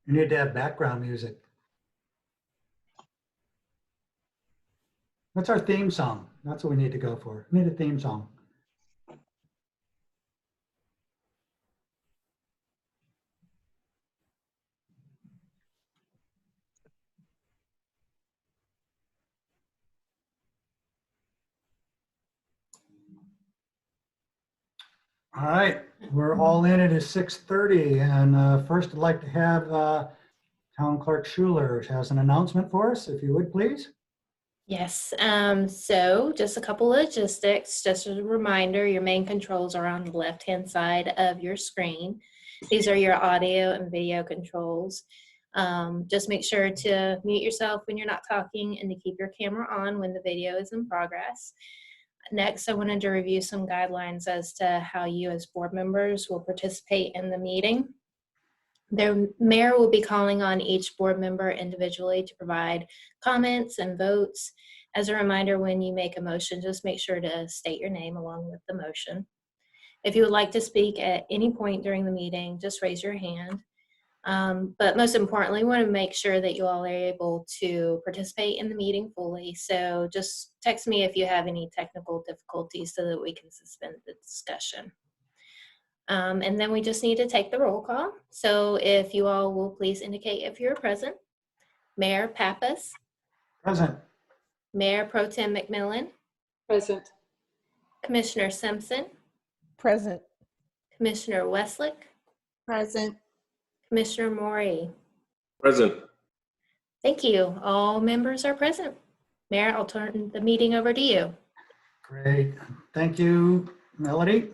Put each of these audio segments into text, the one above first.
You need to have background music. What's our theme song? That's what we need to go for. We need a theme song. All right, we're all in. It is 6:30, and first I'd like to have Town Clerk Schuler has an announcement for us, if you would, please. Yes, so just a couple of logistics. Just as a reminder, your main controls are on the left-hand side of your screen. These are your audio and video controls. Just make sure to mute yourself when you're not talking and to keep your camera on when the video is in progress. Next, I wanted to review some guidelines as to how you as board members will participate in the meeting. The mayor will be calling on each board member individually to provide comments and votes. As a reminder, when you make a motion, just make sure to state your name along with the motion. If you would like to speak at any point during the meeting, just raise your hand. But most importantly, we want to make sure that you all are able to participate in the meeting fully. So just text me if you have any technical difficulties so that we can suspend the discussion. And then we just need to take the roll call. So if you all will please indicate if you're present. Mayor Pappas. Present. Mayor Pro Tem McMillan. Present. Commissioner Simpson. Present. Commissioner Westlake. Present. Commissioner Morey. Present. Thank you. All members are present. Mayor, I'll turn the meeting over to you. Great. Thank you, Melody.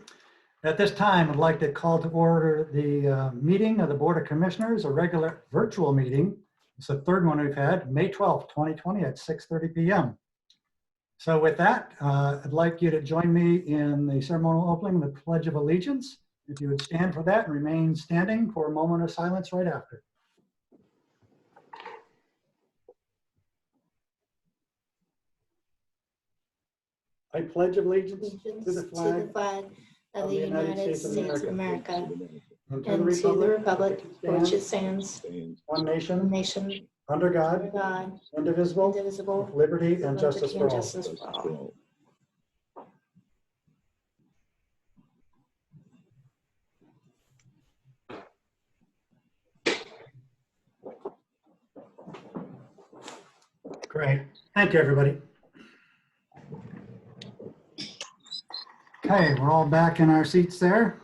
At this time, I'd like to call to order the meeting of the Board of Commissioners, a regular virtual meeting. It's the third one we've had, May 12th, 2020 at 6:30 p.m. So with that, I'd like you to join me in the ceremonial opening, the Pledge of Allegiance. If you would stand for that and remain standing for a moment of silence right after. I pledge allegiance to the flag of the United States of America and and to the republic for which it stands, one one nation, nation, under under God, God, indivisible, indivisible, with liberty and with justice liberty for and all. justice for all. Great. Thank you, everybody. Okay, we're all back in our seats there.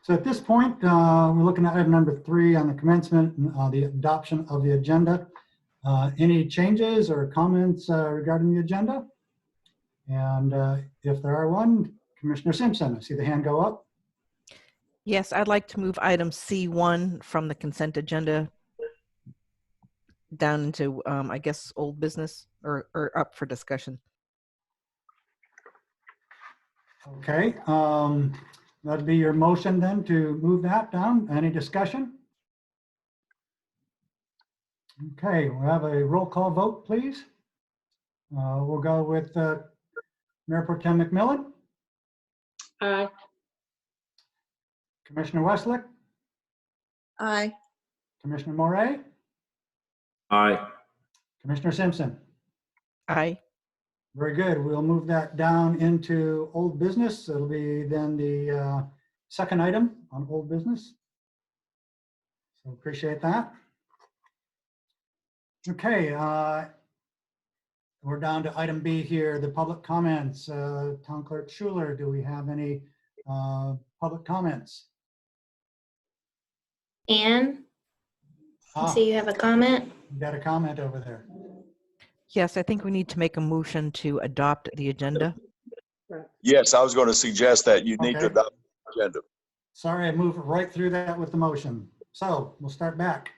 So at this point, we're looking at item number 3 on the commencement, the adoption of the agenda. Any changes or comments regarding the agenda? And if there are one, Commissioner Simpson, I see the hand go up. Yes, I'd like to move item C1 from the consent agenda down into, I guess, old business or up for discussion. Okay, that'd be your motion then to move that down. Any discussion? Okay, we'll have a roll call vote, please. We'll go with Mayor Pro Tem McMillan, Aye. Commissioner Westlake, Aye. Commissioner Morey, Aye. Commissioner Simpson. Aye. Very good. We'll move that down into old business. It'll be then the second item on old business. So appreciate that. Okay, we're down to item B here, the public comments. Town Clerk Schuler, do we have any public comments? Anne, I see you have a comment. You got a comment over there. Yes, I think we need to make a motion to adopt the agenda. Yes, I was going to suggest that you need to Okay. adopt the agenda. Sorry, I moved right through that with the motion. So we'll start back.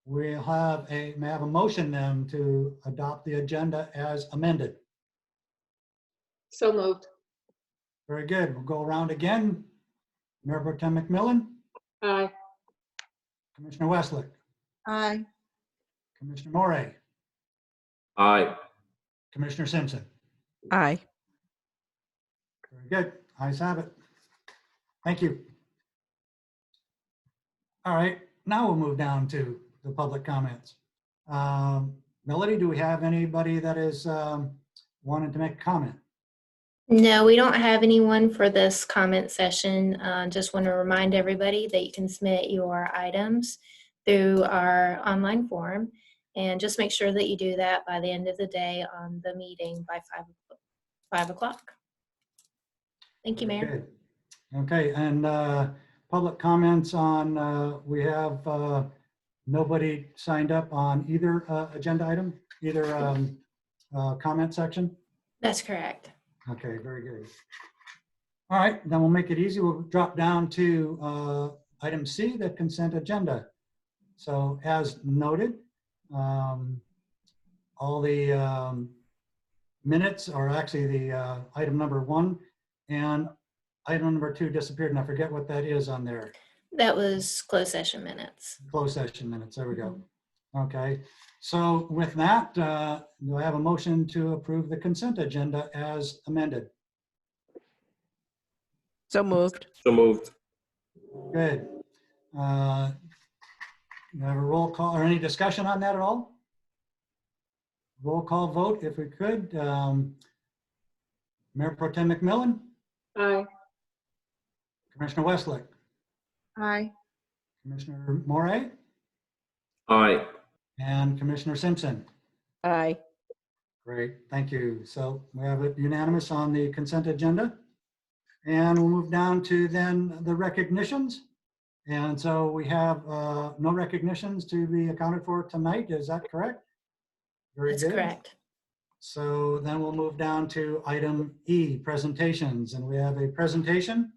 We'll have may I have a motion then to adopt the agenda as amended. So moved. Very good. We'll go around again. Mayor Pro Tem McMillan, Aye. Commissioner Westlake, Aye. Commissioner Morey, Aye. Commissioner Simpson. Aye. Very good. Ayes have it. Thank you. All right. now we'll move down to the public comments. Melody, do we have anybody that is wanting to make a comment? No, we don't have anyone for this comment session. Just want to remind everybody that you can submit your items through our online form, and just make sure that you do that by the end of the day on the meeting by 5 o'clock. Thank you, Mayor. Good. Okay, and public comments on, we have nobody signed up on either agenda item, either comment section? That's correct. Okay, very good. All right, then we'll make it easy. We'll drop down to item C, the consent agenda. So as noted, all the minutes are actually the item number 1, and item number 2 disappeared, and I forget what that is on there. That was closed session minutes. Closed session minutes, there we go. Okay, so with that, do I have a motion to approve the consent agenda as amended? So moved. So moved. Good. You have a roll call or any discussion on that at all? Roll call vote, if we could. Mayor Pro Tem McMillan, Aye. Commissioner Westlake, Aye. Commissioner Morey, Aye. and Commissioner Simpson. Aye. Great, thank you. So we have it unanimous on the consent agenda. And we'll move down to then the recognitions. And so we have no recognitions to be accounted for tonight, is that correct? Very That's good. correct. So then we'll move down to item E, presentations. And we have a presentation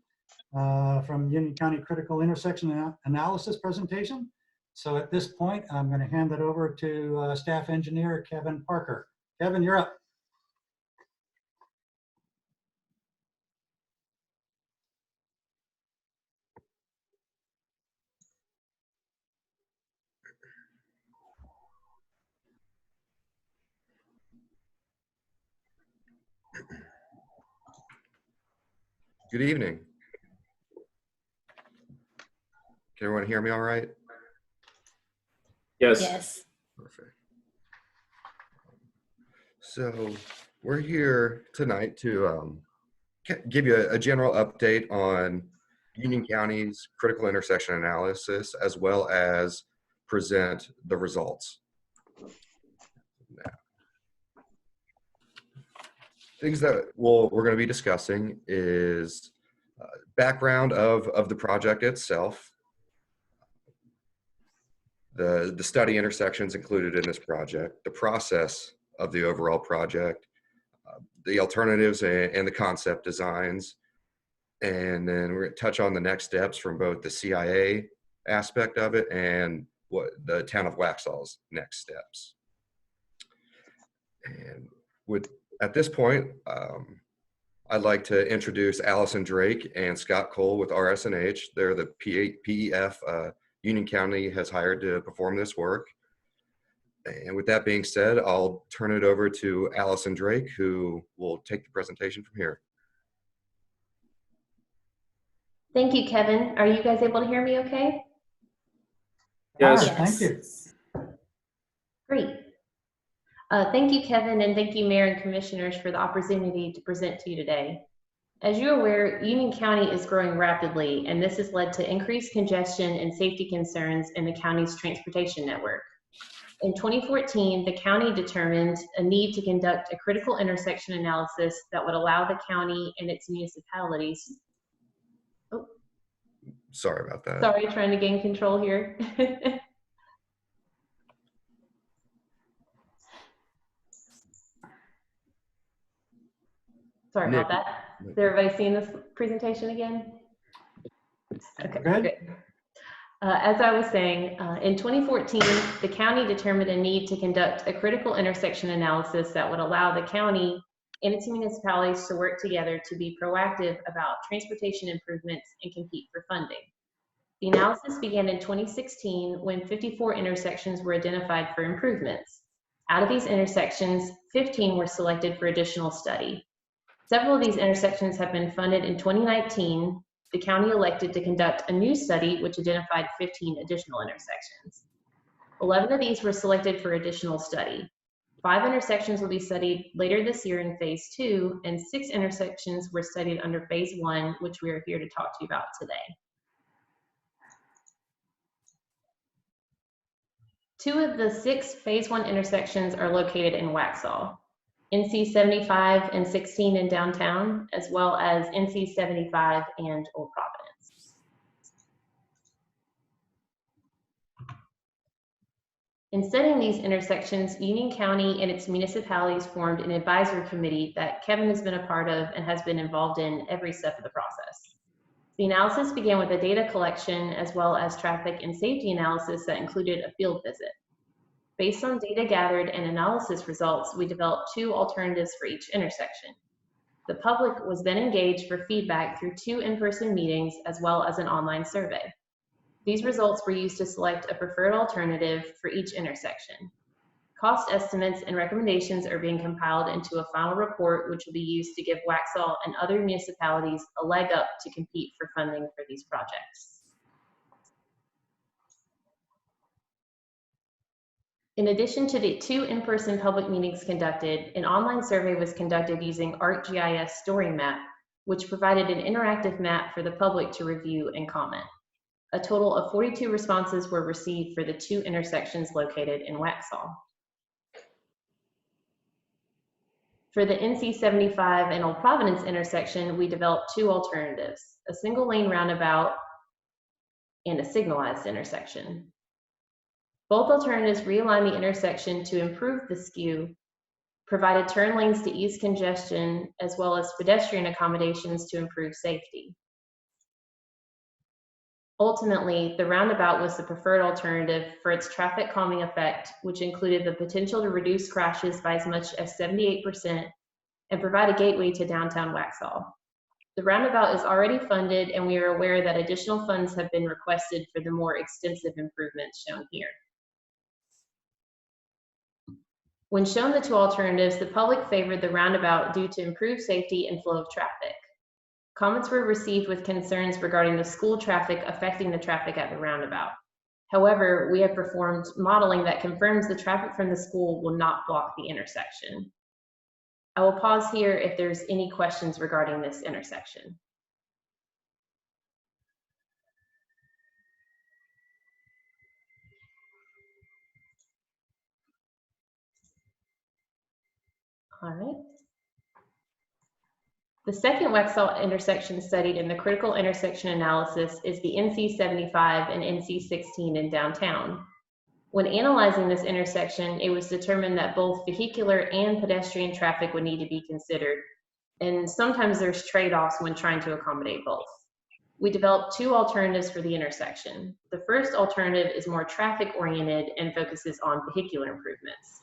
from Union County Critical Intersection Analysis presentation. So at this point, I'm going to hand it over to Staff Engineer Kevin Parker. Kevin, you're up. Good evening. Can everyone hear me all right? Yes. Yes. Perfect. So we're here tonight to give you a general update on Union County's critical intersection analysis, as well as present the results. Now, things that we're going to be discussing is background of the project itself, the study intersections included in this project, the process of the overall project, the alternatives and the concept designs, and then we're going to touch on the next steps from both the CIA aspect of it and what the Town of Waxhaw's next steps. And at this point, I'd like to introduce Allison Drake and Scott Cole with RS&H. They're the PEF Union County has hired to perform this work. And with that being said, I'll turn it over to Allison Drake, who will take the presentation from here. Thank you, Kevin. Are you guys able to hear me okay? Yes. Thank you. Great. Thank you, Kevin, and thank you, Mayor and Commissioners, for the opportunity to present to you today. As you're aware, Union County is growing rapidly, and this has led to increased congestion and safety concerns in the county's transportation network. In 2014, the county determined a need to conduct a critical intersection analysis that would allow the county and its municipalities. Oh, Sorry about that. sorry, trying to gain control here. Sorry about that. Is everybody seeing this presentation again? Okay, good. As I was saying, in 2014, the county determined a need to conduct a critical intersection analysis that would allow the county and its municipalities to work together to be proactive about transportation improvements and compete for funding. The analysis began in 2016 when 54 intersections were identified for improvements. Out of these intersections, 15 were selected for additional study. Several of these intersections have been funded in 2019, the county elected to conduct a new study which identified 15 additional intersections. 11 of these were selected for additional study. 5 intersections will be studied later this year in phase 2, and 6 intersections were studied under phase 1, which we are here to talk to you about today. 2 of the 6 phase 1 intersections are located in Waxhaw. NC 75 and 16 in downtown, as well as NC 75 and Old Providence. In setting these intersections, Union County and its municipalities formed an advisory committee that Kevin has been a part of and has been involved in every step of the process. The analysis began with a data collection as well as traffic and safety analysis that included a field visit. Based on data gathered and analysis results, we developed 2 alternatives for each intersection. The public was then engaged for feedback through 2 in-person meetings as well as an online survey. These results were used to select a preferred alternative for each intersection. Cost estimates and recommendations are being compiled into a final report, which will be used to give Waxhaw and other municipalities a leg up to compete for funding for these projects. In addition to the 2 in-person public meetings conducted, an online survey was conducted using ArcGIS Story Map, which provided an interactive map for the public to review and comment. A total of 42 responses were received for the 2 intersections located in Waxhaw. For the NC 75 and Old Providence intersection, we developed 2 alternatives, a single lane roundabout and a signalized intersection. Both alternatives realign the intersection to improve the skew, provided turn lanes to ease congestion, as well as pedestrian accommodations to improve safety. Ultimately, the roundabout was the preferred alternative for its traffic calming effect, which included the potential to reduce crashes by as much as 78% and provide a gateway to downtown Waxhaw. The roundabout is already funded, and we are aware that additional funds have been requested for the more extensive improvements shown here. When shown the 2 alternatives, the public favored the roundabout due to improved safety and flow of traffic. Comments were received with concerns regarding the school traffic affecting the traffic at the roundabout. However, we have performed modeling that confirms the traffic from the school will not block the intersection. I will pause here if there's any questions regarding this intersection. All right. The second Waxhaw intersection studied in the critical intersection analysis is the NC 75 and NC 16 in downtown. When analyzing this intersection, it was determined that both vehicular and pedestrian traffic would need to be considered, and sometimes there's trade-offs when trying to accommodate both. We developed 2 alternatives for the intersection. The first alternative is more traffic-oriented and focuses on vehicular improvements.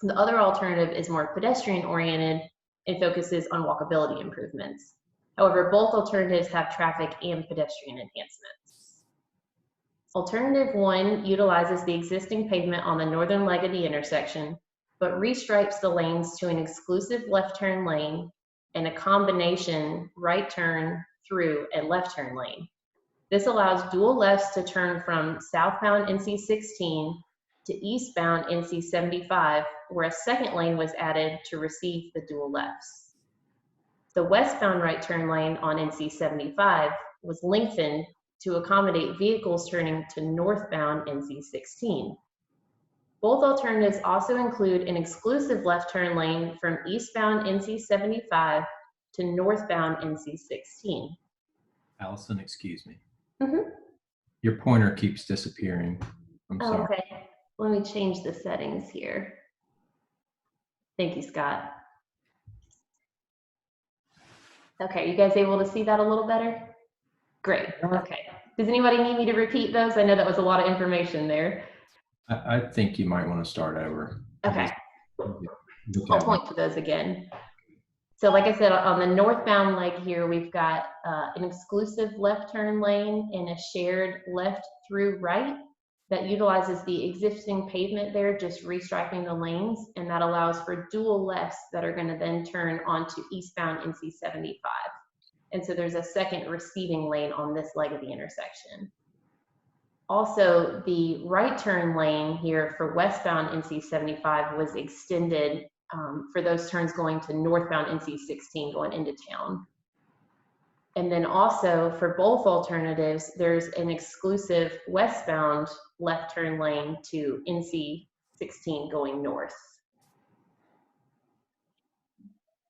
The other alternative is more pedestrian-oriented and focuses on walkability improvements. However, both alternatives have traffic and pedestrian enhancements. Alternative 1 utilizes the existing pavement on the northern leg of the intersection, but restripes the lanes to an exclusive left turn lane and a combination right turn through a left turn lane. This allows dual lefts to turn from southbound NC 16 to eastbound NC 75, where a second lane was added to receive the dual lefts. The westbound right turn lane on NC 75 was lengthened to accommodate vehicles turning to northbound NC 16. Both alternatives also include an exclusive left turn lane from eastbound NC 75 to northbound NC 16. Allison, excuse me. Mm-hmm. Your pointer keeps disappearing. I'm sorry. Okay, let me change the settings here. Thank you, Scott. Okay, you guys able to see that a little better? Great, okay. Does anybody need me to repeat those? I know that was a lot of information there. I think you might want to start over. Okay, Okay. I'll point to those again. So like I said, on the northbound leg here, we've got an exclusive left turn lane and a shared left through right that utilizes the existing pavement there, just restriping the lanes, and that allows for dual lefts that are going to then turn onto eastbound NC 75. And so there's a second receiving lane on this leg of the intersection. Also, the right turn lane here for westbound NC 75 was extended for those turns going to northbound NC 16 going into town. And then also for both alternatives, there's an exclusive westbound left turn lane to NC 16 going north.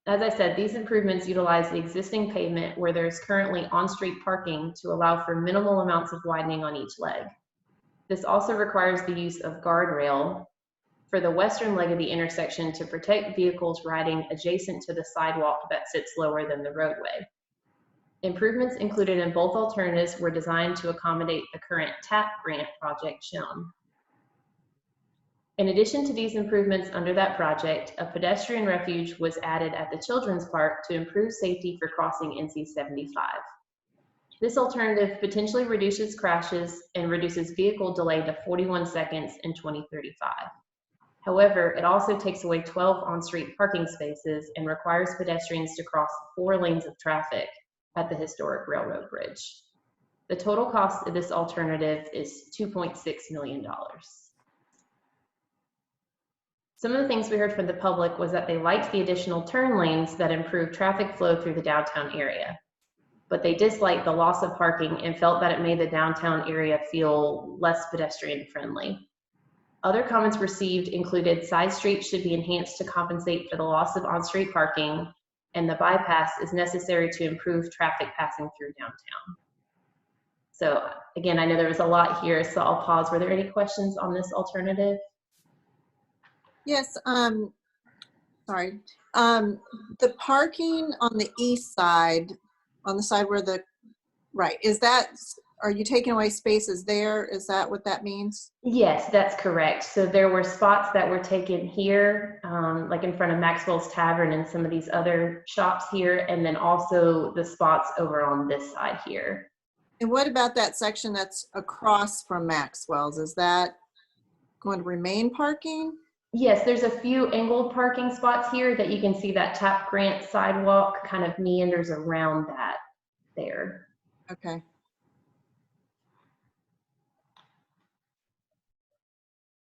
As I said, these improvements utilize the existing pavement where there's currently on-street parking to allow for minimal amounts of widening on each leg. This also requires the use of guardrail for the western leg of the intersection to protect vehicles riding adjacent to the sidewalk that sits lower than the roadway. Improvements included in both alternatives were designed to accommodate the current TAP grant project shown. In addition to these improvements under that project, a pedestrian refuge was added at the Children's Park to improve safety for crossing NC 75. This alternative potentially reduces crashes and reduces vehicle delay to 41 seconds in 2035. However, it also takes away 12 on-street parking spaces and requires pedestrians to cross 4 lanes of traffic at the historic railroad bridge. The total cost of this alternative is $2.6 million. Some of the things we heard from the public was that they liked the additional turn lanes that improve traffic flow through the downtown area, but they disliked the loss of parking and felt that it made the downtown area feel less pedestrian friendly. Other comments received included side streets should be enhanced to compensate for the loss of on-street parking, and the bypass is necessary to improve traffic passing through downtown. So again, I know there was a lot here, so I'll pause. Were there any questions on this alternative? Yes, sorry. The parking on the east side, on the side where the, right, is that, are you taking away spaces there? Is that what that means? Yes, that's correct. So there were spots that were taken here, like in front of Maxwell's Tavern and some of these other shops here, and then also the spots over on this side here. And what about that section that's across from Maxwell's? Is that going to remain parking? Yes, there's a few angled parking spots here that you can see that TAP grant sidewalk kind of meanders around that there. Okay.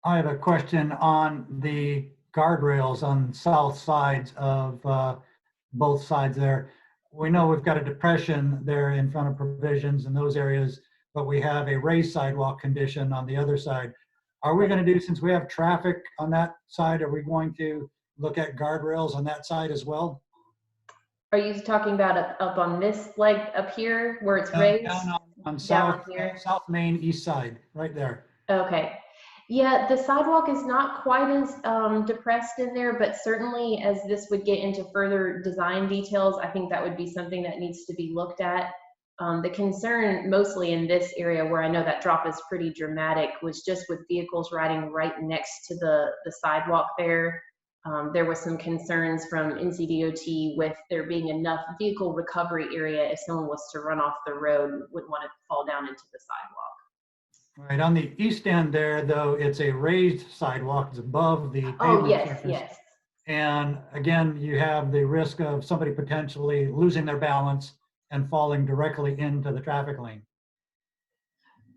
I have a question on the guardrails on south sides of both sides there. We know we've got a depression there in front of Provisions in those areas, but we have a raised sidewalk condition on the other side. Are we going to do, since we have traffic on that side, are we going to look at guardrails on that side as well? Are you talking about up on this leg up here where it's raised? Down on Down south, here? South Main east side, right there. Okay. Yeah, the sidewalk is not quite as depressed in there, but certainly as this would get into further design details, I think that would be something that needs to be looked at. The concern mostly in this area where I know that drop is pretty dramatic was just with vehicles riding right next to the sidewalk there. There was some concerns from Ncdot with there being enough vehicle recovery area if someone was to run off the road, wouldn't want to fall down into the sidewalk. Right, on the east end there, though, it's a raised sidewalk. It's above the pavement Oh, yes, surface. yes. And again, you have the risk of somebody potentially losing their balance and falling directly into the traffic lane.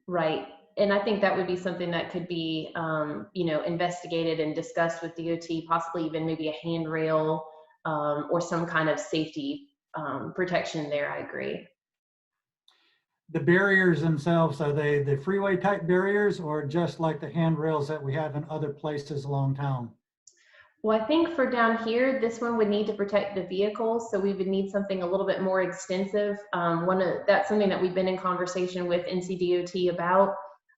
Right. And I think that would be something that could be, you know, investigated and discussed with DOT, possibly even maybe a handrail or some kind of safety protection there. I agree. The barriers themselves, are they the freeway type barriers or just like the handrails that we have in other places along town? Well, I think for down here, this one would need to protect the vehicles, so we would need something a little bit more extensive. That's something that we've been in conversation with Ncdot about,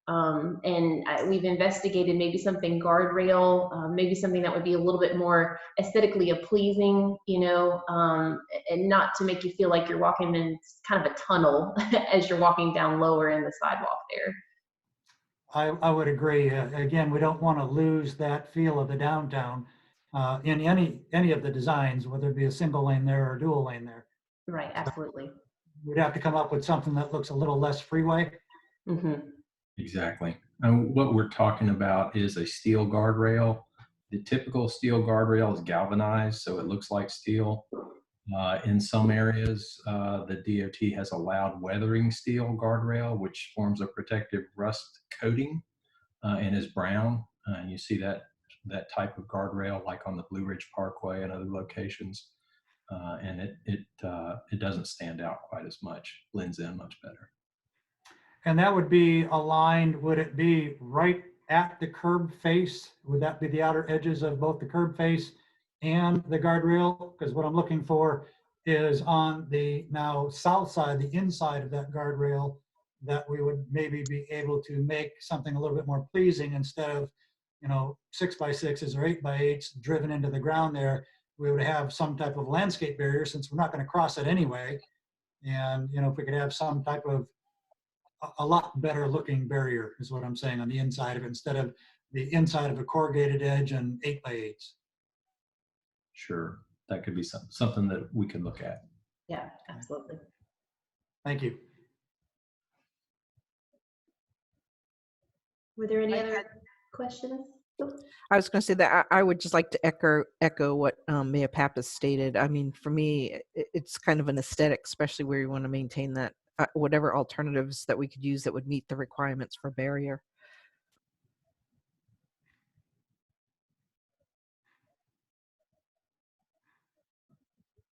and we've investigated maybe something guardrail, maybe something that would be a little bit more aesthetically pleasing, you know, and not to make you feel like you're walking in kind of a tunnel as you're walking down lower in the sidewalk there. I would agree. Again, we don't want to lose that feel of the downtown. In any of the designs, whether it be a single lane there or a dual lane there. Right, absolutely. We'd have to come up with something that looks a little less freeway. Mm-hmm. Exactly. And what we're talking about is a steel guardrail. The typical steel guardrail is galvanized, so it looks like steel. In some areas, the DOT has allowed weathering steel guardrail, which forms a protective rust coating and is brown. And you see that type of guardrail like on the Blue Ridge Parkway and other locations. And it doesn't stand out quite as much, blends in much better. And that would be aligned, would it be right at the curb face? Would that be the outer edges of both the curb face and the guardrail? Because what I'm looking for is on the now south side, the inside of that guardrail, that we would maybe be able to make something a little bit more pleasing instead of, 6x6s or 8x8s driven into the ground there. We would have some type of landscape barrier since we're not going to cross it anyway. And, if we could have some type of a lot better looking barrier is what I'm saying on the inside of it, instead of the inside of a corrugated edge and 8x8s. Sure, that could be something that we can look at. Yeah, absolutely. Thank you. Were there any other questions? I was going to say that I would just like to echo what Mayor Pappas stated. I mean, for me, it's kind of an aesthetic, especially where you want to maintain that whatever alternatives that we could use that would meet the requirements for barrier.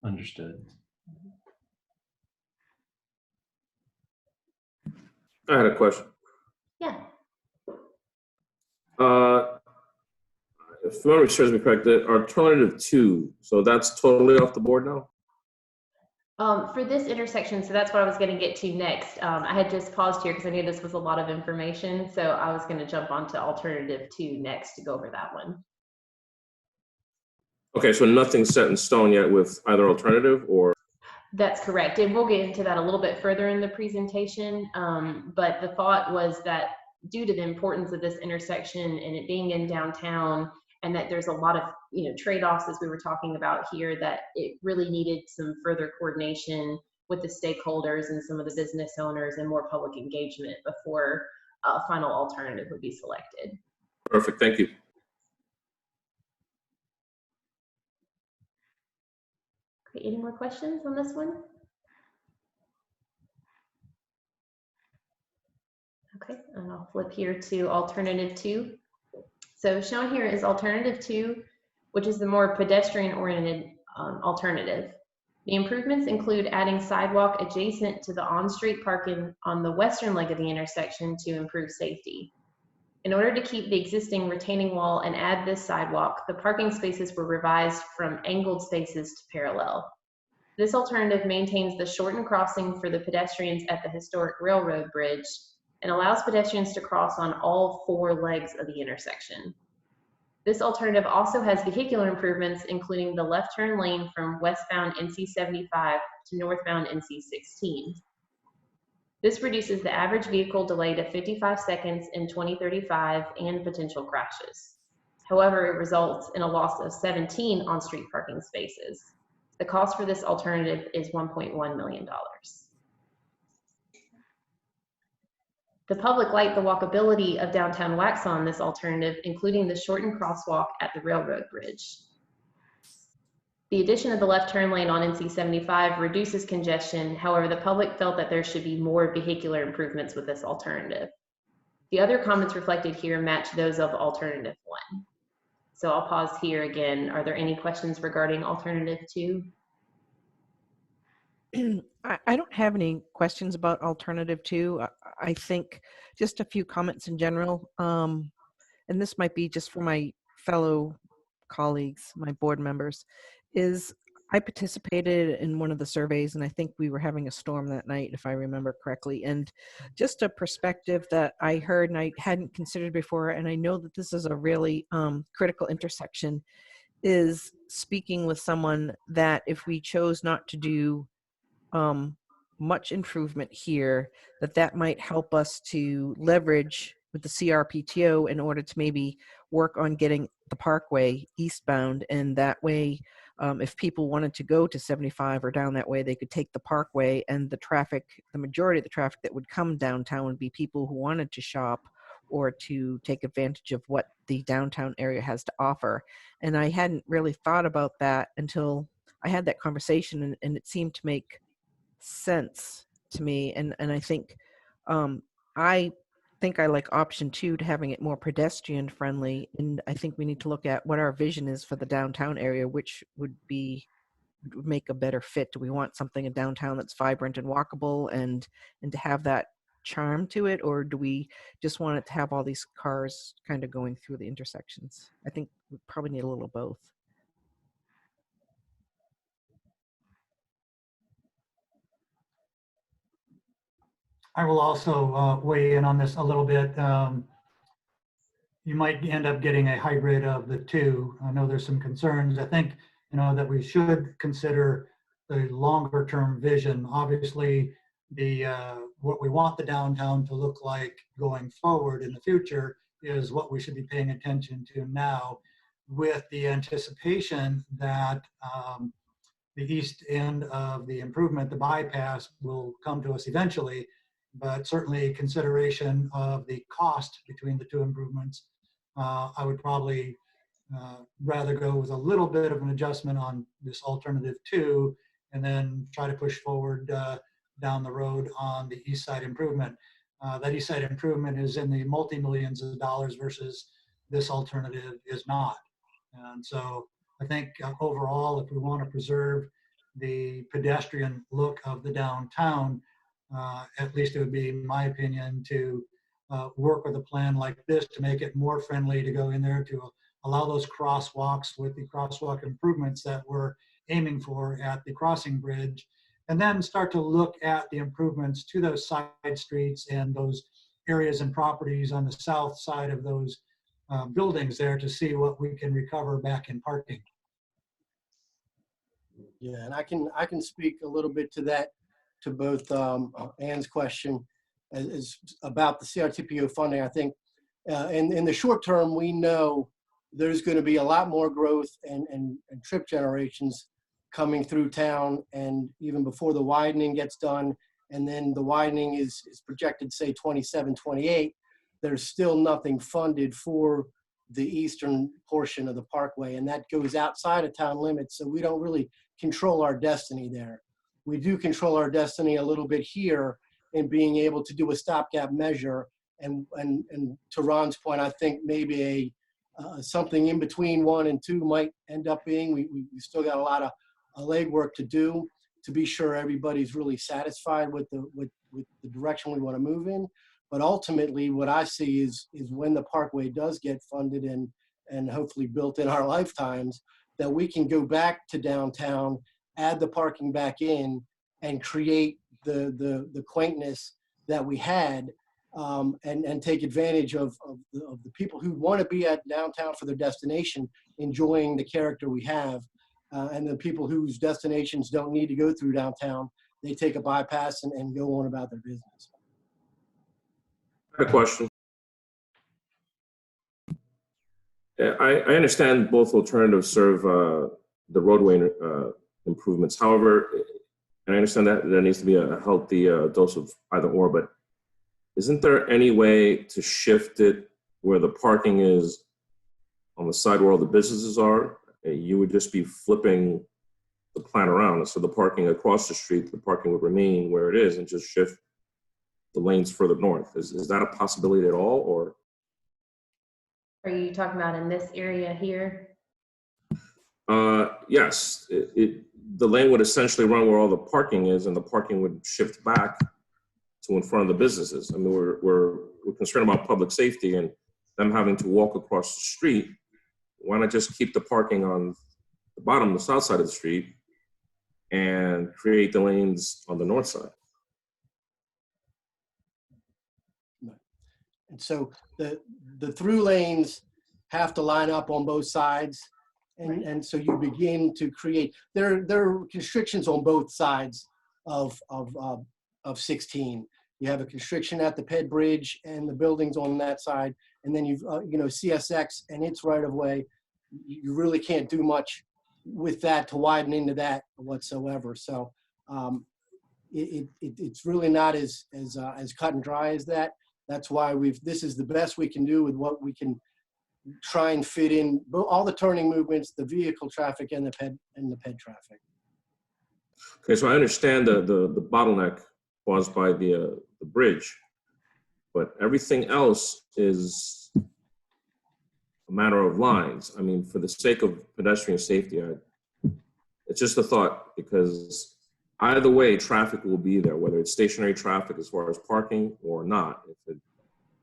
Understood. I had a question. Yeah. If memory serves me correct, the alternative 2, so that's totally off the board now? For this intersection, so that's what I was going to get to next. I had just paused here because I knew this was a lot of information, so I was going to jump onto alternative 2 next to go over that one. Okay, so nothing's set in stone yet with either alternative, or? That's correct, and we'll get into that a little bit further in the presentation, but the thought was that due to the importance of this intersection and it being in downtown, and that there's a lot of trade-offs, as we were talking about here, that it really needed some further coordination with the stakeholders and some of the business owners and more public engagement before a final alternative would be selected. Perfect, thank you. Okay, any more questions on this one? Okay, and I'll flip here to alternative 2. So shown here is alternative 2, which is the more pedestrian-oriented alternative. The improvements include adding sidewalk adjacent to the on-street parking on the western leg of the intersection to improve safety. In order to keep the existing retaining wall and add this sidewalk, the parking spaces were revised from angled spaces to parallel. This alternative maintains the shortened crossing for the pedestrians at the historic railroad bridge and allows pedestrians to cross on all 4 legs of the intersection. This alternative also has vehicular improvements, including the left turn lane from westbound NC 75 to northbound NC 16. This reduces the average vehicle delay to 55 seconds in 2035 and potential crashes. However, it results in a loss of 17 on-street parking spaces. The cost for this alternative is $1.1 million. The public liked the walkability of downtown Waxhaw in this alternative, including the shortened crosswalk at the railroad bridge. The addition of the left turn lane on NC 75 reduces congestion. However, the public felt that there should be more vehicular improvements with this alternative. The other comments reflected here match those of alternative 1. So I'll pause here again. Are there any questions regarding alternative 2? I don't have any questions about alternative 2. I think just a few comments in general. And this might be just for my fellow colleagues, my board members, is I participated in one of the surveys, and I think we were having a storm that night, if I remember correctly. And just a perspective that I heard and I hadn't considered before, and I know that this is a really critical intersection, is speaking with someone that if we chose not to do much improvement here, that might help us to leverage with the CRPTO in order to maybe work on getting the parkway eastbound, and that way if people wanted to go to 75 or down that way, they could take the parkway, and the majority of the traffic that would come downtown would be people who wanted to shop or to take advantage of what the downtown area has to offer. And I hadn't really thought about that until I had that conversation and it seemed to make sense to me. And I think, I like option 2 to having it more pedestrian friendly. And I think we need to look at what our vision is for the downtown area, which would make a better fit. Do we want something in downtown that's vibrant and walkable and to have that charm to it, or do we just want it to have all these cars kind of going through the intersections? I think we probably need a little of both. I will also weigh in on this a little bit. You might end up getting a hybrid of the two. I know there's some concerns. I think, that we should consider the longer term vision. Obviously, what we want the downtown to look like going forward in the future is what we should be paying attention to now, with the anticipation that the east end of the improvement, the bypass, will come to us eventually, but certainly consideration of the cost between the two improvements. I would probably rather go with a little bit of an adjustment on this alternative 2, and then try to push forward down the road on the east side improvement. That east side improvement is in the multi-millions of dollars versus this alternative is not. And so I think overall, if we want to preserve the pedestrian look of the downtown, at least it would be my opinion to work with a plan like this to make it more friendly to go in there, to allow those crosswalks with the crosswalk improvements that we're aiming for at the crossing bridge, and then start to look at the improvements to those side streets and those areas and properties on the south side of those buildings there to see what we can recover back in parking. Yeah, and I can speak a little bit to that, to both Ann's question is about the CRTPO funding. I think in the short term, we know there's going to be a lot more growth and trip generations coming through town, and even before the widening gets done, and then the widening is projected, say, 27, 28, there's still nothing funded for the eastern portion of the parkway, and that goes outside of town limits, so we don't really control our destiny there. We do control our destiny a little bit here in being able to do a stopgap measure, and to Ron's point, I think maybe something in between 1 and 2 might end up being. We still got a lot of legwork to do to be sure everybody's really satisfied with the direction we want to move in. But ultimately, what I see is when the parkway does get funded and hopefully built in our lifetimes, that we can go back to downtown, add the parking back in, and create the quaintness that we had, and take advantage of the people who want to be at downtown for their destination, enjoying the character we have, and the people whose destinations don't need to go through downtown, they take a bypass and go on about their business. I have a question. I understand both alternatives serve the roadway improvements. However, and I understand that there needs to be a healthy dose of either or, but isn't there any way to shift it where the parking is on the side where all the businesses are? You would just be flipping the plan around. So the parking across the street, the parking would remain where it is and just shift the lanes further north. Is that a possibility at all, or? Are you talking about in this area here? Yes, the lane would essentially run where all the parking is, and the parking would shift back to in front of the businesses. I mean, we're concerned about public safety and them having to walk across the street. Why not just keep the parking on the bottom, the south side of the street, and create the lanes on the north side? And so the through lanes have to line up on both sides. And so you begin to create, there are constrictions on both sides of 16. You have a constriction at the Ped Bridge and the buildings on that side. And then you've, CSX and its right of way. You really can't do much with that to widen into that whatsoever. So it's really not as cut and dry as that. That's why this is the best we can do with what we can try and fit in all the turning movements, the vehicle traffic, and the ped traffic. Okay, so I understand the bottleneck caused by the bridge, but everything else is a matter of lines. I mean, for the sake of pedestrian safety, it's just a thought, because either way, traffic will be there, whether it's stationary traffic as far as parking or not. If it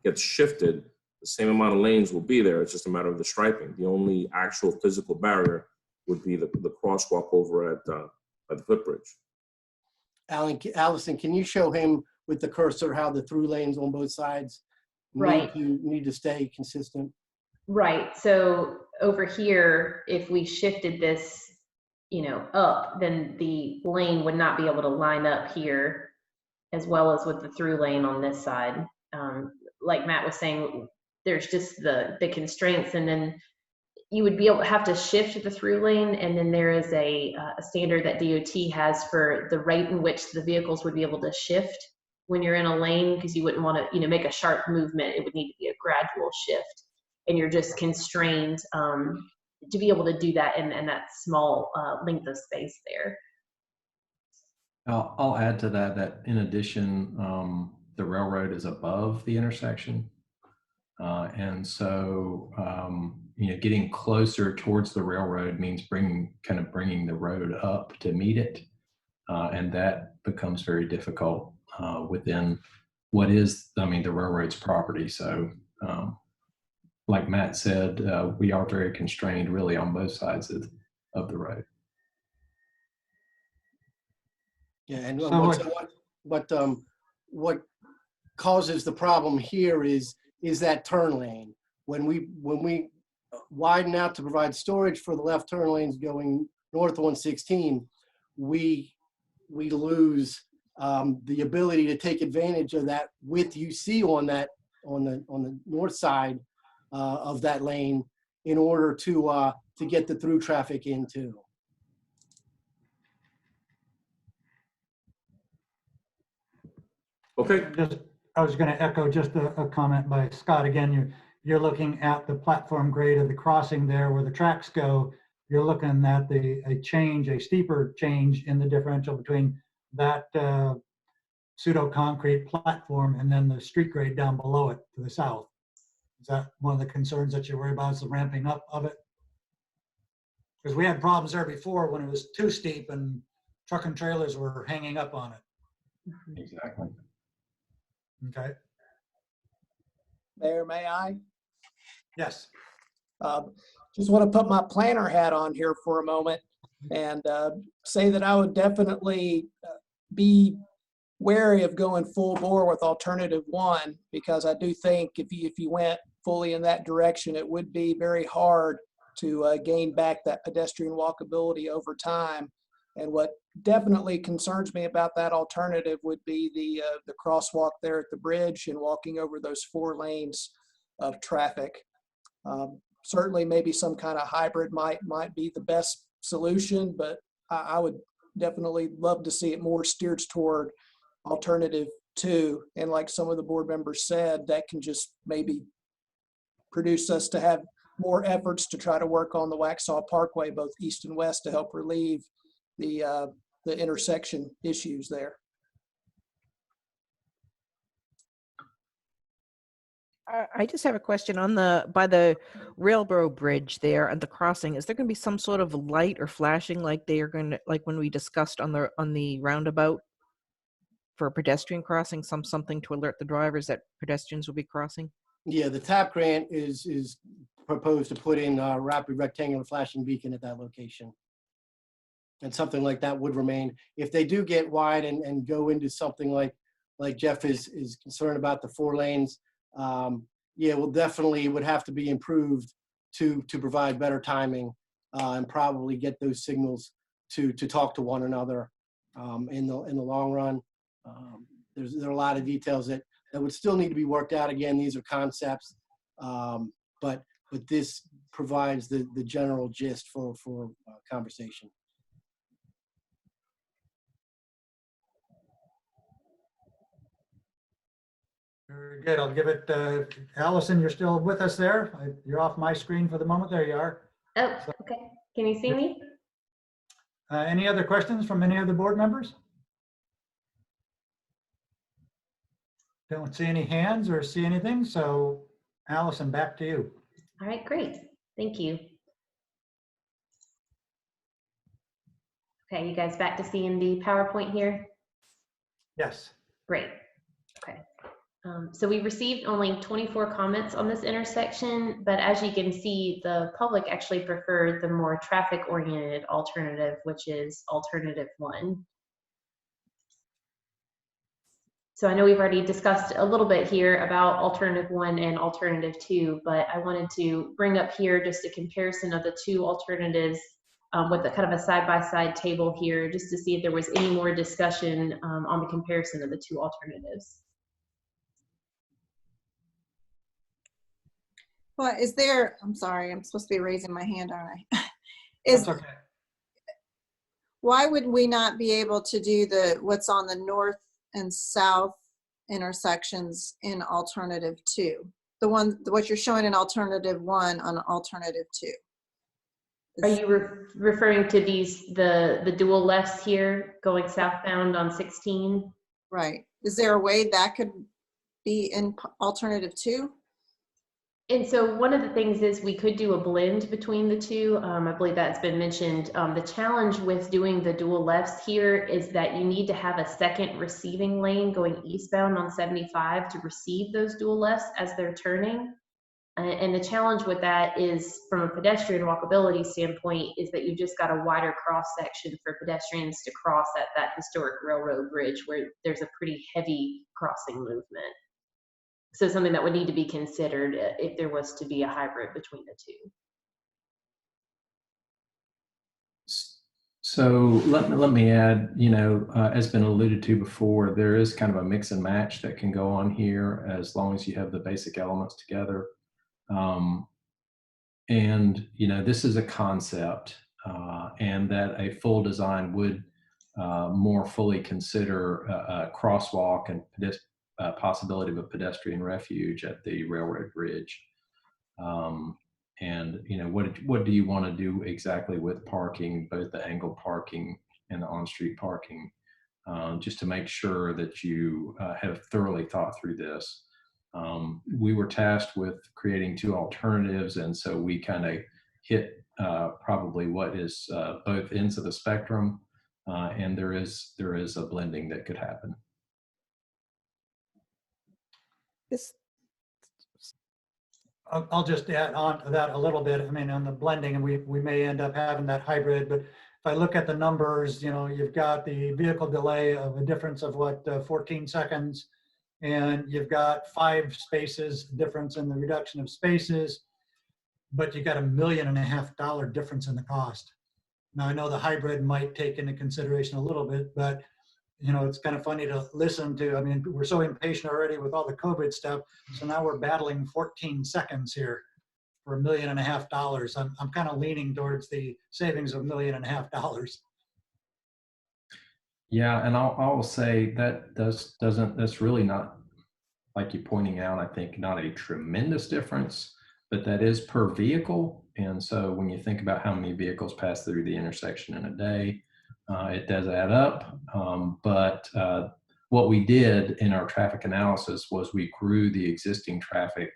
gets shifted, the same amount of lanes will be there. It's just a matter of the striping. The only actual physical barrier would be the crosswalk over at the footbridge. Allison, can you show him with the cursor how the through lanes on both sides Right. need to stay consistent? Right. So over here, if we shifted this, up, then the lane would not be able to line up here as well as with the through lane on this side. Like Matt was saying, there's just the constraints, and then you would be able to have to shift the through lane, and then there is a standard that DOT has for the rate in which the vehicles would be able to shift when you're in a lane, because you wouldn't want to make a sharp movement. It would need to be a gradual shift, and you're just constrained to be able to do that in that small length of space there. I'll add to that in addition, the railroad is above the intersection. And so, getting closer towards the railroad means bringing the road up to meet it. And that becomes very difficult within what is, the railroad's property. So, like Matt said, we are very constrained really on both sides of the road. Yeah, and So what causes the problem here is that turn lane. When we widen out to provide storage for the left turn lanes going north 116, we lose the ability to take advantage of that width you see on the north side of that lane in order to get the through traffic in too. Okay. I was going to echo just a comment by Scott. Again, you're looking at the platform grade of the crossing there where the tracks go. You're looking at a steeper change in the differential between that pseudo-concrete platform and then the street grade down below it to the south. Is that one of the concerns that you worry about, is the ramping up of it? Because we had problems there before when it was too steep and truck and trailers were hanging up on it. Exactly. Okay. Mayor, may I? Yes. Just want to put my planner hat on here for a moment and say that I would definitely be wary of going full bore with alternative one, because I do think if you went fully in that direction, it would be very hard to gain back that pedestrian walkability over time. And what definitely concerns me about that alternative would be the crosswalk there at the bridge and walking over those 4 lanes of traffic. Certainly maybe some kind of hybrid might be the best solution, but I would definitely love to see it more steered toward alternative 2. And like some of the board members said, that can just maybe produce us to have more efforts to try to work on the Waxhaw Parkway, both east and west, to help relieve the intersection issues there. I just have a question on by the railroad bridge there at the crossing. Is there going to be some sort of light or flashing like they are going to, like when we discussed on the roundabout for a pedestrian crossing, something to alert the drivers that pedestrians will be crossing? Yeah, the TAP grant is proposed to put in a rapid rectangular flashing beacon at that location. And something like that would remain. If they do get wide and go into something like Jeff is concerned about, the 4 lanes, yeah, well, definitely would have to be improved to provide better timing and probably get those signals to talk to one another in the long run. There are a lot of details that would still need to be worked out. Again, these are concepts, but this provides the general gist for conversation. Very good. I'll give it, Allison, you're still with us there? You're off my screen for the moment. There you are. Oh, okay. Can you see me? Any other questions from any of the board members? Don't see any hands or see anything, so Allison, back to you. All right, great. Thank you. Okay, you guys back to seeing the PowerPoint here? Yes. Great. Okay. So we received only 24 comments on this intersection, but as you can see, the public actually preferred the more traffic-oriented alternative, which is alternative 1. So I know we've already discussed a little bit here about alternative 1 and alternative 2, but I wanted to bring up here just a comparison of the two alternatives with a kind of a side-by-side table here, just to see if there was any more discussion on the comparison of the two alternatives. Well, is there, I'm sorry, I'm supposed to be raising my hand, aren't I? That's okay. Why would we not be able to do what's on the north and south intersections in alternative 2? What you're showing in alternative 1 on alternative 2. Are you referring to the dual lefts here going southbound on 16? Right. Is there a way that could be in alternative 2? And so one of the things is we could do a blend between the two. I believe that's been mentioned. The challenge with doing the dual lefts here is that you need to have a second receiving lane going eastbound on 75 to receive those dual lefts as they're turning. And the challenge with that is, from a pedestrian walkability standpoint, is that you've just got a wider cross section for pedestrians to cross at that historic railroad bridge where there's a pretty heavy crossing movement. So something that would need to be considered if there was to be a hybrid between the two. So let me add, as been alluded to before, there is kind of a mix and match that can go on here as long as you have the basic elements together. And this is a concept, and that a full design would more fully consider a crosswalk and possibility of a pedestrian refuge at the railroad bridge. And what do you want to do exactly with parking, both the angled parking and the on-street parking, just to make sure that you have thoroughly thought through this. We were tasked with creating two alternatives, and so we kind of hit probably what is both ends of the spectrum, and there is a blending that could happen. I'll just add on to that a little bit. I mean, on the blending, and we may end up having that hybrid, but if I look at the numbers, you've got the vehicle delay of a difference of 14 seconds, and you've got 5 spaces difference in the reduction of spaces, but you got $1.5 million difference in the cost. Now, I know the hybrid might take into consideration a little bit, but it's kind of funny to listen to. I mean, we're so impatient already with all the COVID stuff. So now we're battling 14 seconds here for $1.5 million. I'm kind of leaning towards the savings of $1.5 million. Yeah, and I'll say that that's really not, like you're pointing out, I think not a tremendous difference, but that is per vehicle. And so when you think about how many vehicles pass through the intersection in a day, it does add up. But what we did in our traffic analysis was we grew the existing traffic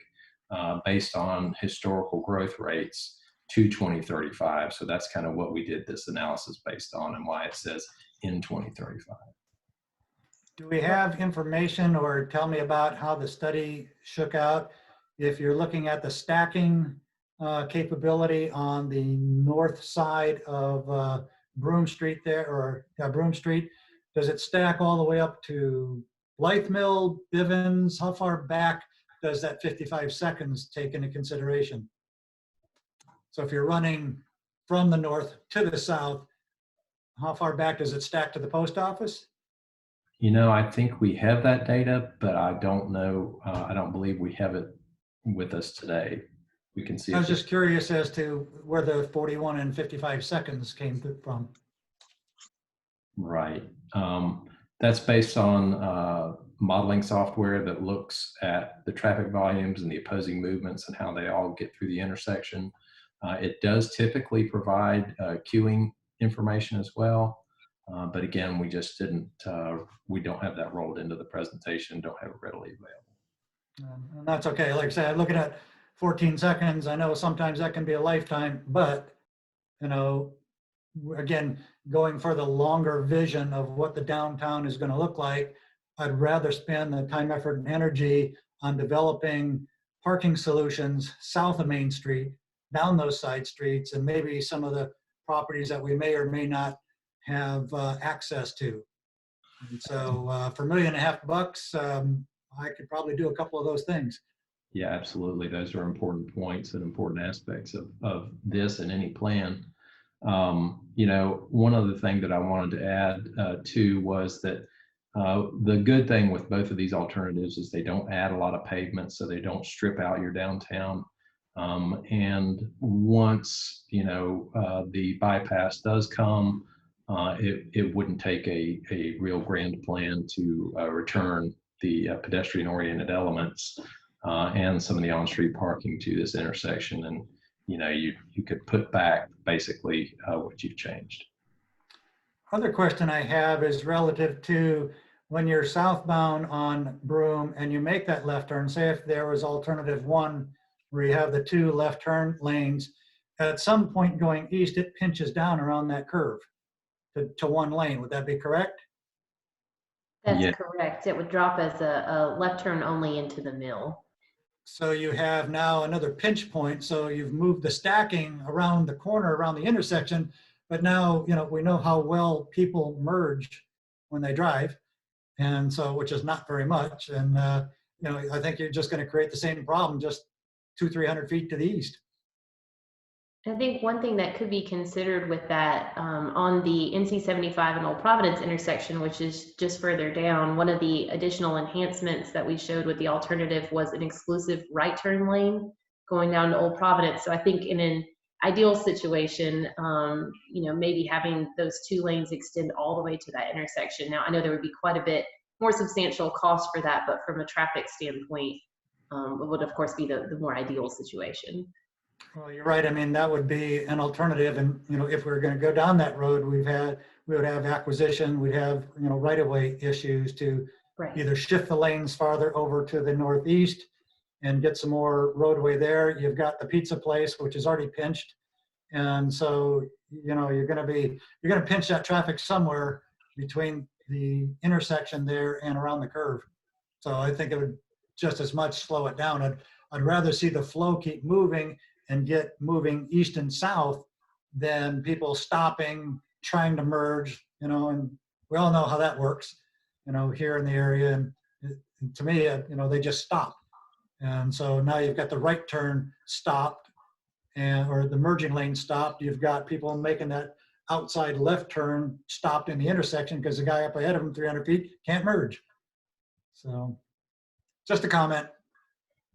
based on historical growth rates to 2035. So that's kind of what we did this analysis based on, and why it says in 2035. Do we have information, or tell me about how the study shook out? If you're looking at the stacking capability on the north side of Broome Street there, or Broome Street, does it stack all the way up to Blythe Mill, Bivens? How far back does that 55 seconds take into consideration? So if you're running from the north to the south, how far back does it stack to the post office? I think we have that data, but I don't know. I don't believe we have it with us today. We can see. I was just curious as to where the 41 and 55 seconds came from. Right. That's based on modeling software that looks at the traffic volumes and the opposing movements and how they all get through the intersection. It does typically provide queuing information as well. But again, we just didn't, we don't have that rolled into the presentation, don't have it readily available. And that's okay. Like I said, looking at 14 seconds, I know sometimes that can be a lifetime, but, you know, again, going for the longer vision of what the downtown is going to look like, I'd rather spend the time, effort, and energy on developing parking solutions south of Main Street, down those side streets, and maybe some of the properties that we may or may not have access to. And so for $1.5 million, I could probably do a couple of those things. Yeah, absolutely. Those are important points and important aspects of this and any plan. You know, one other thing that I wanted to add too was that the good thing with both of these alternatives is they don't add a lot of pavement, so they don't strip out your downtown. And once, you know, the bypass does come, it wouldn't take a real grand plan to return the pedestrian-oriented elements and some of the on-street parking to this intersection. And, you know, you could put back basically what you've changed. Other question I have is relative to when you're southbound on Broome and you make that left turn, say if there was alternative one where you have the 2 left turn lanes, at some point going east, it pinches down around that curve to 1 lane. Would that be correct? That's Yeah. correct. It would drop as a left turn only into the mill. So you have now another pinch point. So you've moved the stacking around the corner, around the intersection, but now, you know, we know how well people merge when they drive. And so, which is not very much. And, you know, I think you're just going to create the same problem, just 200-300 feet to the east. I think one thing that could be considered with that on the NC 75 and Old Providence intersection, which is just further down, one of the additional enhancements that we showed with the alternative was an exclusive right turn lane going down to Old Providence. So I think in an ideal situation, you know, maybe having those 2 lanes extend all the way to that intersection. Now, I know there would be quite a bit more substantial cost for that, but from a traffic standpoint, it would of course be the more ideal situation. Well, you're right. I mean, that would be an alternative. And, you know, if we're going to go down that road, we would have acquisition, we'd have, you know, right-of-way issues to Right. either shift the lanes farther over to the northeast and get some more roadway there. You've got the pizza place, which is already pinched. And so, you know, you're going to pinch that traffic somewhere between the intersection there and around the curve. So I think it would just as much slow it down. I'd rather see the flow keep moving and get moving east and south than people stopping, trying to merge, you know, and we all know how that works, you know, here in the area. And to me, you know, they just stop. And so now you've got the right turn stopped or the merging lane stopped. You've got people making that outside left turn stopped in the intersection because the guy up ahead of them 300 feet can't merge. So just a comment.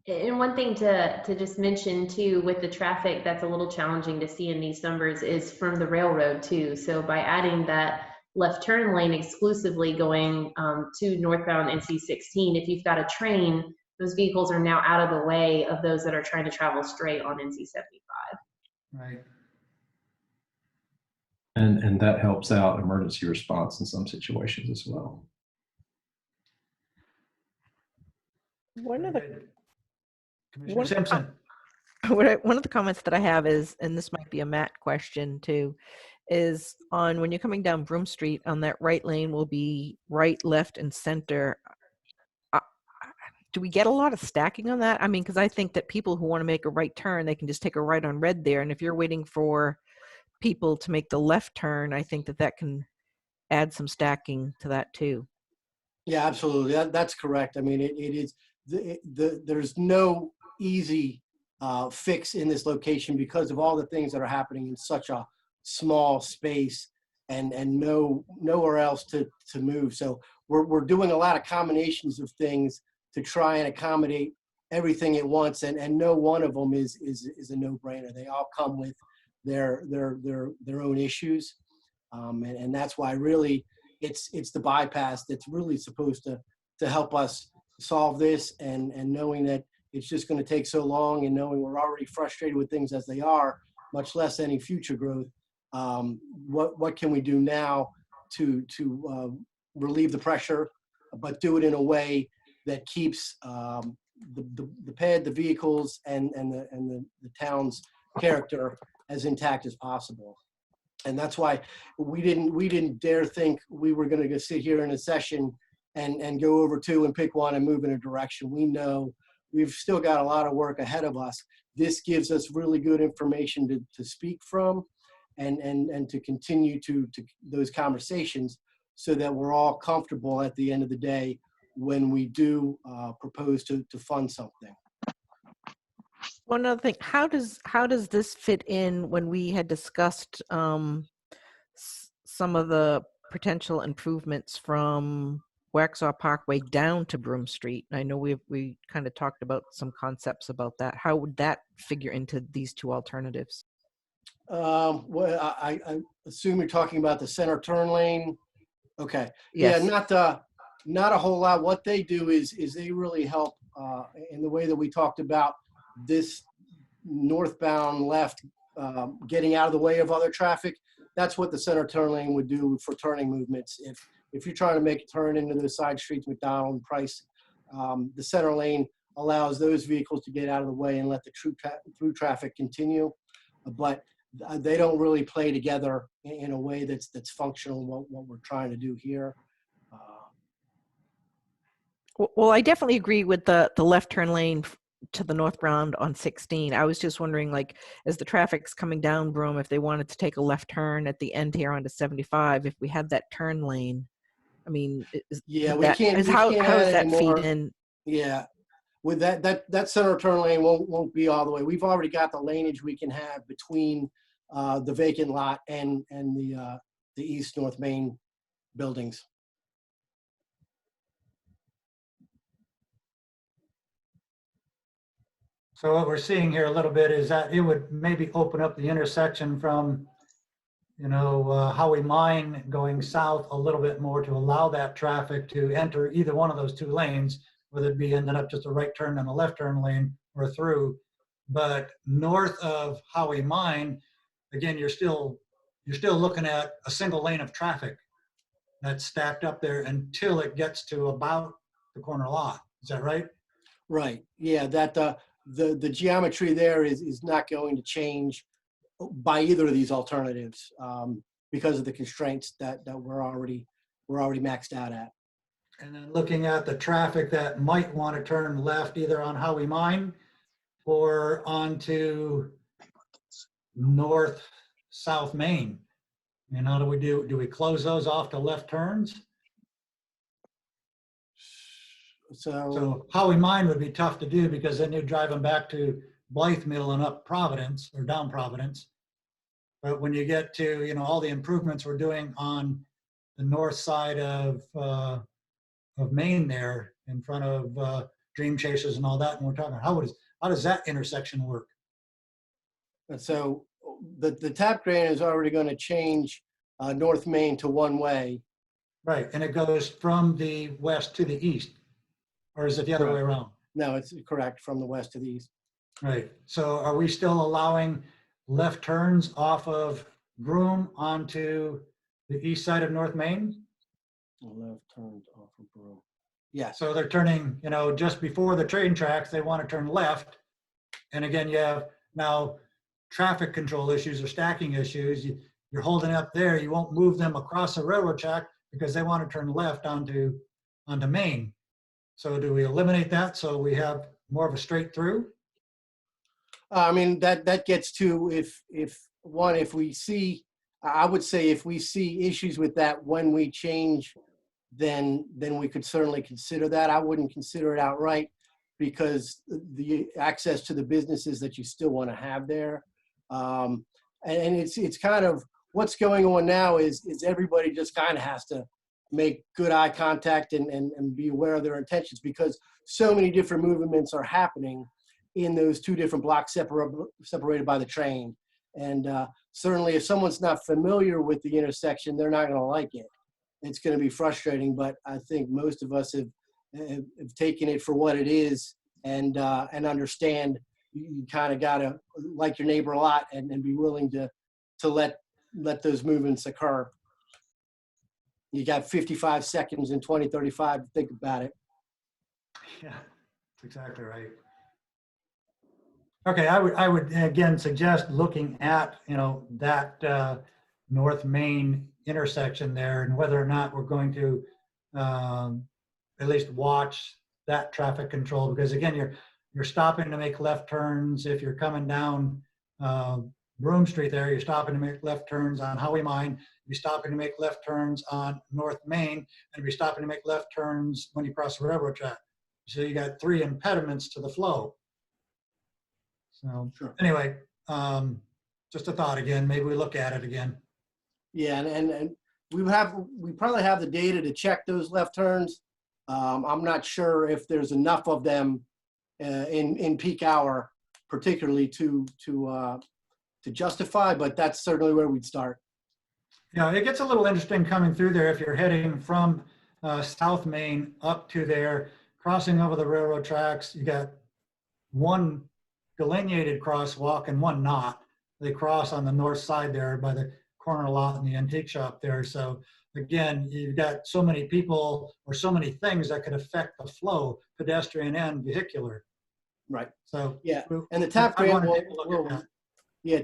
And one thing to just mention too, with the traffic that's a little challenging to see in these numbers is from the railroad too. So by adding that left turn lane exclusively going to northbound NC 16, if you've got a train, those vehicles are now out of the way of those that are trying to travel straight on NC 75. Right. And that helps out emergency response in some situations as well. One of the Commissioner Simpson. one of the comments that I have is, and this might be a Matt question too, is on when you're coming down Broome Street, on that right lane will be right, left, and center. Do we get a lot of stacking on that? I mean, because I think that people who want to make a right turn, they can just take a right on red there. And if you're waiting for people to make the left turn, I think that can add some stacking to that too. Yeah, absolutely. That's correct. I mean, it is, there's no easy fix in this location because of all the things that are happening in such a small space and nowhere else to move. So we're doing a lot of combinations of things to try and accommodate everything at once, and no one of them is a no-brainer. They all come with their own issues, and that's why really it's the bypass that's really supposed to help us solve this, and knowing that it's just going to take so long, and knowing we're already frustrated with things as they are, much less any future growth. what can we do now to relieve the pressure, but do it in a way that keeps the pad, the vehicles, and the town's character as intact as possible. And that's why we didn't dare think we were going to go sit here in a session and go over two and pick one and move in a direction. We know we've still got a lot of work ahead of us. This gives us really good information to speak from and to continue to those conversations so that we're all comfortable at the end of the day when we do propose to fund something. One other thing, how does this fit in when we had discussed some of the potential improvements from Waxhaw Parkway down to Broome Street? I know we kind of talked about some concepts about that. How would that figure into these two alternatives? Well, I assume you're talking about the center turn lane. Okay. Yes. Yeah, not a whole lot. What they do is they really help in the way that we talked about this northbound left getting out of the way of other traffic. That's what the center turn lane would do for turning movements. If you're trying to make a turn into those side streets, McDonald and Price, the center lane allows those vehicles to get out of the way and let the through traffic continue. But they don't really play together in a way that's functional. What we're trying to do here. Well, I definitely agree with the left turn lane to the northbound on 16. I was just wondering, like, as the traffic's coming down Broome, if they wanted to take a left turn at the end here onto 75, if we had that turn lane, I mean, how does that feed in? Yeah, with that center turn lane won't be all the way. We've already got the laneage we can have between the vacant lot and the East North Main buildings. So what we're seeing here a little bit is that it would maybe open up the intersection from, Howie Mine going south a little bit more to allow that traffic to enter either one of those two lanes, whether it be ended up just a right turn and a left turn lane or through. But north of Howie Mine, again, you're still looking at a single lane of traffic that's stacked up there until it gets to about the corner lot. Is that right? Right. Yeah. That the geometry there is not going to change by either of these alternatives because of the constraints that we're already maxed out at. And then looking at the traffic that might want to turn left either on Howie Mine or onto north South Main. And how do we do? Do we close those off to left turns? So Howie Mine would be tough to do because then you're driving back to Blythe Mill and up Providence or down Providence. But when you get to, all the improvements we're doing on the north side of Maine there in front of Dream Chasers and all that, and we're talking, how does that intersection work? And so the tap drain is already going to change North Main to one way. Right, and it goes from the west to the east. Or is it the other way around? No, it's correct, from the west to the east. Right. So are we still allowing left turns off of Broome onto the east side of North Main? Left turns off of Broome. Yeah. So they're turning, just before the train tracks, they want to turn left. And again, you have now traffic control issues or stacking issues. You're holding up there. You won't move them across the railroad track because they want to turn left onto Main. So do we eliminate that so we have more of a straight through? I mean, that gets to if we see, I would say if we see issues with that when we change, then we could certainly consider that. I wouldn't consider it outright because the access to the businesses that you still want to have there. And it's kind of what's going on now is everybody just kind of has to make good eye contact and be aware of their intentions because so many different movements are happening in those two different blocks separated by the train. And certainly if someone's not familiar with the intersection, they're not going to like it. It's going to be frustrating, but I think most of us have taken it for what it is and understand you kind of got to like your neighbor a lot and be willing to let let those movements occur. You got 55 seconds in 2035 to think about it. Yeah, that's exactly right. Okay, I would again suggest looking at, that North Main intersection there and whether or not we're going to at least watch that traffic control, because again, you're stopping to make left turns. If you're coming down Broome Street there, you're stopping to make left turns on Howie Mine, you're stopping to make left turns on North Main, and you're stopping to make left turns when you cross the railroad track. So you got 3 impediments to the flow. So Sure. anyway, just a thought again, maybe we look at it again. Yeah, and we probably have the data to check those left turns. I'm not sure if there's enough of them in peak hour, particularly to justify, but that's certainly where we'd start. Yeah, it gets a little interesting coming through there if you're heading from South Main up to there, crossing over the railroad tracks. You got one delineated crosswalk and one not. They cross on the north side there by the corner lot and the antique shop there. So again, you've got so many people or so many things that could affect the flow, pedestrian and vehicular. Right. So yeah, and the TAP grant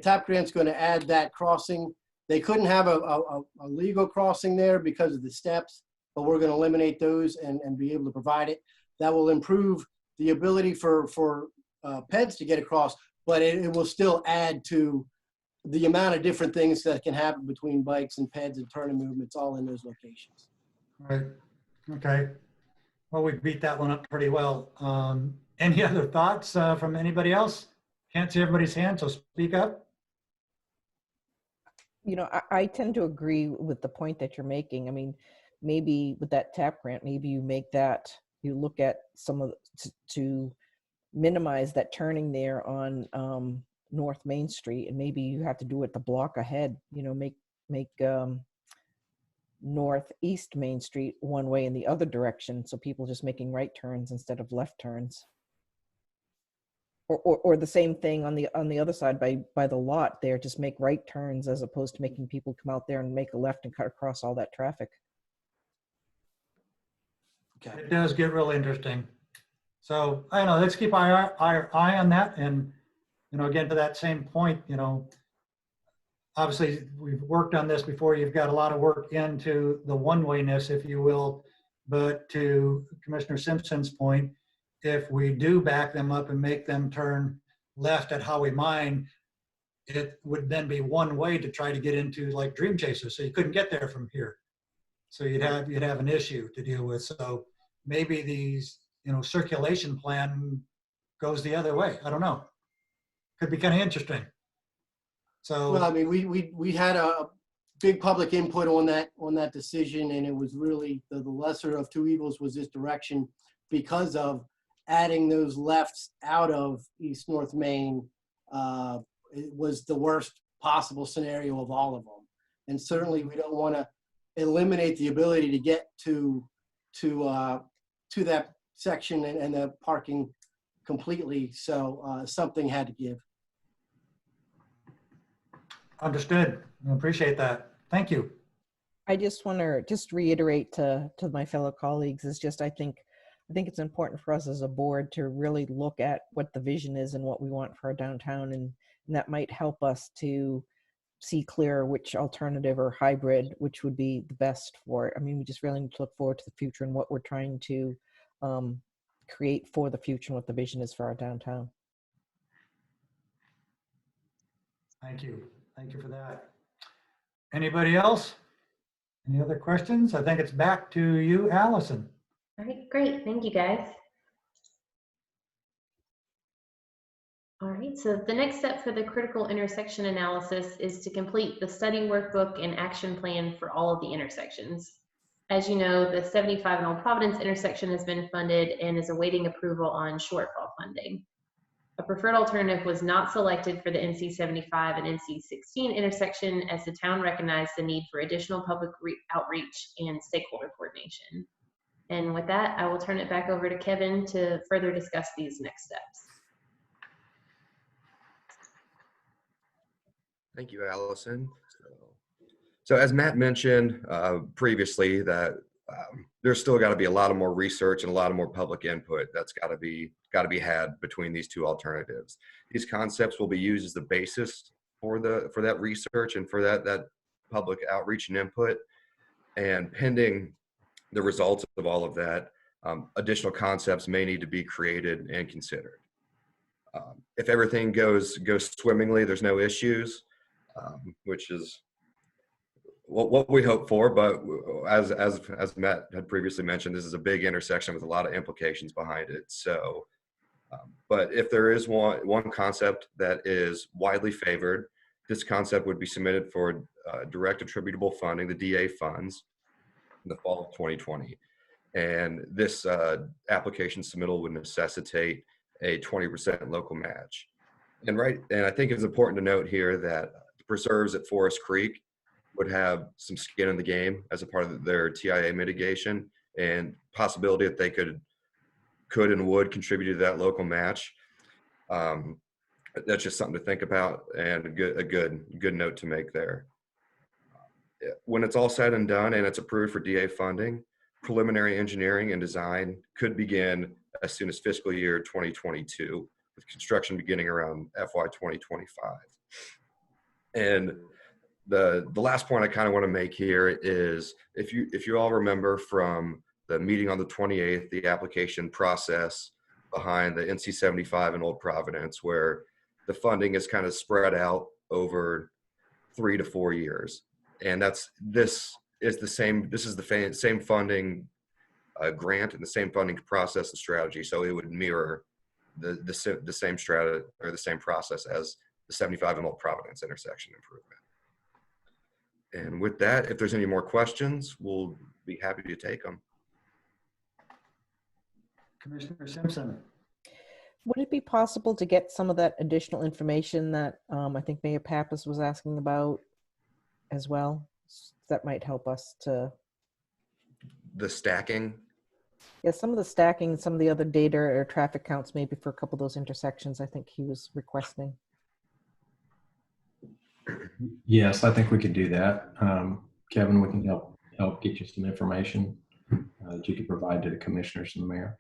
TAP grant's going to add that crossing. They couldn't have a legal crossing there because of the steps, but we're going to eliminate those and be able to provide it. That will improve the ability for peds to get across, but it will still add to the amount of different things that can happen between bikes and peds and turning movements all in those locations. Right. Okay. Well, we beat that one up pretty well. Any other thoughts from anybody else? Can't see everybody's hand, so speak up. I tend to agree with the point that you're making. I mean, maybe with that TAP grant, maybe you make that, you look at some of to minimize that turning there on North Main Street, and maybe you have to do it the block ahead. Make Northeast Main Street one way in the other direction, so people just making right turns instead of left turns. Or the same thing on the other side by the lot there, just make right turns as opposed to making people come out there and make a left and cut across all that traffic. Okay. It does get real interesting. So I don't know, let's keep our eye on that. And, again, to that same point, obviously we've worked on this before. You've got a lot of work into the one-wayness, if you will, but to Commissioner Simpson's point, if we do back them up and make them turn left at Howie Mine, it would then be one way to try to get into like Dream Chaser. So you couldn't get there from here. So you'd have an issue to deal with. So maybe these, circulation plan goes the other way. I don't know. Could be kind of interesting. So, well, I mean, we had a big public input on that decision, and it was really the lesser of two evils was this direction because of adding those lefts out of East North Main. It was the worst possible scenario of all of them, and certainly we don't want to eliminate the ability to get to that section and the parking completely. So something had to give. understood. I appreciate that. Thank you. I just want to reiterate to my fellow colleagues is just I think it's important for us as a board to really look at what the vision is and what we want for our downtown, and that might help us to see clearer which alternative or hybrid which would be the best for it. I mean, we just really need to look forward to the future and what we're trying to create for the future and what the vision is for our downtown. Thank you. Thank you for that. Anybody else? Any other questions? I think it's back to you, Allison. All right, great. Thank you, guys. All right, so the next step for the critical intersection analysis is to complete the study workbook and action plan for all of the intersections. As you know, the 75 and Old Providence intersection has been funded and is awaiting approval on shortfall funding. A preferred alternative was not selected for the NC 75 and NC 16 intersection as the town recognized the need for additional public outreach and stakeholder coordination. And with that, I will turn it back over to Kevin to further discuss these next steps. Thank you, Allison. So So as Matt mentioned previously, that there's still got to be a lot of more research and a lot of more public input that's got to be had between these two alternatives. These concepts will be used as the basis for that research and for that public outreach and input. And pending the results of all of that, additional concepts may need to be created and considered. If everything goes swimmingly, there's no issues, which is what we hope for. But as Matt had previously mentioned, this is a big intersection with a lot of implications behind it. So, but if there is one concept that is widely favored, this concept would be submitted for direct attributable funding, the DA funds, in the fall of 2020. And this application submittal would necessitate a 20% local match. And I think it's important to note here that the preserves at Forest Creek would have some skin in the game as a part of their TIA mitigation, and possibility that they could and would contribute to that local match. That's just something to think about, and a good note to make there. When it's all said and done and it's approved for DA funding, preliminary engineering and design could begin as soon as fiscal year 2022, with construction beginning around FY 2025. And the last point I kind of want to make here is, if you all remember from the meeting on the 28th, the application process behind the NC 75 in Old Providence, where the funding is kind of spread out over 3 to 4 years. And this is the same funding grant and the same funding process and strategy. So it would mirror the same strategy or the same process as the 75 and Old Providence intersection improvement. And with that, if there's any more questions, we'll be happy to take them. Commissioner Simpson. Would it be possible to get some of that additional information that I think Mayor Pappas was asking about as well? That might help us to. The stacking? Yeah, some of the stacking, some of the other data or traffic counts, maybe for a couple of those intersections, I think he was requesting. Yes, I think we could do that. Kevin, we can help get you some information that you could provide to the commissioners and the mayor.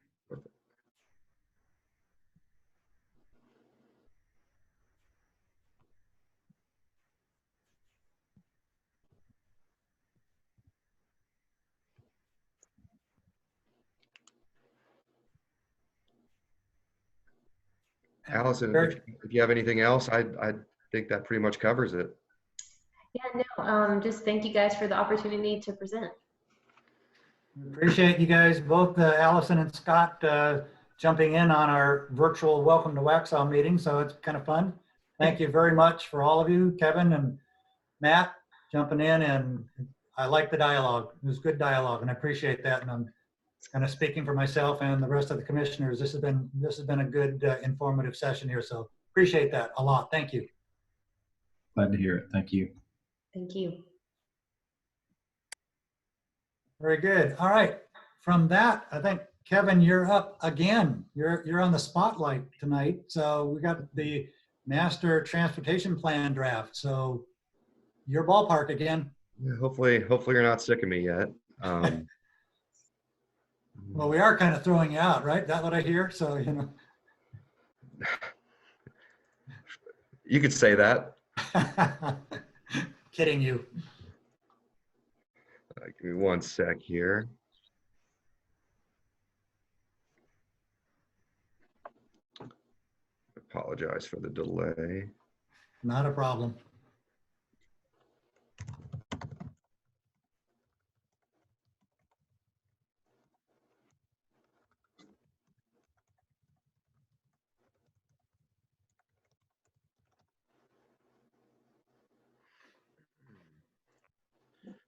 Allison, if you have anything else, I think that pretty much covers it. Yeah, no, just thank you guys for the opportunity to present. We appreciate you guys, both Allison and Scott, jumping in on our virtual Welcome to Waxhaw meeting. So it's kind of fun. Thank you very much for all of you, Kevin and Matt, jumping in. And I like the dialogue. It was good dialogue, and I appreciate that. And I'm kind of speaking for myself and the rest of the commissioners. This has been a good informative session here. So appreciate that a lot. Thank you. Glad to hear it. Thank you. Thank you. Very good. All right. From that, I think, Kevin, you're up again. You're on the spotlight tonight. So we got the Master Transportation Plan draft. So your ballpark again. Yeah, hopefully you're not sick of me yet. Well, we are kind of throwing you out, right? That's what I hear. So, you know. You could say that. Kidding you. Give me one sec here. Apologize for the delay. Not a problem.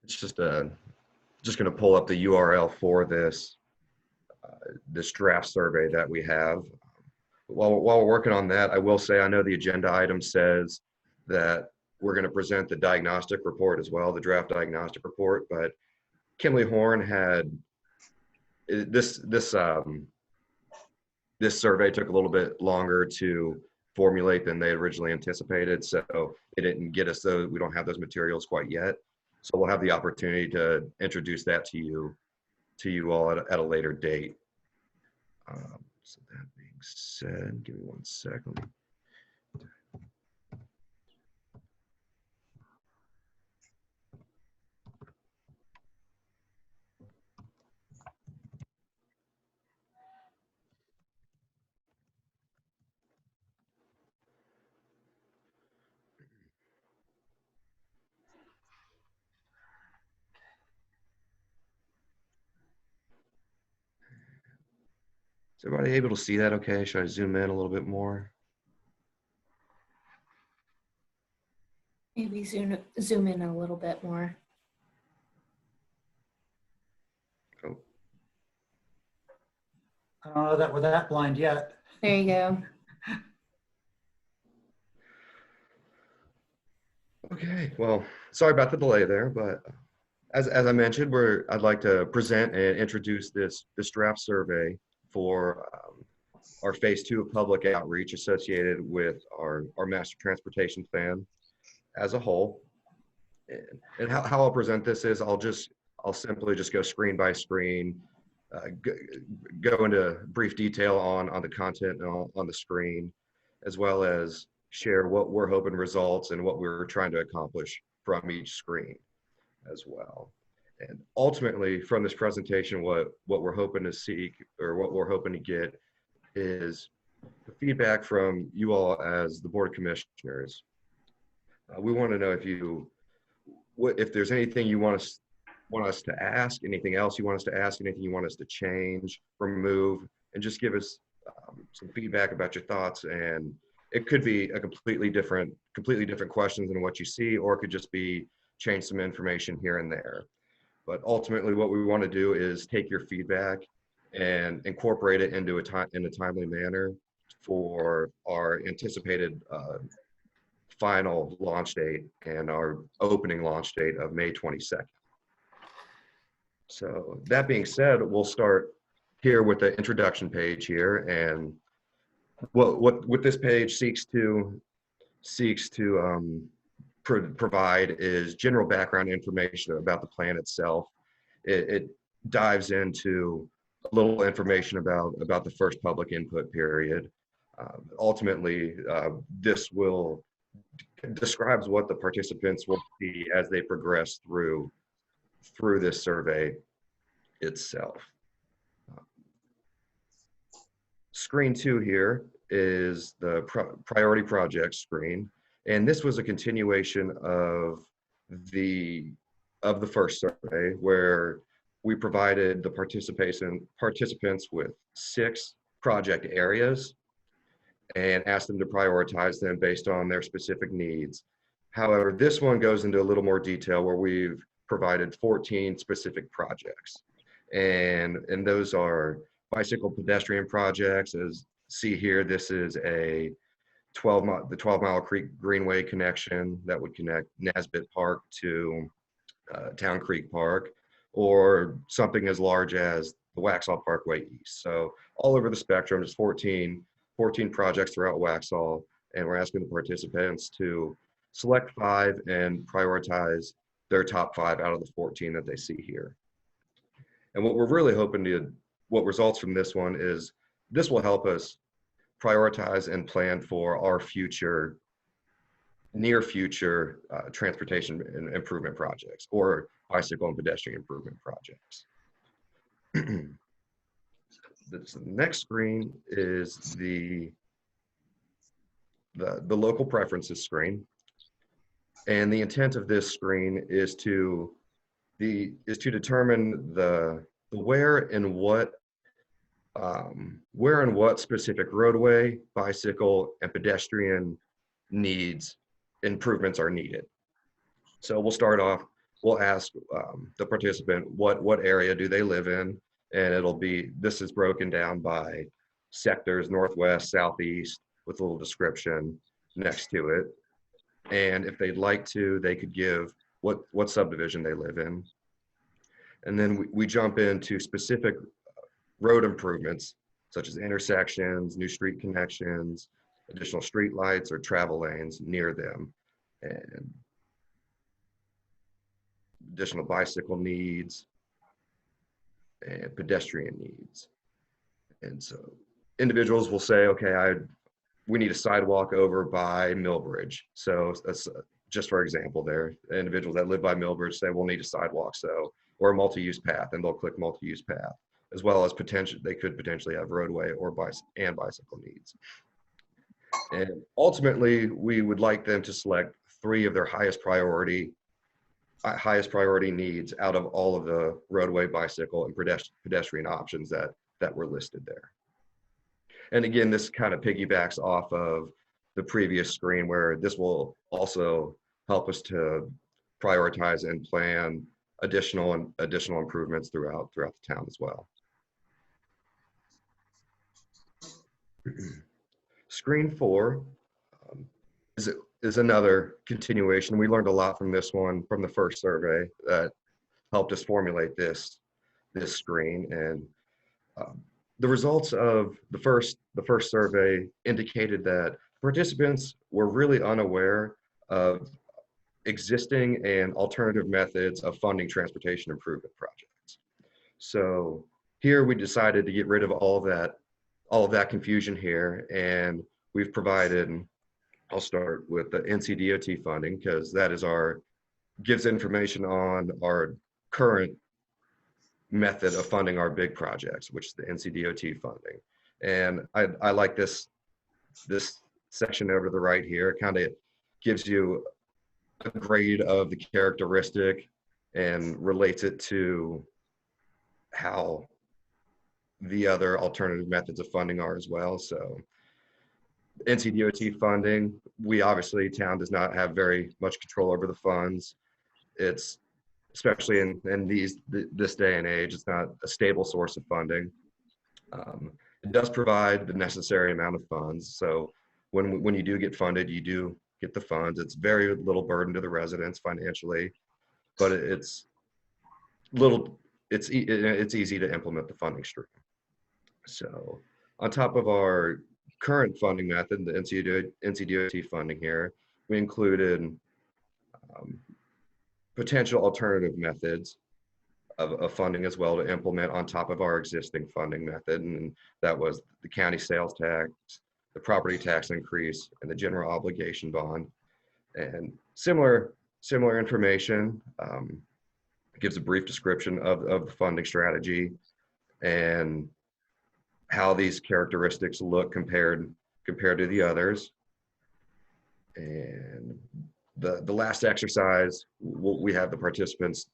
It's just going to pull up the URL for this draft survey that we have. While we're working on that, I will say I know the agenda item says that we're going to present the diagnostic report as well, the draft diagnostic report. But Kimberly Horn had this survey took a little bit longer to formulate than they originally anticipated, so it didn't get us those. We don't have those materials quite yet. So we'll have the opportunity to introduce that to you all at a later date. So that being said, give me 1 second. Is everybody able to see that okay? Should I zoom in a little bit more? Maybe zoom in a little bit more. Oh, I don't know that we're that blind yet. There you go. okay. Well, sorry about the delay there, but as I mentioned, I'd like to present and introduce this draft survey for our phase 2 of public outreach associated with our master transportation plan as a whole. And how I'll present this is I'll simply just go screen by screen, go into brief detail on the content on the screen, as well as share what we're hoping results and what we're trying to accomplish from each screen as well. And ultimately from this presentation, what we're hoping to seek, or what we're hoping to get, is the feedback from you all as the Board of Commissioners. We want to know if there's anything you want us to ask, anything else you want us to ask, anything you want us to change, remove, and just give us some feedback about your thoughts. And it could be a completely different questions than what you see, or it could just be change some information here and there. But ultimately what we want to do is take your feedback and incorporate it in a timely manner for our anticipated final launch date and our opening launch date of May 22nd. So that being said, we'll start here with the introduction page here. And what this page seeks to provide is general background information about the plan itself. It dives into a little information about the first public input period. Ultimately, this describes what the participants will see as they progress through this survey itself. Screen 2 here is the priority project screen. And this was a continuation of the first survey, where we provided the participants with 6 project areas and asked them to prioritize them based on their specific needs. However, this one goes into a little more detail, where we've provided 14 specific projects. And those are bicycle pedestrian projects. As see here, this is the 12 Mile Creek Greenway connection that would connect Nesbitt Park to Town Creek Park, or something as large as the Waxhaw Parkway East. So all over the spectrum, there's 14 projects throughout Waxhaw, and we're asking the participants to select 5 and prioritize their top 5 out of the 14 that they see here. And what we're really hoping what results from this one is, this will help us prioritize and plan for our near future transportation improvement projects, or bicycle and pedestrian improvement projects. The next screen is the local preferences screen. And the intent of this screen is to determine the where and what specific roadway, bicycle, and pedestrian improvements are needed. So we'll start off, we'll ask the participant what area do they live in, and this is broken down by sectors, northwest, southeast, with a little description next to it. And if they'd like to, they could give what subdivision they live in. And then we jump into specific road improvements, such as intersections, new street connections, additional street lights, or travel lanes near them. And additional bicycle needs, and pedestrian needs. And so individuals will say, okay, we need a sidewalk over by Millbridge. So that's just for example there. Individuals that live by Millbridge say we'll need a sidewalk, so, or a multi-use path, and they'll click multi-use path, as well as they could potentially have roadway or bicycle needs. And ultimately, we would like them to select 3 of their highest priority needs out of all of the roadway, bicycle, and pedestrian options that were listed there. And again, this kind of piggybacks off of the previous screen, where this will also help us to prioritize and plan additional improvements throughout the town as well. Screen 4 is another continuation. We learned a lot from this one, from the first survey that helped us formulate this screen. And the results of the first survey indicated that participants were really unaware of existing and alternative methods of funding transportation improvement projects. So here we decided to get rid of all of that confusion here, and we've provided, I'll start with the Ncdot funding, because that is gives information on our current method of funding our big projects, which is the Ncdot funding. And I like this section over to the right here. It kind of gives you a grade of the characteristic and relates it to how the other alternative methods of funding are as well. So Ncdot funding, we obviously, town does not have very much control over the funds. It's, especially in this day and age, it's not a stable source of funding. It does provide the necessary amount of funds. So when you do get funded, you do get the funds. It's very little burden to the residents financially, but it's easy to implement the funding stream. So on top of our current funding method, the Ncdot funding here, we included potential alternative methods of funding as well to implement on top of our existing funding method. And that was the county sales tax, the property tax increase, and the general obligation bond. And similar information, gives a brief description of the funding strategy and how these characteristics look compared to the others. And the last exercise we have the participants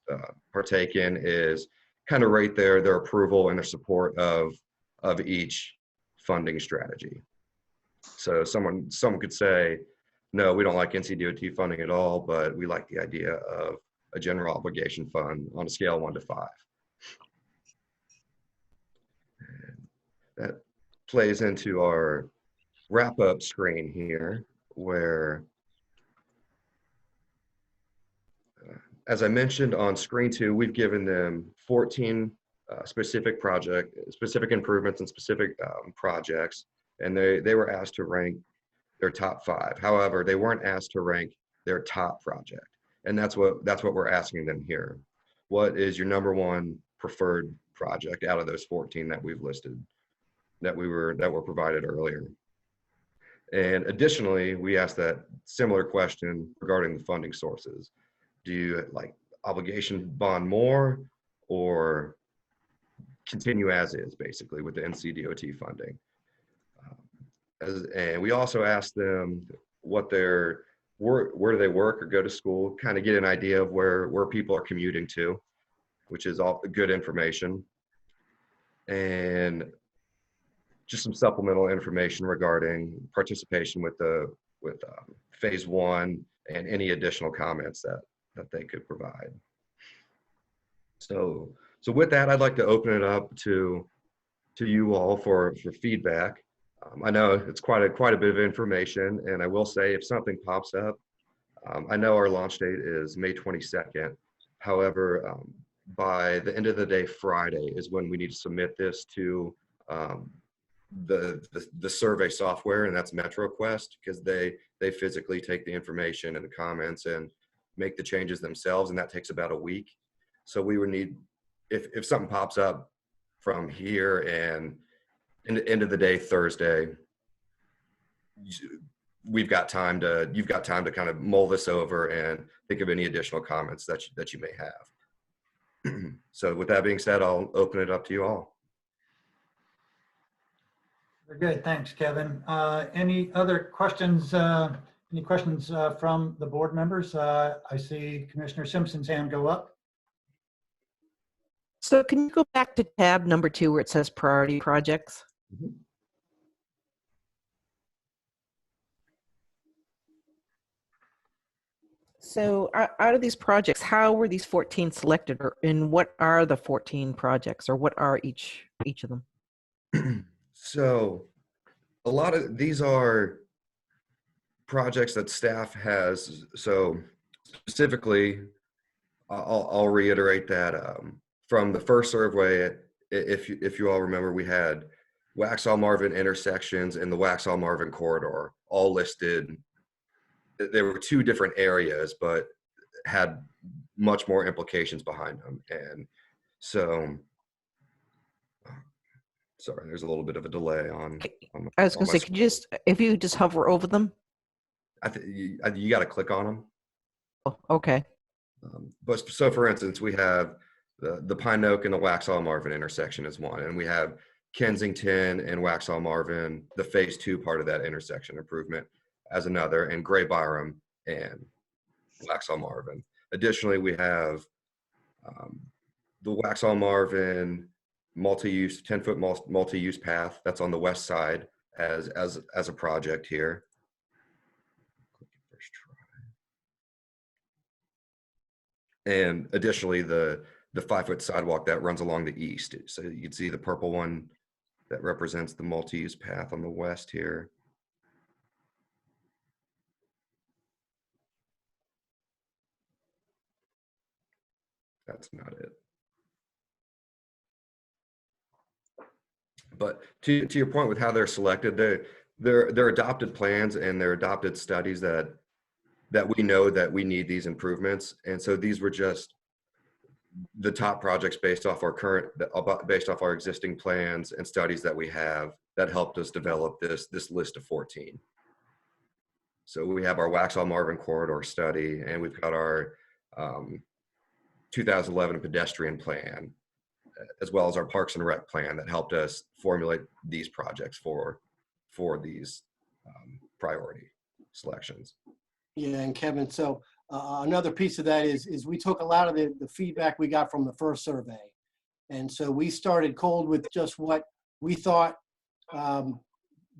partake in is kind of rate their approval and their support of each funding strategy. So someone could say, no, we don't like Ncdot funding at all, but we like the idea of a general obligation fund on a scale of 1 to 5. And that plays into our wrap-up screen here, where as I mentioned on screen 2, we've given them 14 specific improvements and specific projects, and they were asked to rank their top 5. However, they weren't asked to rank their top project, and that's what we're asking them here. What is your number 1 preferred project out of those 14 that we've listed, that were provided earlier? And additionally, we asked that similar question regarding the funding sources. Do you like obligation bond more, or continue as is, basically, with the Ncdot funding? And we also asked them where do they work or go to school, kind of get an idea of where people are commuting to, which is all good information. And just some supplemental information regarding participation with phase 1 and any additional comments that they could provide. So with that, I'd like to open it up to you all for feedback. I know it's quite a bit of information, and I will say if something pops up, I know our launch date is May 22nd. However, by the end of the day, Friday, is when we need to submit this to the survey software, and that's MetroQuest, because they physically take the information and the comments and make the changes themselves, and that takes about a week. So we would need, if something pops up from here and in the end of the day, Thursday, you've got time to kind of mull this over and think of any additional comments that you may have. So with that being said, I'll open it up to you all. Very good. Thanks, Kevin. Any other questions? Any questions from the board members? I see Commissioner Simpson's hand go up. So can you go back to tab number 2 where it says priority projects? So out of these projects, how were these 14 selected, and what are the 14 projects, or what are each of them? So a lot of these are projects that staff has. So specifically, I'll reiterate that from the first survey, if you all remember, we had Waxhaw Marvin intersections and the Waxhaw Marvin corridor all listed. There were 2 different areas, but had much more implications behind them. And so, sorry, there's a little bit of a delay on I was going to say, could you just, if you just hover over them? I think you got to click on them. Oh, okay. But so, for instance, we have the Pine Oak and the Waxhaw Marvin intersection is one, and we have Kensington and Waxhaw Marvin, the phase 2 part of that intersection improvement, as another, and Gray Byram and Waxhaw Marvin. Additionally, we have the Waxhaw Marvin multi-use 10-foot multi-use path that's on the west side as a project here. And additionally, the 5-foot sidewalk that runs along the east. So you can see the purple one that represents the multi-use path on the west here. That's not it. But to your point with how they're selected, they're adopted plans and they're adopted studies that we know that we need these improvements. And so these were just the top projects based off our existing plans and studies that we have that helped us develop this list of 14. So we have our Waxhaw Marvin corridor study, and we've got our 2011 pedestrian plan, as well as our Parks and Rec plan that helped us formulate these projects for these priority selections. Yeah, and Kevin, so another piece of that is we took a lot of the feedback we got from the first survey. And so we started cold with just what we thought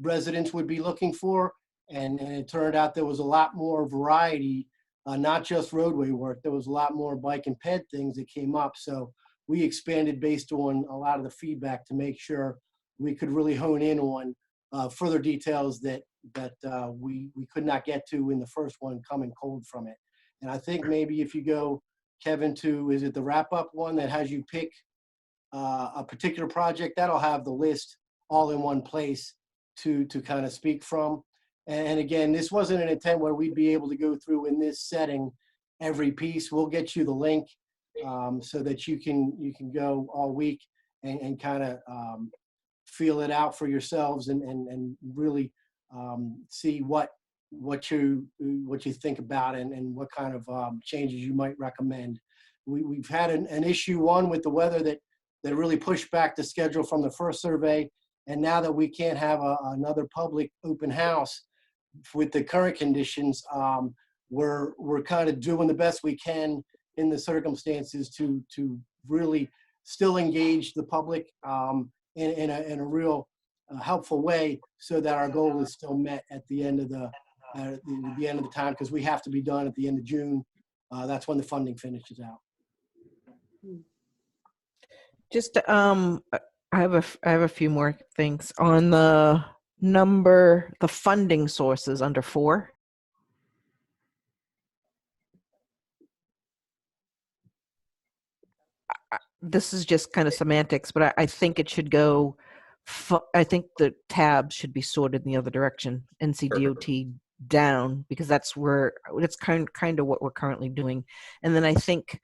residents would be looking for. And it turned out there was a lot more variety, not just roadway work. There was a lot more bike and ped things that came up. So we expanded based on a lot of the feedback to make sure we could really hone in on further details that we could not get to in the first one, coming cold from it. And I think maybe if you go, Kevin, to, is it the wrap-up one that has you pick a particular project, that'll have the list all in one place to kind of speak from. And again, this wasn't an intent where we'd be able to go through in this setting every piece. We'll get you the link so that you can go all week and kind of feel it out for yourselves and really see what you think about and what kind of changes you might recommend. We've had an issue with the weather that really pushed back the schedule from the first survey, and now that we can't have another public open house with the current conditions, we're kind of doing the best we can in the circumstances to really still engage the public in a real helpful way, so that our goal is still met at the end of the time, because we have to be done at the end of June. That's when the funding finishes out. Just I have a few more things on the funding sources under 4. This is just kind of semantics, but I think it should go. I think the tabs should be sorted in the other direction. NCDOT down, because that's kind of what we're currently doing. And then I think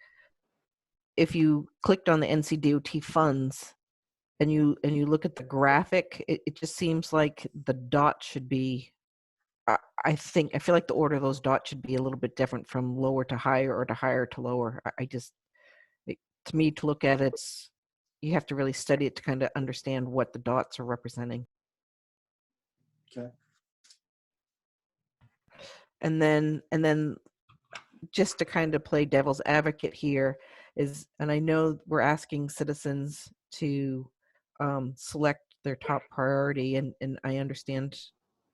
if you clicked on the NCDOT funds and you look at the graphic, it just seems like the dot should be, I feel like the order of those dots should be a little bit different, from lower to higher or to higher to lower. To me, to look at it, you have to really study it to kind of understand what the dots are representing. Okay. And then just to kind of play devil's advocate here is, and I know we're asking citizens to select their top priority, and I understand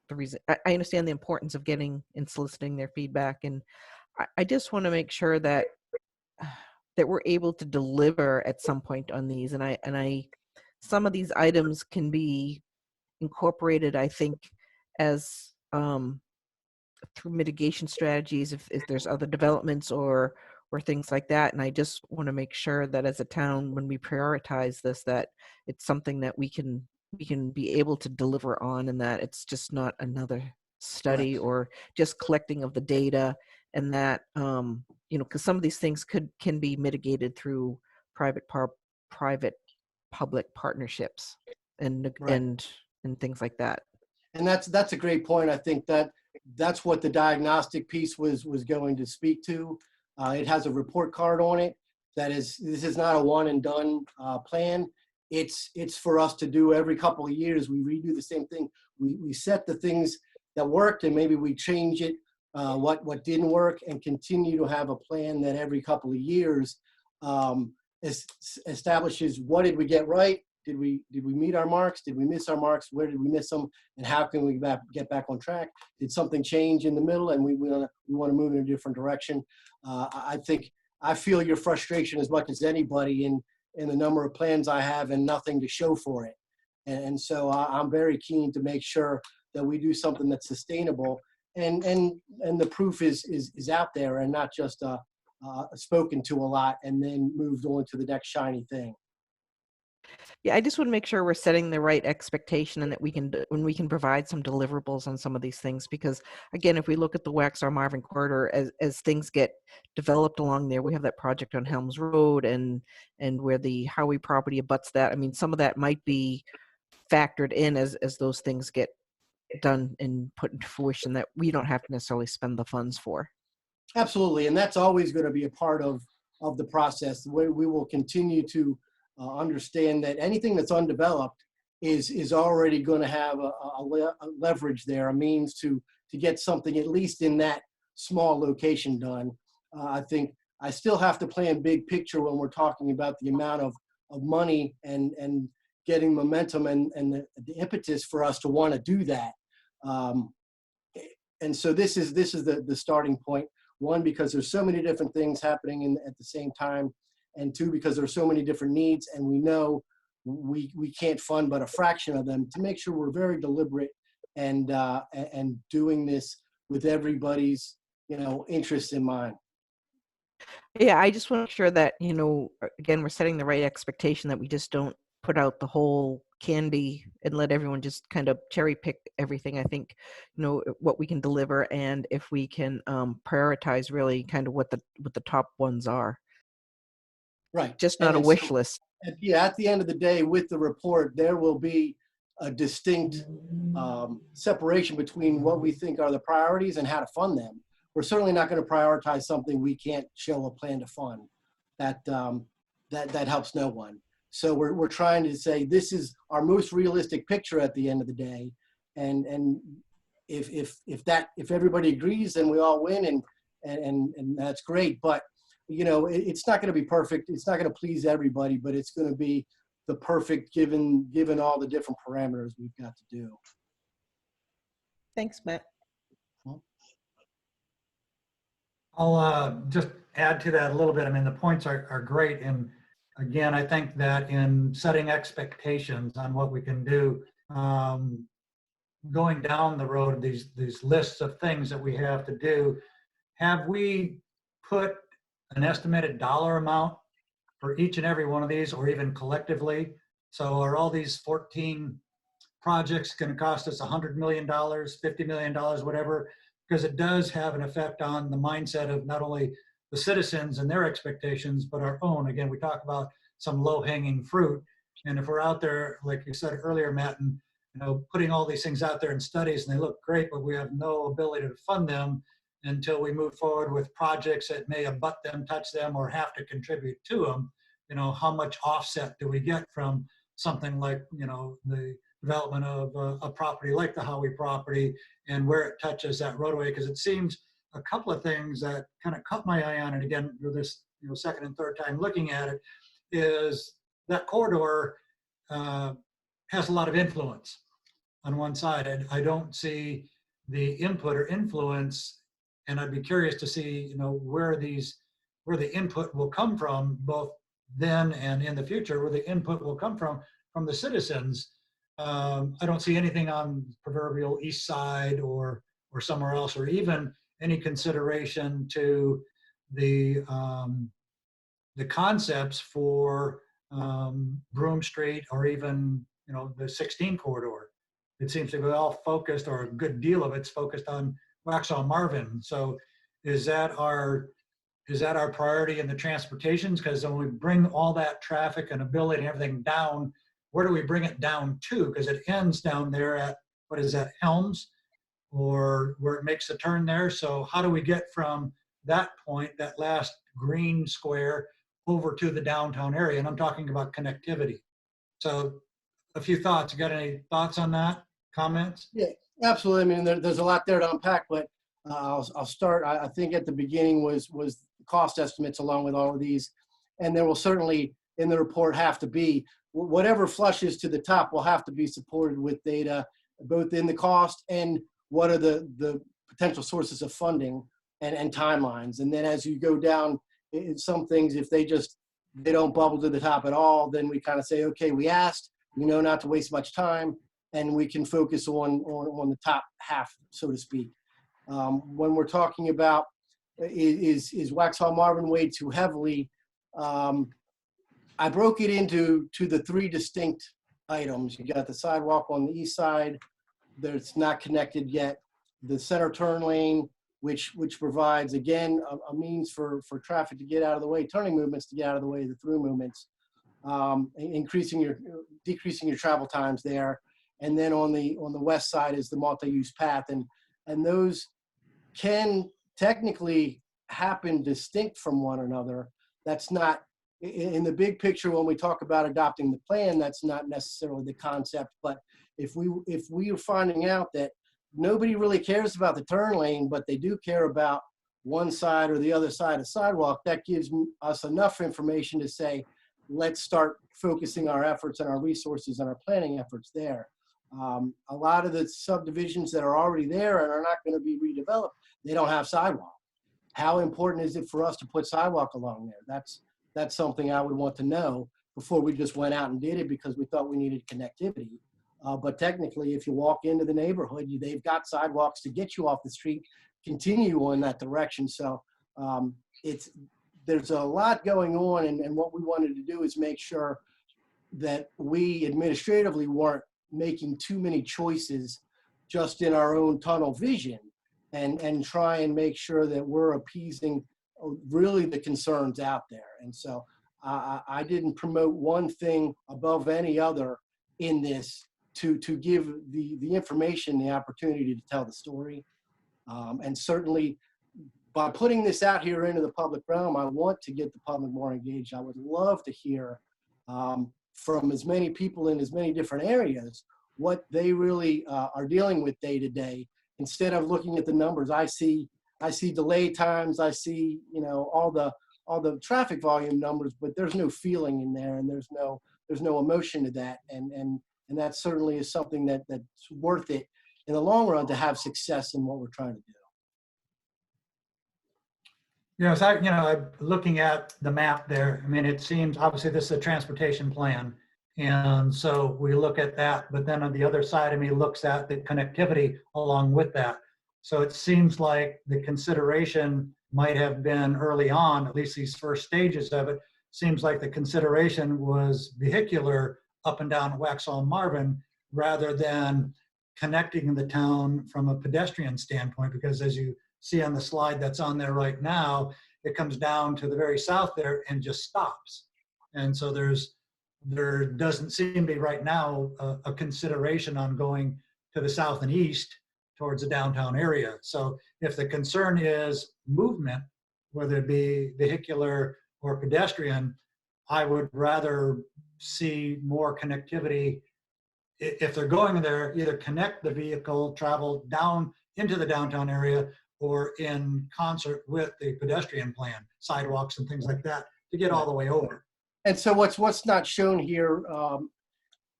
the reason. I understand the importance of getting and soliciting their feedback, and I just want to make sure that we're able to deliver at some point on these, and I some of these items can be incorporated, I think, as through mitigation strategies if there's other developments or things like that. And I just want to make sure that as a town, when we prioritize this, that it's something that we can be able to deliver on, and that it's just not another study or just collecting of the data, and that because some of these things can be mitigated through private public partnerships and things like that. And that's a great point. I think that's what the diagnostic piece was going to speak to. It has a report card on it. This is not a one and done plan. It's for us to do every couple of years. We redo the same thing. We set the things that worked, and maybe we change it, what didn't work, and continue to have a plan that every couple of years establishes what did we get right. Did we meet our marks? Did we miss our marks? Where did we miss them? And how can we get back on track? Did something change in the middle and we want to move in a different direction? I feel your frustration as much as anybody in the number of plans I have and nothing to show for it. And so I'm very keen to make sure that we do something that's sustainable and the proof is out there and not just spoken to a lot and then moved on to the next shiny thing. Yeah, I just want to make sure we're setting the right expectation, and that we can provide some deliverables on some of these things. Because again, if we look at the Waxhaw Marvin corridor, as things get developed along there, we have that project on Helms Road and where the Howie property abuts that. I mean, some of that might be factored in as those things get done and put into fruition, that we don't have to necessarily spend the funds for. Absolutely, and that's always going to be a part of the process. We will continue to understand that anything that's undeveloped is already going to have a leverage there, a means to get something at least in that small location done. I think I still have to plan big picture when we're talking about the amount of money and getting momentum and the impetus for us to want to do that. And so this is the starting point. One, because there's so many different things happening at the same time. And two, because there are so many different needs, and we know we can't fund but a fraction of them, to make sure we're very deliberate and doing this with everybody's interest in mind. Yeah, I just want to make sure that again, we're setting the right expectation, that we just don't put out the whole candy and let everyone just kind of cherry pick everything. I think what we can deliver, and if we can prioritize really kind of what the top ones are. Right. Just not a wish list. At the end of the day, with the report, there will be a distinct separation between what we think are the priorities and how to fund them. We're certainly not going to prioritize something we can't show a plan to fund. That helps no one. So we're trying to say this is our most realistic picture at the end of the day, and if everybody agrees, then we all win, and that's great. But it's not going to be perfect. It's not going to please everybody, but it's going to be the perfect given all the different parameters we've got to do. Thanks, Matt. I'll just add to that a little bit. I mean, the points are great. And again, I think that in setting expectations on what we can do, going down the road, these lists of things that we have to do, have we put an estimated dollar amount for each and every one of these, or even collectively? So are all these 14 projects going to cost us $100 million, $50 million, whatever? because it does have an effect on the mindset of not only the citizens and their expectations, but our own. Again, we talk about some low-hanging fruit. And if we're out there, like you said earlier, Matt, and putting all these things out there in studies and they look great, but we have no ability to fund them until we move forward with projects that may abut them, touch them, or have to contribute to them. How much offset do we get from something like, the development of a property like the Howie property and where it touches that roadway? Because it seems a couple of things that kind of caught my eye on it again with this second and third time looking at it is that corridor has a lot of influence on one side, and I don't see the input or influence, and I'd be curious to see where the input will come from, both then and in the future, where the input will come from the citizens. I don't see anything on proverbial east side or somewhere else, or even any consideration to the concepts for Broome Street or even the 16 corridor. It seems to be all focused, or a good deal of it's focused on Waxhaw Marvin. So is that our priority in the transportations? Because when we bring all that traffic and ability and everything down, where do we bring it down to? Because it ends down there at, what is that, Helms, or where it makes the turn there. So how do we get from that point, that last green square, over to the downtown area? And I'm talking about connectivity. So a few thoughts. You got any thoughts on that? Comments? Yeah, absolutely. I mean, there's a lot there to unpack, but I'll start. I think at the beginning was cost estimates along with all of these, and there will certainly in the report have to be whatever flushes to the top will have to be supported with data, both in the cost and what are the potential sources of funding and timelines. And then as you go down, some things, if they don't bubble to the top at all, then we kind of say, okay, we asked, we know not to waste much time, and we can focus on the top half, so to speak. When we're talking about is Waxhaw Marvin weighed too heavily, I broke it into the three distinct items. You got the sidewalk on the east side that's not connected yet, the center turn lane, which provides, again, a means for traffic to get out of the way, turning movements to get out of the way, the through movements, decreasing your travel times there. And then on the west side is the multi-use path, and those can technically happen distinct from one another. That's not in the big picture. When we talk about adopting the plan, that's not necessarily the concept. But if we are finding out that nobody really cares about the turn lane, but they do care about one side or the other side of sidewalk, that gives us enough information to say, let's start focusing our efforts and our resources and our planning efforts there. A lot of the subdivisions that are already there and are not going to be redeveloped, they don't have sidewalk. How important is it for us to put sidewalk along there? That's something I would want to know before we just went out and did it because we thought we needed connectivity. But technically, if you walk into the neighborhood, they've got sidewalks to get you off the street, continue on that direction. So there's a lot going on, and what we wanted to do is make sure that we administratively weren't making too many choices just in our own tunnel vision, and try and make sure that we're appeasing really the concerns out there. And so I didn't promote one thing above any other in this to give the information the opportunity to tell the story. And certainly by putting this out here into the public realm, I want to get the public more engaged. I would love to hear from as many people in as many different areas what they really are dealing with day to day. Instead of looking at the numbers, I see delay times, I see all the traffic volume numbers, but there's no feeling in there, and there's no emotion to that, and that certainly is something that's worth it in the long run to have success in what we're trying to do. So looking at the map there, I mean, it seems obviously this is a transportation plan, and so we look at that, but then on the other side of me looks at the connectivity along with that. So it seems like the consideration might have been early on, at least these first stages of it, seems like the consideration was vehicular up and down Waxhaw Marvin rather than connecting the town from a pedestrian standpoint, because as you see on the slide that's on there right now, it comes down to the very south there and just stops. And so there doesn't seem to be right now a consideration on going to the south and east towards the downtown area. So if the concern is movement, whether it be vehicular or pedestrian, I would rather see more connectivity. If they're going there, either connect the vehicle, travel down into the downtown area, or in concert with the pedestrian plan, sidewalks and things like that, to get all the way over. And so what's not shown here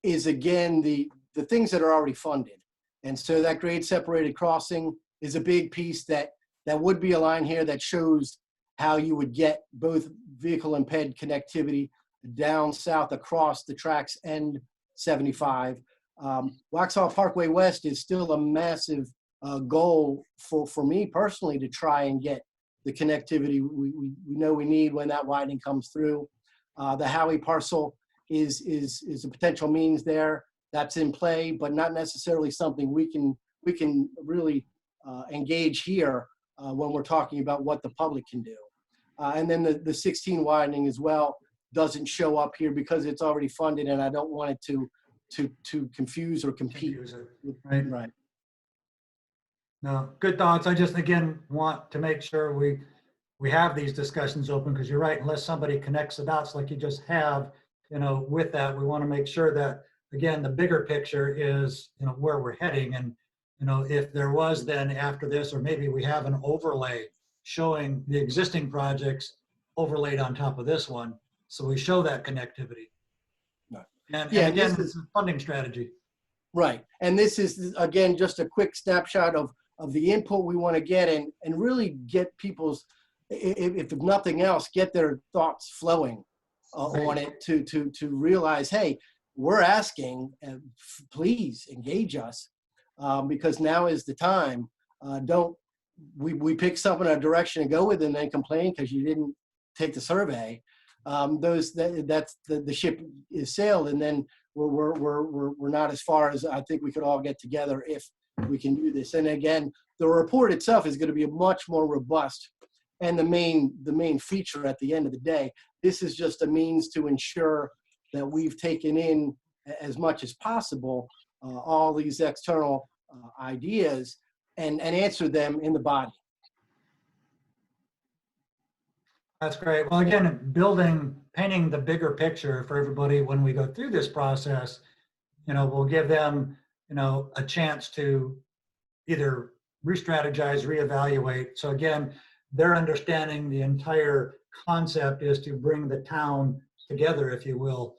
is, again, the things that are already funded. And so that grade separated crossing is a big piece that would be a line here that shows how you would get both vehicle and ped connectivity down south across the tracks and 75. Waxhaw Parkway West is still a massive goal for me personally to try and get the connectivity we know we need when that widening comes through. The Howie parcel is a potential means there that's in play, but not necessarily something we can really engage here when we're talking about what the public can do. And then the 16 widening as well doesn't show up here because it's already funded, and I don't want it to confuse or compete. Right. No, good thoughts. I just, again, want to make sure we have these discussions open, because you're right, unless somebody connects the dots like you just have, with that, we want to make sure that, again, the bigger picture is, where we're heading. And, if there was then after this, or maybe we have an overlay showing the existing projects overlaid on top of this one, so we show that connectivity. Right. And Yeah, again, this this is a funding strategy. Right. And this is, again, just a quick snapshot of the input we want to get and really get people's, if nothing else, get their thoughts flowing on it to realize, hey, we're asking, please engage us, because now is the time. Don't we pick something a direction and go with it and then complain because you didn't take the survey. That's the ship is sailed, and then we're not as far as I think we could all get together if we can do this. And again, the report itself is going to be much more robust, and the main feature at the end of the day. This is just a means to ensure that we've taken in as much as possible all these external ideas and answer them in the body. That's great. Well, again, painting the bigger picture for everybody when we go through this process, we'll give them, a chance to either re-strategize, reevaluate. So again, they're understanding the entire concept is to bring the town together, if you will,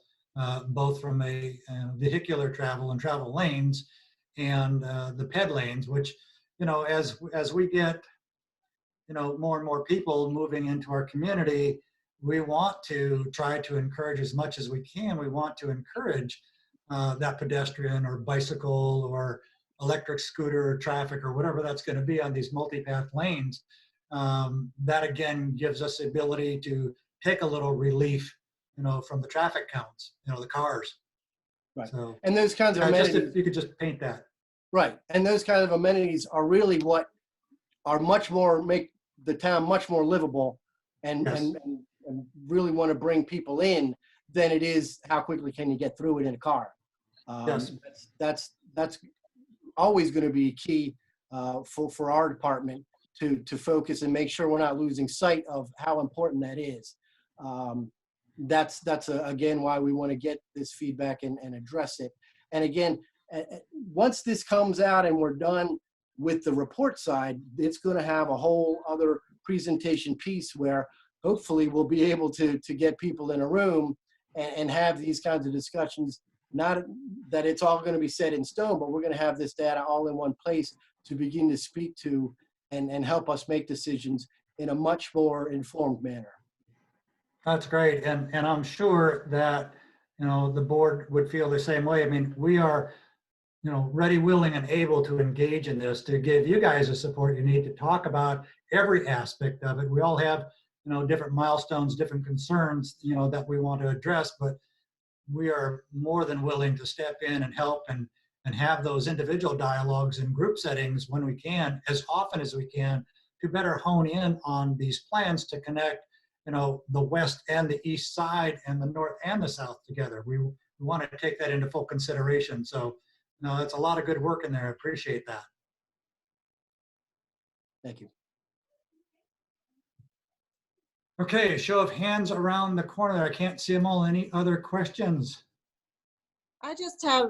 both from a vehicular travel and travel lanes and the ped lanes, which, as we get, more and more people moving into our community, we want to try to encourage as much as we can. We want to encourage that pedestrian or bicycle or electric scooter or traffic or whatever that's going to be on these multipath lanes. That again gives us the ability to take a little relief, from the traffic counts, the cars. Right. So, and those kinds of amenities, just if you could just paint that. Right. And those kind of amenities are really what are make the town much more livable and, Yes. and really want to bring people in than it is how quickly can you get through it in a car. Yes. That's always going to be key for our department to focus and make sure we're not losing sight of how important that is. That's again why we want to get this feedback and address it. And again, once this comes out and we're done with the report side, it's going to have a whole other presentation piece where hopefully we'll be able to get people in a room and have these kinds of discussions. Not that it's all going to be set in stone, but we're going to have this data all in one place to begin to speak to and help us make decisions in a much more informed manner. That's great. And I'm sure that, the board would feel the same way. I mean, we are, ready, willing, and able to engage in this to give you guys the support you need to talk about every aspect of it. We all have, different milestones, different concerns, that we want to address, but we are more than willing to step in and help and and have those individual dialogues in group settings when we can, as often as we can, to better hone in on these plans to connect, the west and the east side and the north and the south together. We want to take that into full consideration. So, that's a lot of good work in there. I appreciate that. Thank you. Okay, show of hands around the corner. I can't see them all. Any other questions? I just have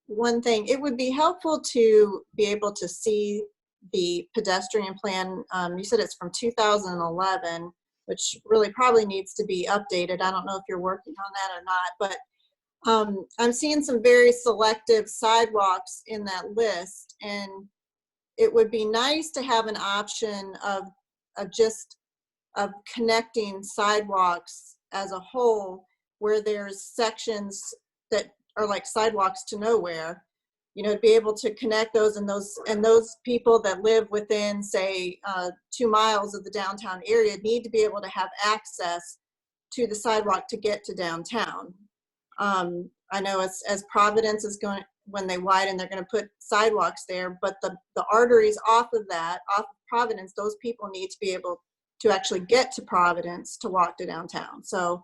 one thing. It would be helpful to be able to see the pedestrian plan. You said it's from 2011, which really probably needs to be updated. I don't know if you're working on that or not, but I'm seeing some very selective sidewalks in that list, and it would be nice to have an option of connecting sidewalks as a whole, where there's sections that are like sidewalks to nowhere, to be able to connect those, and those people that live within, say, 2 miles of the downtown area need to be able to have access to the sidewalk to get to downtown. I know as Providence is going, when they widen, they're going to put sidewalks there, but the arteries off of Providence, those people need to be able to actually get to Providence to walk to downtown. So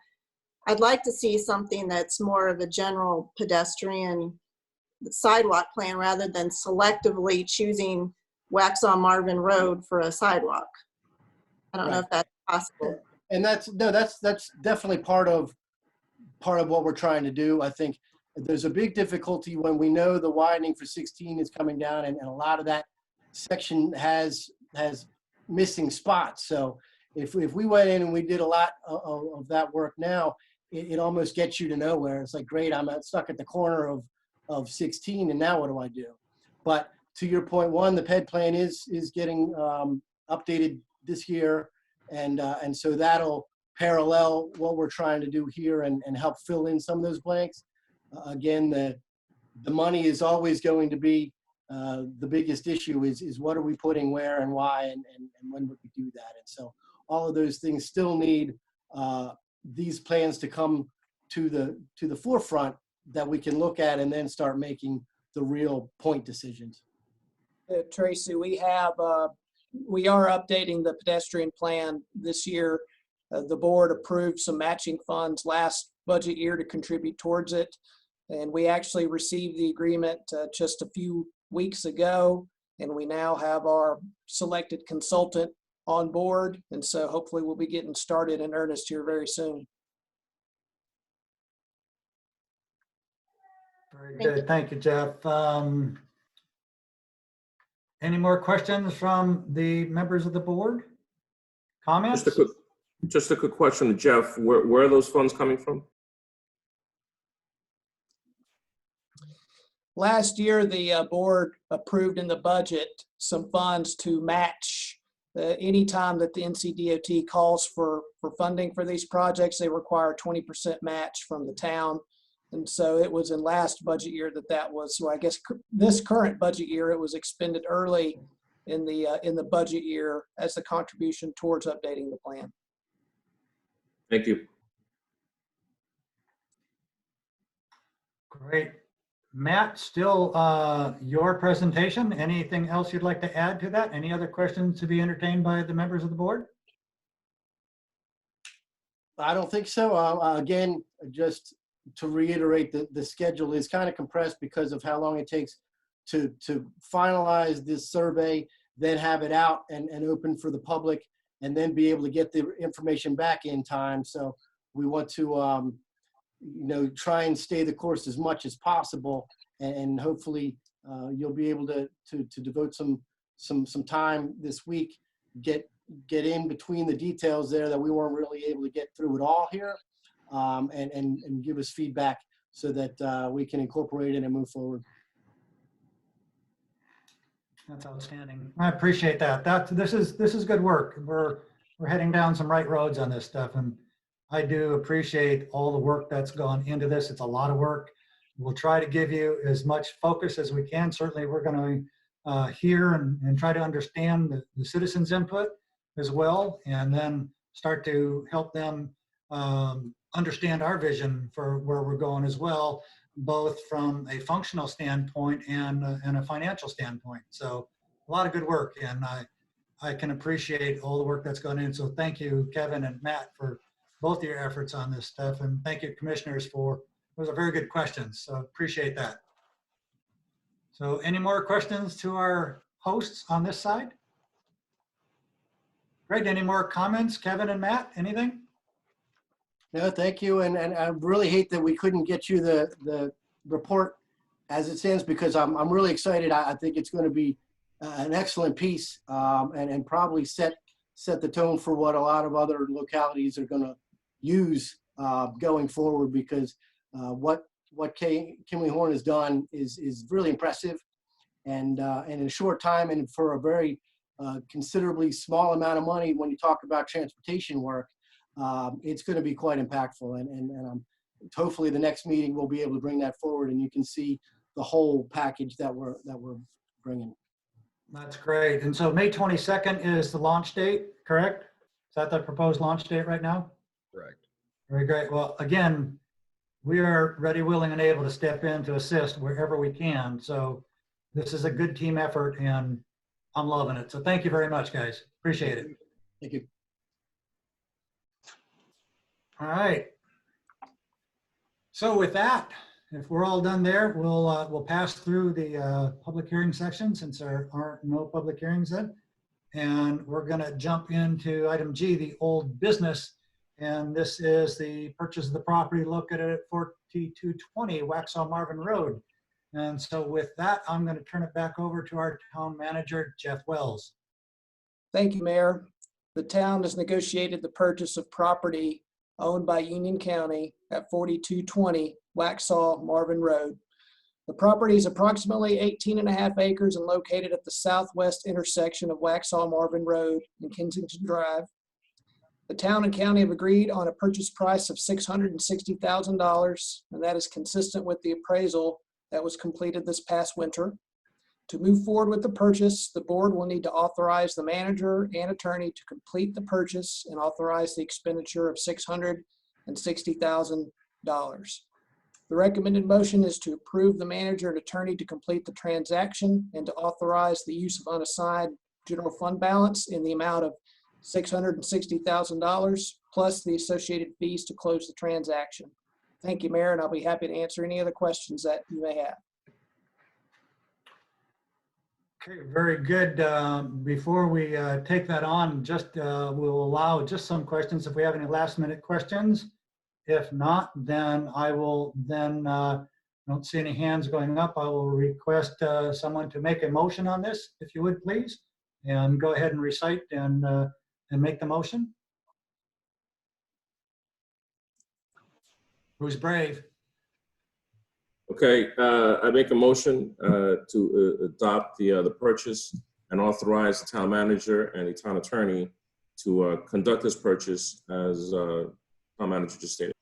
I'd like to see something that's more of a general pedestrian sidewalk plan rather than selectively choosing Waxhaw Marvin Road for a sidewalk. I don't know if that's possible. And that's definitely part of what we're trying to do. I think there's a big difficulty when we know the widening for 16 is coming down, and a lot of that section has missing spots. So if we went in and we did a lot of that work now, it almost gets you to nowhere. It's like, great, I'm stuck at the corner of 16, and now what do I do? But to your point, one, the PED plan is getting updated this year, and so that'll parallel what we're trying to do here and help fill in some of those blanks. Again, the money is always going to be the biggest issue is what are we putting where and why, and when would we do that? And so all of those things still need these plans to come to the forefront that we can look at and then start making the real point decisions. Tracy, we are updating the pedestrian plan this year. The board approved some matching funds last budget year to contribute towards it. And we actually received the agreement just a few weeks ago, and we now have our selected consultant on board. And so hopefully we'll be getting started in earnest here very soon. Very good. Thank you, Jeff. Any more questions from the members of the board? Comments? Just a quick question, Jeff. Where are those funds coming from? Last year, the board approved in the budget some funds to match any time that the NCDOT calls for funding for these projects. They require 20% match from the town. And so it was in last budget year that was, so I guess this current budget year, it was expended early in the budget year as the contribution towards updating the plan. Thank you. Great. Matt, still your presentation. Anything else you'd like to add to that? Any other questions to be entertained by the members of the board? I don't think so. Again, just to reiterate, the schedule is kind of compressed because of how long it takes to finalize this survey, then have it out and open for the public, and then be able to get the information back in time. So we want to try and stay the course as much as possible, and hopefully you'll be able to devote some time this week, get in between the details there that we weren't really able to get through it all here, and give us feedback so that we can incorporate it and move forward. That's outstanding. I appreciate that. This is good work. We're heading down some right roads on this stuff, and I do appreciate all the work that's gone into this. It's a lot of work. We'll try to give you as much focus as we can. Certainly, we're going to hear and try to understand the citizens' input as well, and then start to help them understand our vision for where we're going as well. both from a functional standpoint and a financial standpoint. So a lot of good work, and I can appreciate all the work that's gone in. So thank you, Kevin and Matt, for both of your efforts on this stuff. And thank you, commissioners, for those are very good questions. So appreciate that. So any more questions to our hosts on this side? Great. Any more comments, Kevin and Matt? Anything? No, thank you. And I really hate that we couldn't get you the report as it stands, because I'm really excited. I think it's going to be an excellent piece, and probably set the tone for what a lot of other localities are going to use going forward, because what Kimley Horn has done is really impressive, and in a short time and for a very considerably small amount of money, when you talk about transportation work, it's going to be quite impactful. And hopefully the next meeting we'll be able to bring that forward, and you can see the whole package that we're bringing. That's great. And so May 22nd is the launch date, correct? Is that the proposed launch date right now? Correct. Very great. Well, again, we are ready, willing, and able to step in to assist wherever we can. So this is a good team effort, and I'm loving it. So thank you very much, guys. Appreciate it. Thank you. All right. So with that, if we're all done there, we'll pass through the public hearing section, since there aren't no public hearings then. And we're going to jump into item G, the old business. And this is the purchase of the property located at 4220 Waxhaw Marvin Road. And so with that, I'm going to turn it back over to our town manager, Jeff Wells. Thank you, Mayor. The town has negotiated the purchase of property owned by Union County at 4220 Waxhaw Marvin Road. The property is approximately 18.5 acres and located at the southwest intersection of Waxhaw Marvin Road and Kensington Drive. The town and county have agreed on a purchase price of $660,000, and that is consistent with the appraisal that was completed this past winter. To move forward with the purchase, the board will need to authorize the manager and attorney to complete the purchase and authorize the expenditure of $660,000. The recommended motion is to approve the manager and attorney to complete the transaction and to authorize the use of unassigned general fund balance in the amount of $660,000 plus the associated fees to close the transaction. Thank you, Mayor, and I'll be happy to answer any other questions that you may have. Okay, very good. Before we take that on, just we'll allow just some questions if we have any last minute questions. If not, then I will don't see any hands going up. I will request someone to make a motion on this, if you would please, and go ahead and recite and make the motion. Who's brave? Okay, I make a motion to adopt the purchase and authorize the town manager and the town attorney to conduct this purchase as town manager just stated.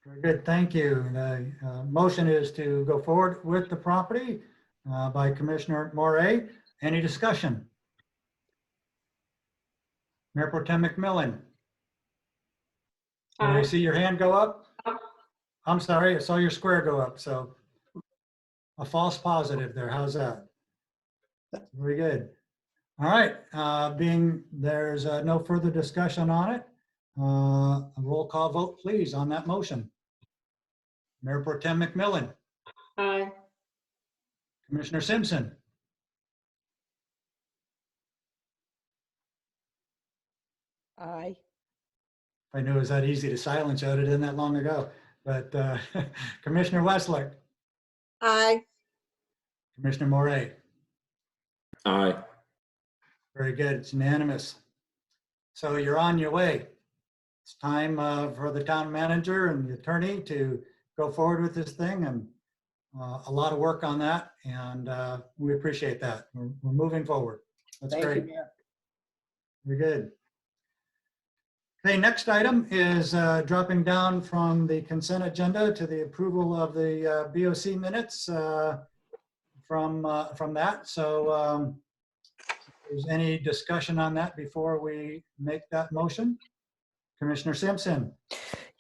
Very good, thank you. The motion is to go forward with the property by Commissioner Moray. Any discussion? Mayor Pro Tem McMillan? Did I see your hand go up? I'm sorry, I saw your square go up, so a false positive there. How's that? Very good. All right, being there's no further discussion on it, a roll call vote, please, on that motion. Mayor Pro Tem McMillan. Aye. Commissioner Simpson. Aye. I knew it was that easy to silence you. I did it that long ago. But Commissioner Westlick. Aye. Commissioner Moray. Aye. Very good. It's unanimous. So you're on your way. It's time for the town manager and the attorney to go forward with this thing, and a lot of work on that, and we appreciate that. We're moving forward. That's Thank great. you, Mayor. Very good. Okay, next item is dropping down from the consent agenda to the approval of the BOC minutes from that. So if there's any discussion on that before we make that motion? Commissioner Simpson.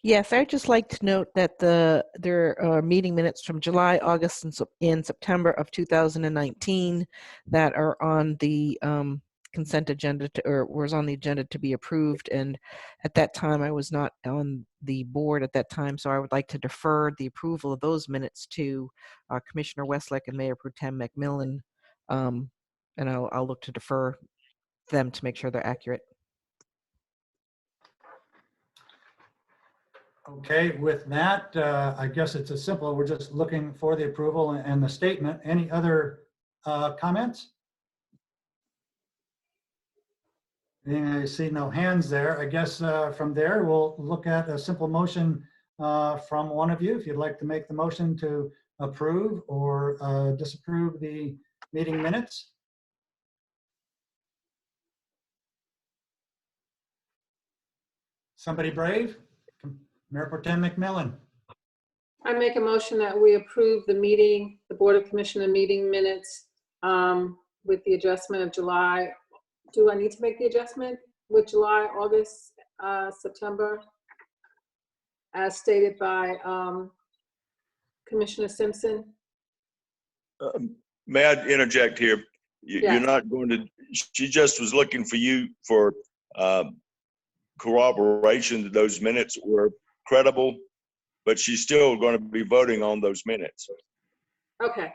Yes, I'd just like to note that there are meeting minutes from July, August, and September of 2019 that are on the consent agenda or was on the agenda to be approved. And at that time, I was not on the board at that time, so I would like to defer the approval of those minutes to Commissioner Westlake and Mayor Pro Tem McMillan. And I'll look to defer them to make sure they're accurate. Okay, with that, I guess it's as simple. We're just looking for the approval and the statement. Any other comments? I see no hands there. I guess from there, we'll look at a simple motion from one of you. If you'd like to make the motion to approve or disapprove the meeting minutes. Somebody brave? Mayor Pro Tem McMillan. I make a motion that we approve the Board of Commissioner meeting minutes with the adjustment of July. Do I need to make the adjustment with July, August, September, as stated by Commissioner Simpson? May I interject here? Yes. You're not going to, she just was looking for you for corroboration that those minutes were credible, but she's still going to be voting on those minutes. Okay,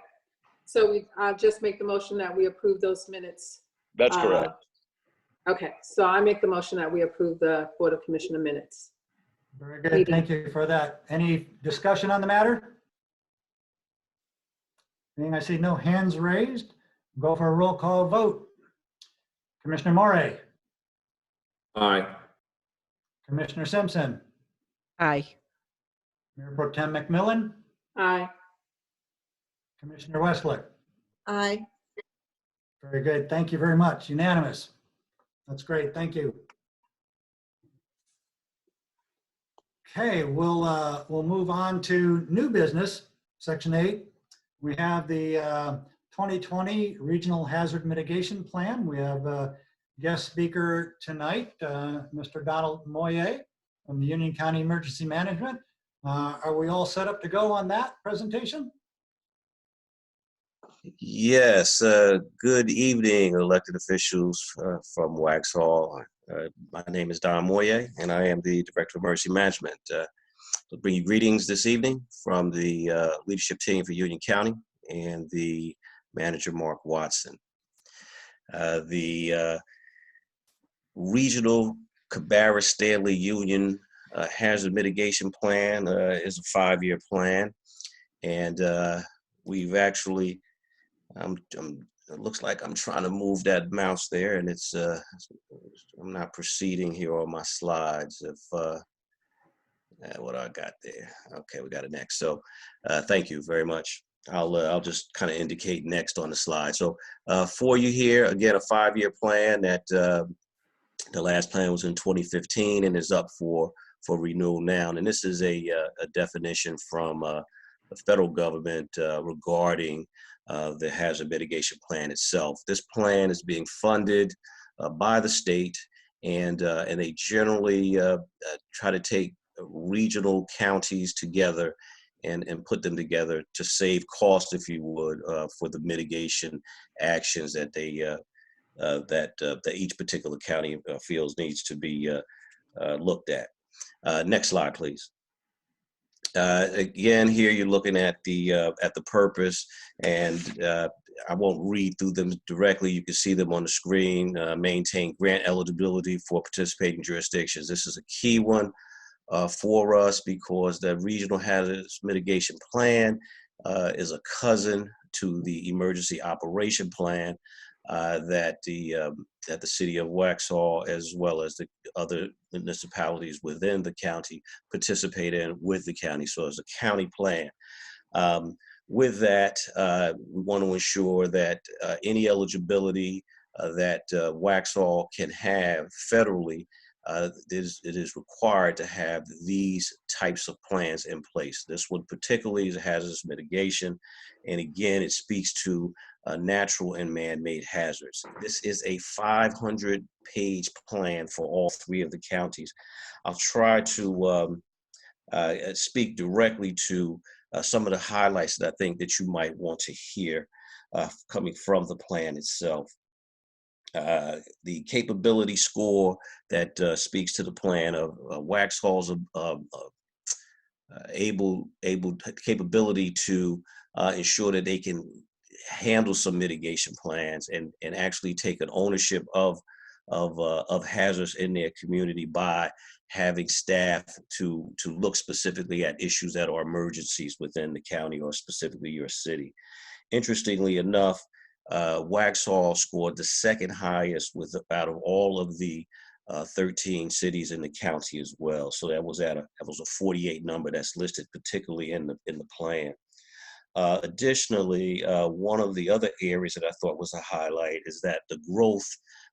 so I'll just make the motion that we approve those minutes. That's correct. Okay, so I make the motion that we approve the Board of Commissioner minutes. Very good. Thank you for that. Any discussion on the matter? I see no hands raised. Go for a roll call vote. Commissioner Morey. Aye. Commissioner Simpson. Aye. Mayor Pro Tem McMillan. Aye. Commissioner Westlake. Aye. Very good. Thank you very much. Unanimous. That's great. Thank you. Okay, we'll move on to new business, Section 8. We have the 2020 Regional Hazard Mitigation Plan. We have a guest speaker tonight, Mr. Donald Moye from the Union County Emergency Management. Are we all set up to go on that presentation? Yes, good evening, elected officials from Waxhaw. My name is Don Moye, and I am the Director of Emergency Management. I'll bring you greetings this evening from the leadership team for Union County and the manager, Mark Watson. The Regional Cabarrus-Stanley Union Hazard Mitigation Plan is a 5-year plan, and we've actually it looks like I'm trying to move that mouse there, and it's I'm not proceeding here on my slides. If what I got there, okay, we got it next. So thank you very much. I'll just kind of indicate next on the slide. So for you here again, a 5-year plan that the last plan was in 2015 and is up for renewal now. And this is a definition from the federal government regarding the hazard mitigation plan itself. This plan is being funded by the state, and they generally try to take regional counties together and put them together to save cost, if you would, for the mitigation actions that they that each particular county feels needs to be looked at. Next slide, please. Again, here you're looking at the purpose, and I won't read through them directly. You can see them on the screen. Maintain grant eligibility for participating jurisdictions. This is a key one for us because the Regional Hazardous Mitigation Plan is a cousin to the Emergency Operation Plan that the city of Waxhaw, as well as the other municipalities within the county, participate in with the county. So it's a county plan. With that, we want to ensure that any eligibility that Waxhaw can have federally, it is required to have these types of plans in place. This one particularly is a hazardous mitigation. And again, it speaks to natural and man-made hazards. This is a 500-page plan for all 3 of the counties. I'll try to speak directly to some of the highlights that I think that you might want to hear coming from the plan itself. The capability score that speaks to the plan of Waxhaw's capability to ensure that they can handle some mitigation plans and actually take an ownership of hazards in their community by having staff to look specifically at issues that are emergencies within the county or specifically your city. Interestingly enough, Waxhaw scored the second highest out of all of the 13 cities in the county as well. So that was a 48 number that's listed particularly in the plan. Additionally, one of the other areas that I thought was a highlight is that the growth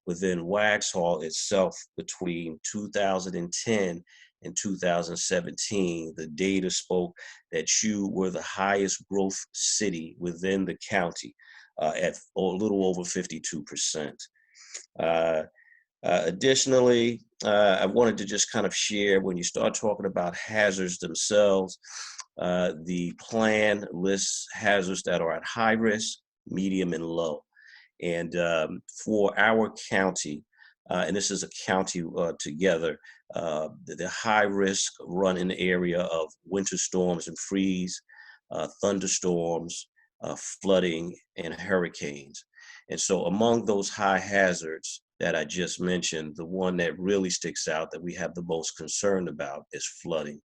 within Waxhaw itself between 2010 and 2017, the data spoke that you were the highest growth city within the county at a little over 52%. Additionally, I wanted to just kind of share, when you start talking about hazards themselves, the plan lists hazards that are at high risk, medium, and low. And for our county, and this is a county together, the high risk run in the area of winter storms and freeze, thunderstorms, flooding, and hurricanes. And so among those high hazards that I just mentioned, the one that really sticks out that we have the most concern about is flooding.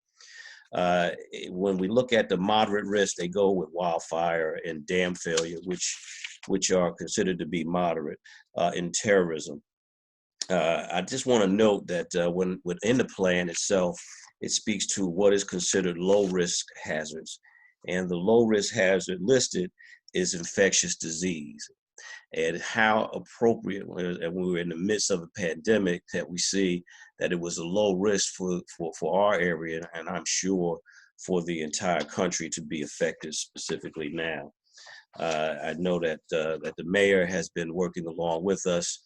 When we look at the moderate risk, they go with wildfire and dam failure, which are considered to be moderate, in terrorism. I just want to note that when within the plan itself, it speaks to what is considered low risk hazards. And the low risk hazard listed is infectious disease. And how appropriate when we were in the midst of a pandemic that we see that it was a low risk for our area, and I'm sure for the entire country to be affected specifically now. I know that the mayor has been working along with us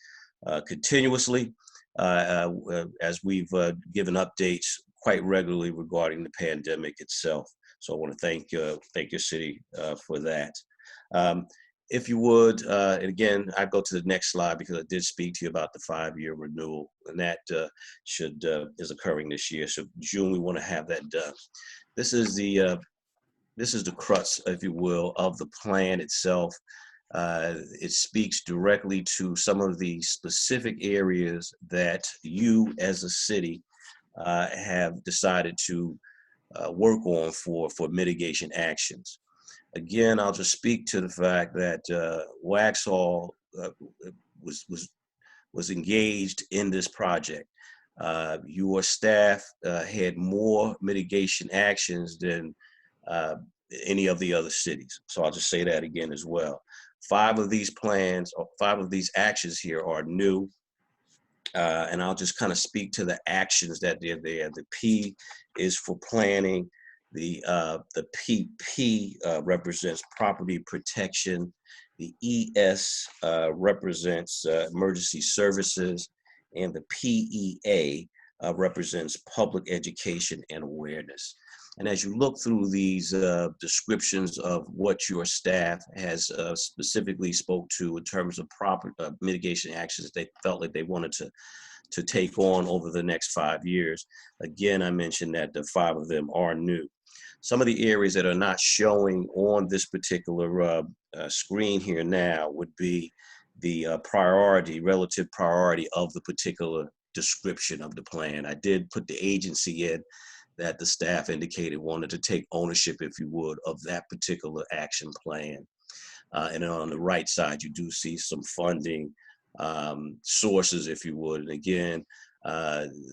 continuously as we've given updates quite regularly regarding the pandemic itself. So I want to thank your city for that. If you would, and again, I go to the next slide because I did speak to you about the 5-year renewal, and that is occurring this year. So June, we want to have that done. This is the crux, if you will, of the plan itself. It speaks directly to some of the specific areas that you as a city have decided to work on for mitigation actions. Again, I'll just speak to the fact that Waxhaw was engaged in this project. Your staff had more mitigation actions than any of the other cities. So I'll just say that again as well. 5 of these plans, or 5 of these actions here are new. And I'll just kind of speak to the actions that they're there. The P is for planning. The PP represents property protection. The ES represents emergency services. And the PEA represents public education and awareness. And as you look through these descriptions of what your staff has specifically spoke to in terms of proper mitigation actions they felt like they wanted to take on over the next 5 years, again, I mentioned that the 5 of them are new. Some of the areas that are not showing on this particular screen here now would be the relative priority of the particular description of the plan. I did put the agency in that the staff indicated wanted to take ownership, if you would, of that particular action plan. And then on the right side, you do see some funding sources, if you would. And again,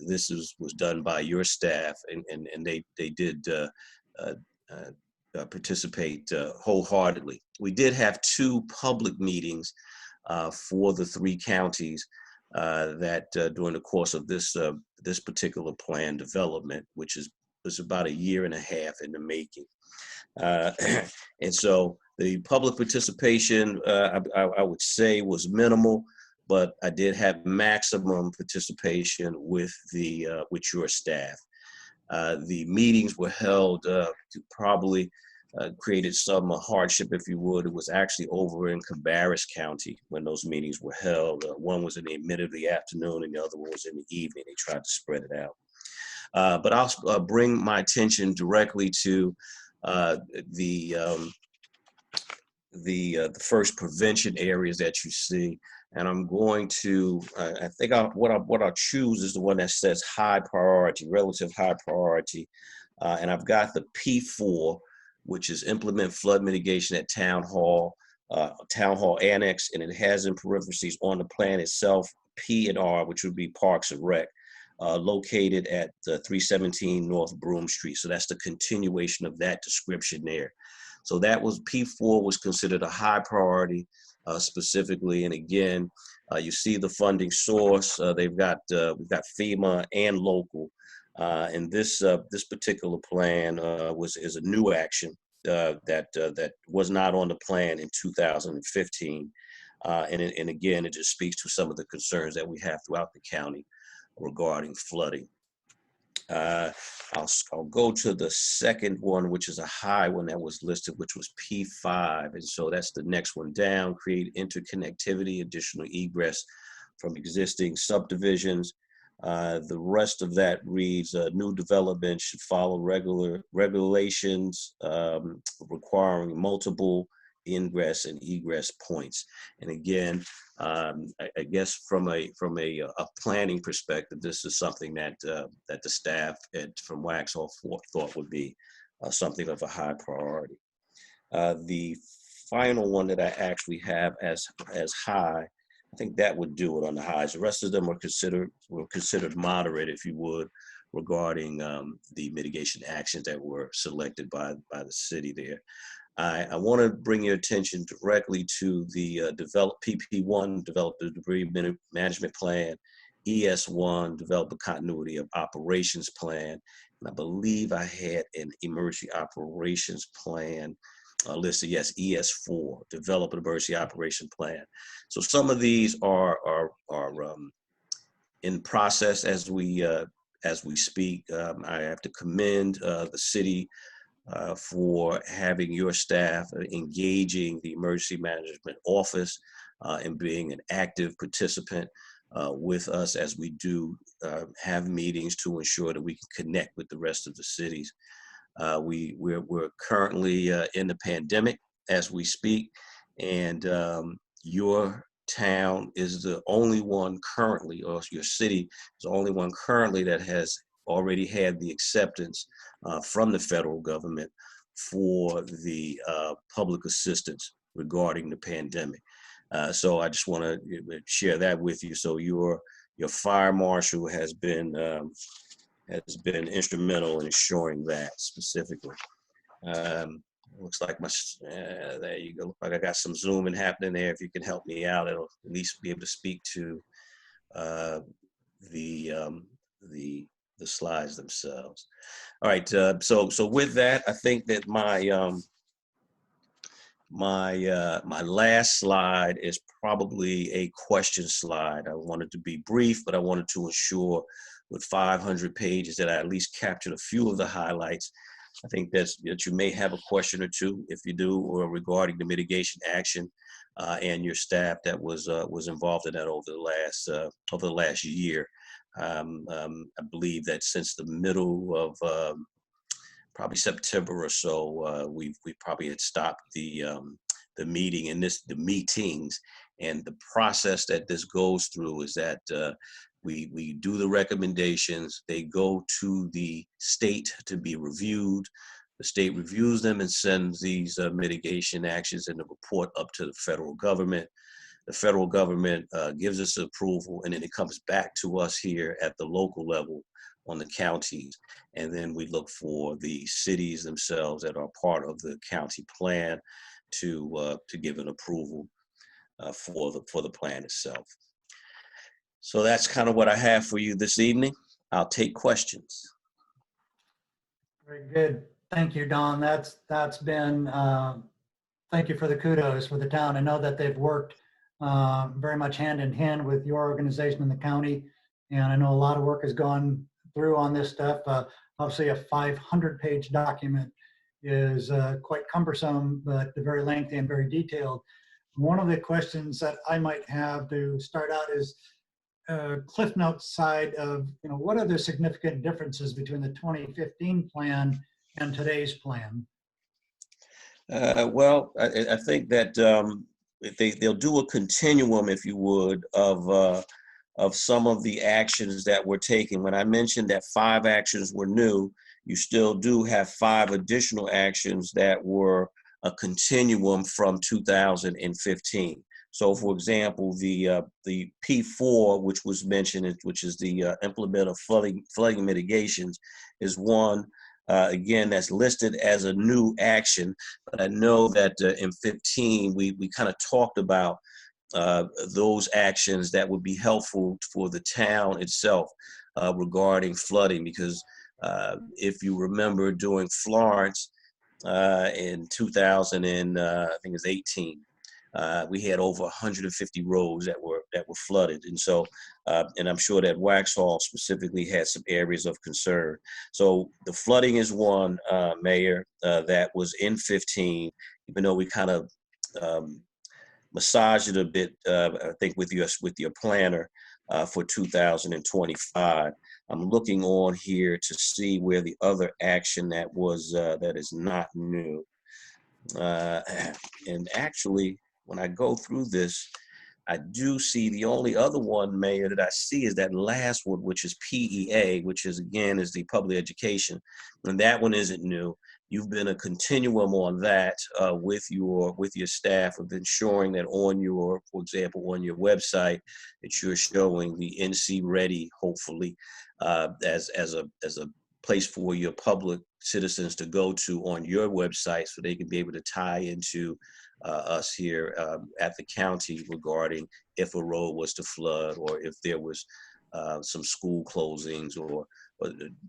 this was done by your staff, and they did participate wholeheartedly. We did have 2 public meetings for the 3 counties that during the course of this particular plan development, which was about 1.5 years in the making. And so the public participation, I would say, was minimal, but I did have maximum participation with your staff. The meetings were held to probably created some hardship, if you would. It was actually over in Cabarrus County when those meetings were held. One was in the middle of the afternoon and the other one was in the evening. They tried to spread it out. But I'll bring my attention directly to the first prevention areas that you see. And I'm going to, I think what I'll choose is the one that says high priority, relative high priority. And I've got the P4, which is implement flood mitigation at Town Hall Annex, and it has in parentheses on the plan itself, P and R, which would be Parks and Rec, located at 317 North Broome Street. So that's the continuation of that description there. So that was P4 was considered a high priority specifically. And again, you see the funding source. We've got FEMA and local. And this particular plan is a new action that was not on the plan in 2015. And again, it just speaks to some of the concerns that we have throughout the county regarding flooding. I'll go to the second one, which is a high one that was listed, which was P5. And so that's the next one down, create interconnectivity, additional egress from existing subdivisions. The rest of that reads, new development should follow regulations requiring multiple ingress and egress points. And again, I guess from a planning perspective, this is something that that the staff from Waxhaw thought would be something of a high priority. The final one that I actually have as high, I think that would do it on the highs. The rest of them were considered moderate, if you would, regarding the mitigation actions that were selected by the city there. I want to bring your attention directly to the PP1, develop the debris management plan, ES1, develop a continuity of operations plan, and I believe I had an emergency operations plan listed. Yes, ES4, develop an emergency operation plan. So some of these are in process as we speak. I have to commend the city for having your staff engaging the emergency management office and being an active participant with us as we do have meetings to ensure that we can connect with the rest of the cities. We're currently in the pandemic as we speak, and your town is the only one currently, or your city is the only one currently that has already had the acceptance from the federal government for the public assistance regarding the pandemic. So I just want to share that with you. So your fire marshal has been instrumental in ensuring that specifically. Looks like there you go. Look like I got some zooming happening there. If you can help me out, it'll at least be able to speak to the slides themselves. All right, so with that, I think that my last slide is probably a question slide. I wanted to be brief, but I wanted to ensure with 500 pages that I at least captured a few of the highlights. I think that you may have a question or two. If you do, or regarding the mitigation action and your staff that was involved in that over the last year. I believe that since the middle of probably September or so, we probably had stopped the meeting and the meetings, and the process that this goes through is that we do the recommendations. They go to the state to be reviewed. The state reviews them and sends these mitigation actions and the report up to the federal government. The federal government gives us approval, and then it comes back to us here at the local level on the counties. And then we look for the cities themselves that are part of the county plan to give an approval for the plan itself. So that's kind of what I have for you this evening. I'll take questions. Very good. Thank you, Don. That's been, thank you for the kudos for the town. I know that they've worked very much hand in hand with your organization in the county. And I know a lot of work has gone through on this stuff. obviously a 500-page document is quite cumbersome, but very lengthy and very detailed. One of the questions that I might have to start out is Cliff Notes side of, what are the significant differences between the 2015 plan and today's plan? Well, I think that they'll do a continuum, if you would, of some of the actions that were taken. When I mentioned that 5 actions were new, you still do have 5 additional actions that were a continuum from 2015. So, for example, the P4, which was mentioned, which is the implement of flooding mitigations, is one. Again, that's listed as a new action, but I know that in 15, we kind of talked about those actions that would be helpful for the town itself regarding flooding, because if you remember during Florence in 2000 and I think it was 18, we had over 150 roads that were flooded, and so and I'm sure that Waxhaw specifically had some areas of concern. So the flooding is one, Mayor, that was in 15, even though we kind of massage it a bit, I think with your planner for 2025. I'm looking on here to see where the other action that was that is not new. And actually, when I go through this, I do see the only other one, Mayor, that I see is that last one, which is PEA, which is again is the public education, and that one isn't new. You've been a continuum on that with your staff of ensuring that on your, for example, on your website, that you're showing the NC Ready, hopefully, as a place for your public citizens to go to on your website, so they can be able to tie into us here at the county regarding if a road was to flood, or if there was some school closings, or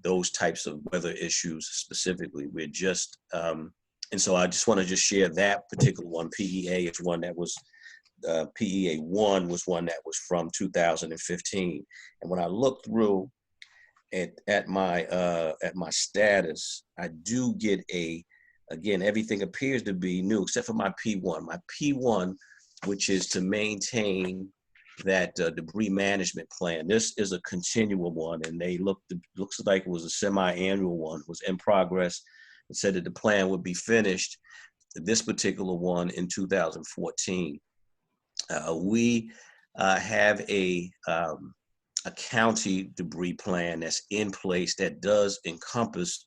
those types of weather issues specifically. We're just, and so I just want to just share that particular one. PEA is one that was, PEA 1 was one that was from 2015. And when I look through at my status, I do get again, everything appears to be new except for my P1. My P1, which is to maintain that debris management plan. This is a continual one, and looks like it was a semi-annual one. It was in progress. It said that the plan would be finished, this particular one, in 2014. We have a county debris plan that's in place that does encompass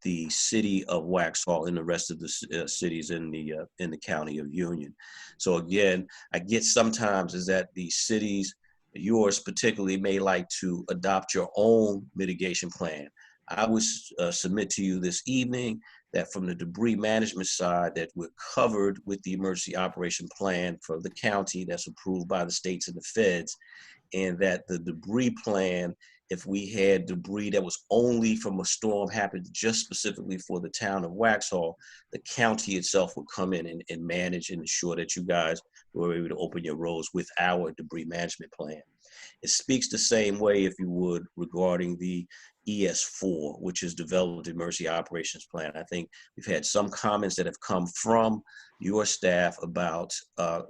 the city of Waxhaw and the rest of the cities in the county of Union. So again, I get sometimes is that the cities, yours particularly, may like to adopt your own mitigation plan. I would submit to you this evening that from the debris management side, that we're covered with the emergency operation plan for the county that's approved by the states and the feds, and that the debris plan, if we had debris that was only from a storm happened just specifically for the town of Waxhaw, the county itself would come in and manage and ensure that you guys were able to open your roads with our debris management plan. It speaks the same way, if you would, regarding the ES4, which is Developed Emergency Operations Plan. I think we've had some comments that have come from your staff about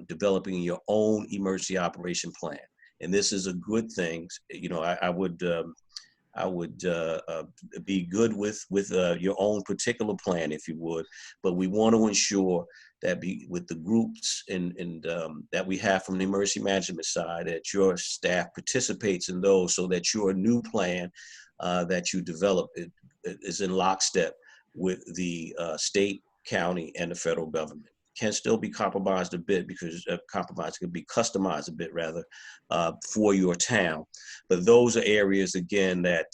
developing your own emergency operation plan. And this is a good thing. You know, I would be good with your own particular plan, if you would. But we want to ensure that with the groups and that we have from the emergency management side, that your staff participates in those, so that your new plan that you develop is in lockstep with the state, county, and the federal government. Can still be compromised a bit, because compromise can be customized a bit rather for your town. But those are areas, again, that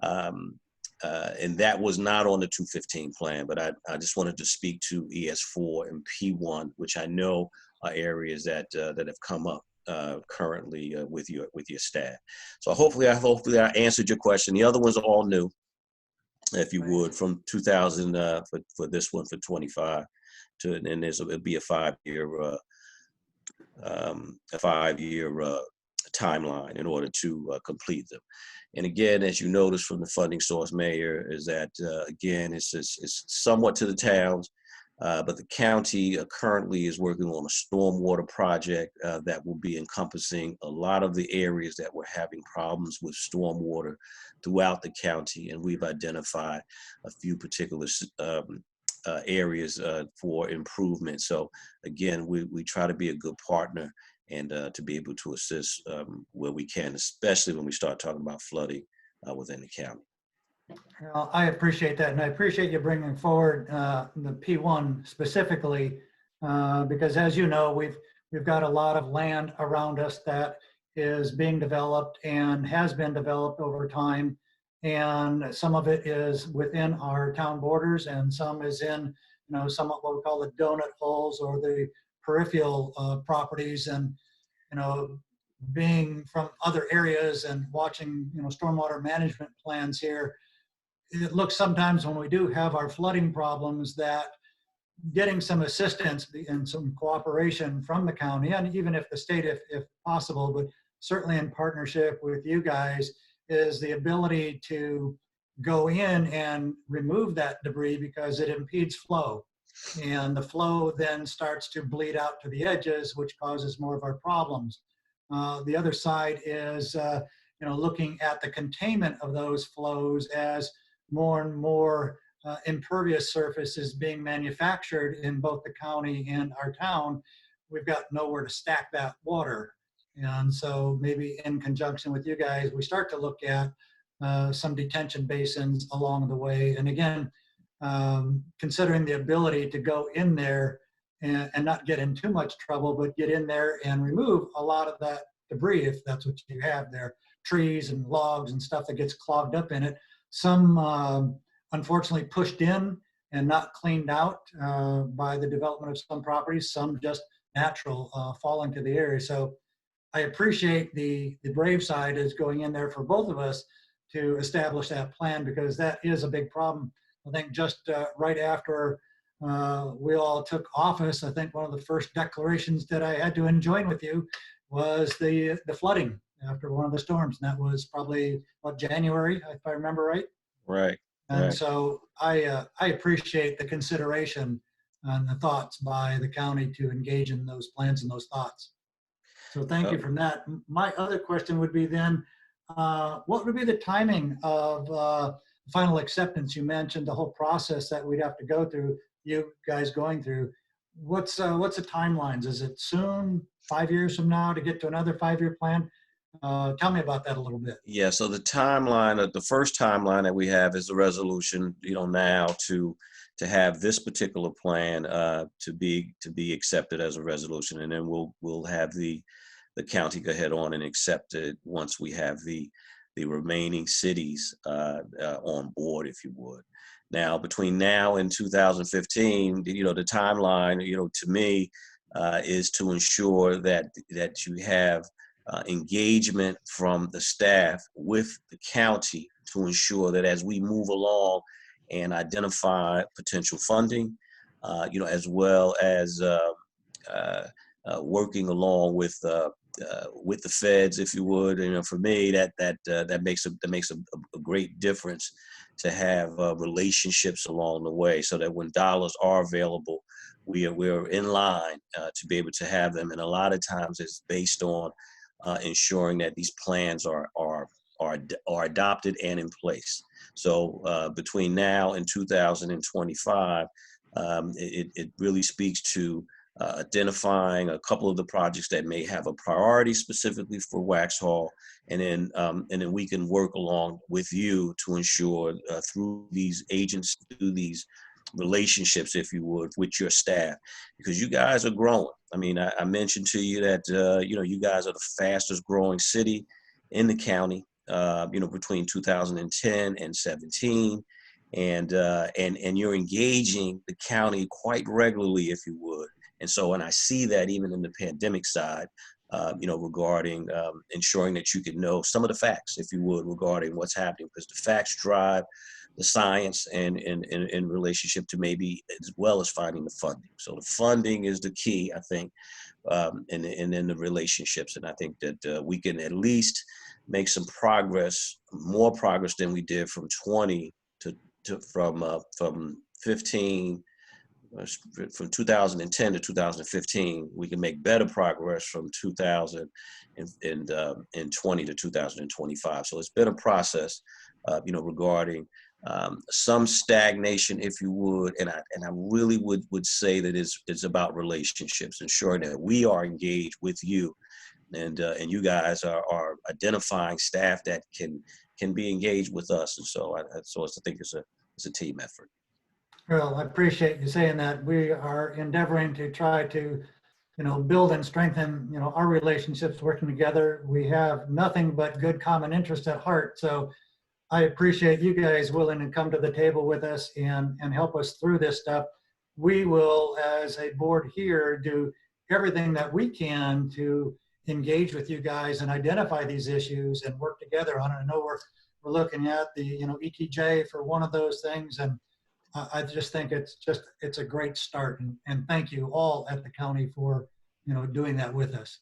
and that was not on the 215 plan, but I just wanted to speak to ES4 and P1, which I know are areas that have come up currently with your staff. So hopefully I answered your question. The other ones are all new, if you would, from 2000 for this one for 25. And it'll be a 5-year timeline in order to complete them. And again, as you notice from the funding source, Mayor, is that again, it's somewhat to the towns, but the county currently is working on a stormwater project that will be encompassing a lot of the areas that were having problems with stormwater throughout the county. And we've identified a few particular areas for improvement. So again, we try to be a good partner and to be able to assist where we can, especially when we start talking about flooding within the county. Well, I appreciate that, and I appreciate you bringing forward the P1 specifically, because as you know, we've got a lot of land around us that is being developed and has been developed over time, and some of it is within our town borders, and some is in, some of what we call the donut holes or the peripheral properties, and being from other areas and watching stormwater management plans here. It looks sometimes when we do have our flooding problems that getting some assistance and some cooperation from the county, and even if the state, if possible, but certainly in partnership with you guys, is the ability to go in and remove that debris because it impedes flow. And the flow then starts to bleed out to the edges, which causes more of our problems. The other side is looking at the containment of those flows as more and more impervious surfaces being manufactured in both the county and our town. We've got nowhere to stack that water. And so maybe in conjunction with you guys, we start to look at some detention basins along the way. And again, considering the ability to go in there and not get in too much trouble, but get in there and remove a lot of that debris, if that's what you have there, trees and logs and stuff that gets clogged up in it. Some unfortunately pushed in and not cleaned out by the development of some properties, some just natural falling to the area. So I appreciate the brave side is going in there for both of us to establish that plan, because that is a big problem. I think just right after we all took office, I think one of the first declarations that I had to enjoin with you was the flooding after one of the storms. And that was probably January, if I remember right. Right. And right. so I appreciate the consideration and the thoughts by the county to engage in those plans and those thoughts. So thank you for that. My other question would be then, what would be the timing of final acceptance? You mentioned the whole process that we'd have to go through, you guys going through. What's the timelines? Is it soon, 5 years from now, to get to another 5-year plan? Tell me about that a little bit. Yeah, so the timeline, the first timeline that we have is the resolution, now to have this particular plan to be accepted as a resolution, and then we'll have the county go ahead on and accept it once we have the remaining cities on board, if you would. Now, between now and 2015, the timeline, to me, is to ensure that you have engagement from the staff with the county to ensure that as we move along and identify potential funding, as well as working along with the feds, if you would. For me, that makes a great difference to have relationships along the way, so that when dollars are available, we're in line to be able to have them. And a lot of times it's based on ensuring that these plans are adopted and in place. So between now and 2025, it really speaks to identifying a couple of the projects that may have a priority specifically for Waxhaw, and then we can work along with you to ensure through these agents, through these relationships, if you would, with your staff, because you guys are growing. I mean, I mentioned to you that you guys are the fastest growing city in the county, between 2010 and 17, and you're engaging the county quite regularly, if you would. And so, and I see that even in the pandemic side, regarding ensuring that you can know some of the facts, if you would, regarding what's happening, because the facts drive the science and in relationship to maybe as well as finding the funding. So the funding is the key, I think, and then the relationships. And I think that we can at least make some progress, more progress than we did from 20 from 15. From 2010 to 2015, we can make better progress from 2020 to 2025. So it's been a process, regarding some stagnation, if you would, and I really would say that it's about relationships, ensuring that we are engaged with you, and you guys are identifying staff that can be engaged with us, and so I think it's a team effort. Well, I appreciate you saying that. We are endeavoring to try to, build and strengthen, our relationships working together. We have nothing but good common interest at heart. So I appreciate you guys willing to come to the table with us and help us through this stuff. We will, as a board here, do everything that we can to engage with you guys and identify these issues and work together on it. I know we're looking at the, ETJ for one of those things, and I just think it's a great start, and thank you all at the county for doing that with us.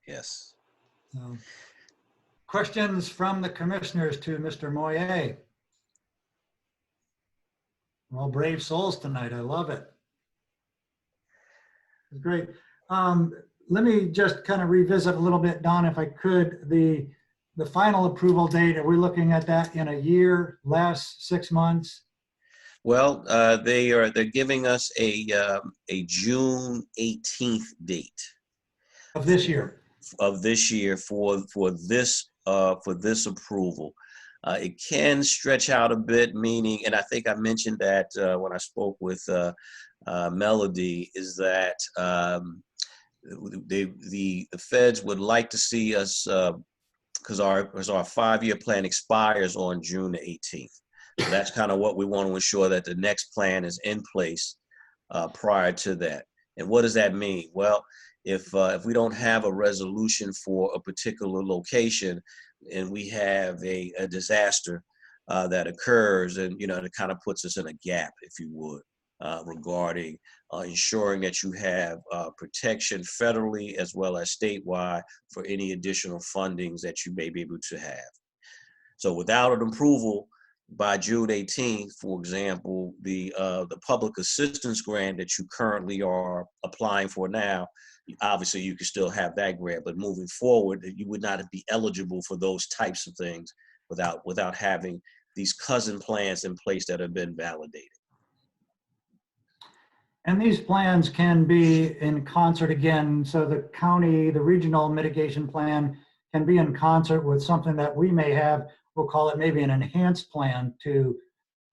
Yes. Questions from the commissioners to Mr. Moyer? We're all brave souls tonight. I love it. Great. Let me just kind of revisit a little bit, Don, if I could. The final approval date, are we looking at that in a year, less, 6 months? Well, they're giving us a June 18th date of this year. For this approval. It can stretch out a bit, meaning, and I think I mentioned that when I spoke with Melody, is that the feds would like to see us, because our 5-year plan expires on June the 18th. So that's kind of what we want to ensure, that the next plan is in place prior to that. And what does that mean? Well, if we don't have a resolution for a particular location, and we have a disaster that occurs, and it kind of puts us in a gap, if you would, regarding ensuring that you have protection federally as well as statewide for any additional fundings that you may be able to have. So without an approval by June 18th, for example, the public assistance grant that you currently are applying for now, obviously you can still have that grant, but moving forward, you would not be eligible for those types of things without having these cousin plans in place that have been validated. And these plans can be in concert again. So the county, the regional mitigation plan can be in concert with something that we may have. We'll call it maybe an enhanced plan to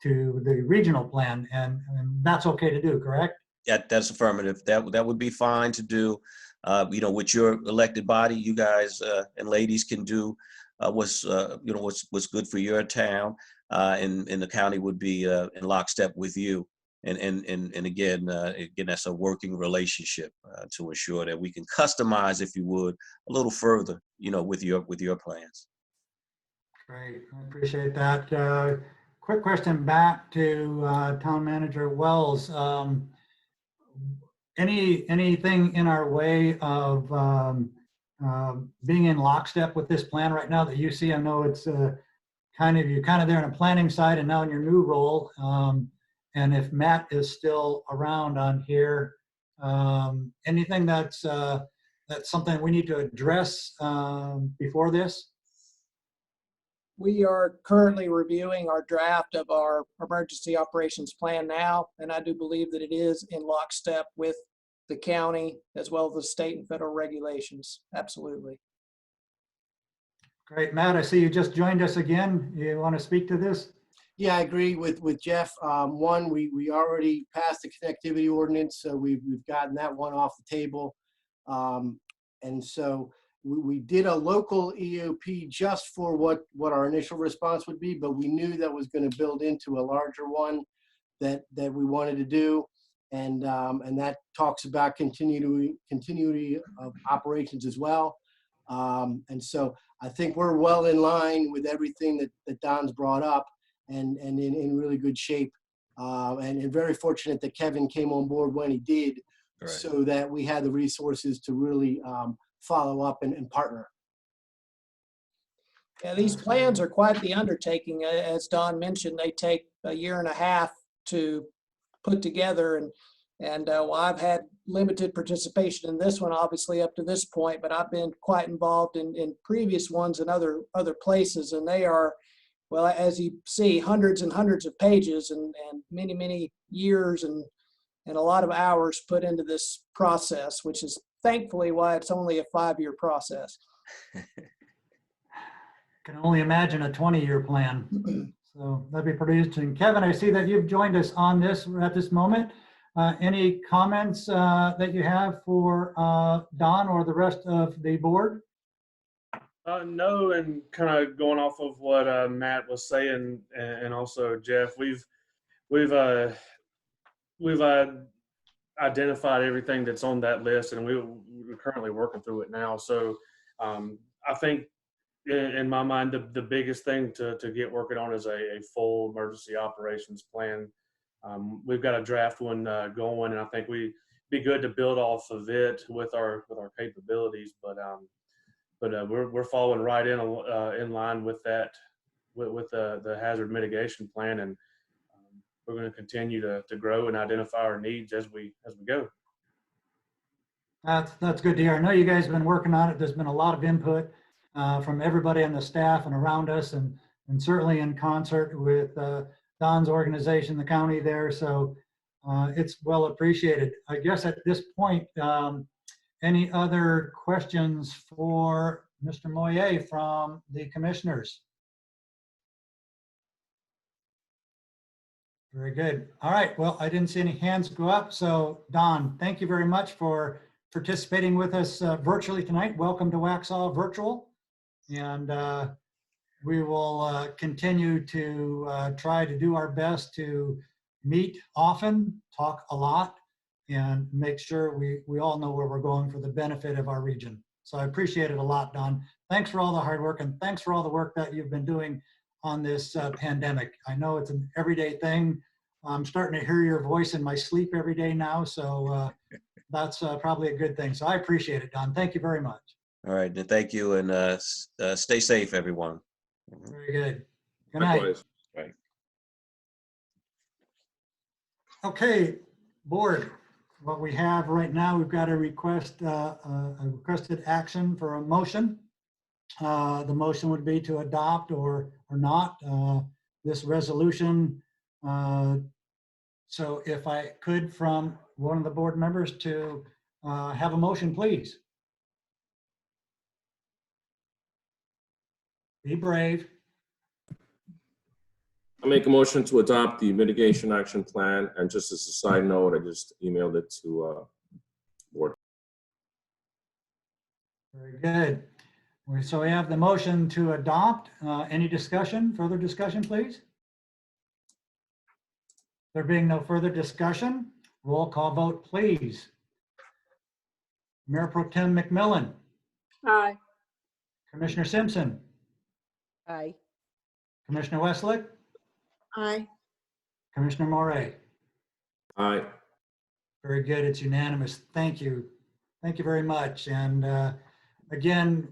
the regional plan, and that's okay to do, correct? Yeah, that's affirmative. That would be fine to do. With your elected body, you guys and ladies can do what's good for your town, and the county would be in lockstep with you. And again, that's a working relationship to ensure that we can customize, if you would, a little further, with your plans. Great, I appreciate that. Quick question back to Town Manager Wells. Anything in our way of being in lockstep with this plan right now that you see? I know it's you're kind of there on the planning side and now in your new role. And if Matt is still around on here, anything that's something we need to address before this? We are currently reviewing our draft of our emergency operations plan now, and I do believe that it is in lockstep with the county as well as the state and federal regulations. Absolutely. Great, Matt, I see you just joined us again. You want to speak to this? Yeah, I agree with Jeff. One, we already passed the connectivity ordinance, so we've gotten that one off the table. And so we did a local EOP just for what our initial response would be, but we knew that was going to build into a larger one that we wanted to do. And that talks about continuity of operations as well. And so I think we're well in line with everything that Don's brought up. and in really good shape. And very fortunate that Kevin came on board when he did, Right. so that we had the resources to really follow up and partner. Yeah, these plans are quite the undertaking. As Don mentioned, they take a year and a half to put together, and well, I've had limited participation in this one, obviously up to this point, but I've been quite involved in previous ones and other places, and they are, well, as you see, hundreds and hundreds of pages and many years and a lot of hours put into this process, which is thankfully why it's only a 5-year process. Can only imagine a 20-year plan. So that'd be pretty interesting. Kevin, I see that you've joined us on this at this moment. Any comments that you have for Don or the rest of the board? No, and kind of going off of what Matt was saying, and also Jeff, we've identified everything that's on that list, and we're currently working through it now. So I think in my mind, the biggest thing to get working on is a full emergency operations plan. We've got a draft one going, and I think we'd be good to build off of it with our capabilities. But we're following right in line with that, with the hazard mitigation plan, and we're going to continue to grow and identify our needs as we go. That's good to hear. I know you guys have been working on it. There's been a lot of input from everybody on the staff and around us, and certainly in concert with Don's organization, the county there. So it's well appreciated. I guess at this point, any other questions for Mr. Moyer from the commissioners? Very good. All right. Well, I didn't see any hands go up. So Don, thank you very much for participating with us virtually tonight. Welcome to Waxhaw Virtual. And we will continue to try to do our best to meet often, talk a lot, and make sure we all know where we're going for the benefit of our region. So I appreciate it a lot, Don. Thanks for all the hard work, and thanks for all the work that you've been doing on this pandemic. I know it's an everyday thing. I'm starting to hear your voice in my sleep every day now, so that's probably a good thing. So I appreciate it, Don. Thank you very much. All right, then thank you, and stay safe, everyone. Very good. Good night. Likewise. Right. Okay, board. What we have right now, we've got a requested action for a motion. The motion would be to adopt or not this resolution. So if I could, from one of the board members, to have a motion, please. Be brave. I make a motion to adopt the mitigation action plan. And just as a side note, I just emailed it to board. Very good. So we have the motion to adopt. Any discussion, further discussion, please? There being no further discussion, roll call vote, please. Mayor Pro Tem McMillan. Aye. Commissioner Simpson. Aye. Commissioner Westlick. Aye. Commissioner Moray. Aye. Very good. It's unanimous. Thank you. Thank you very much. And again,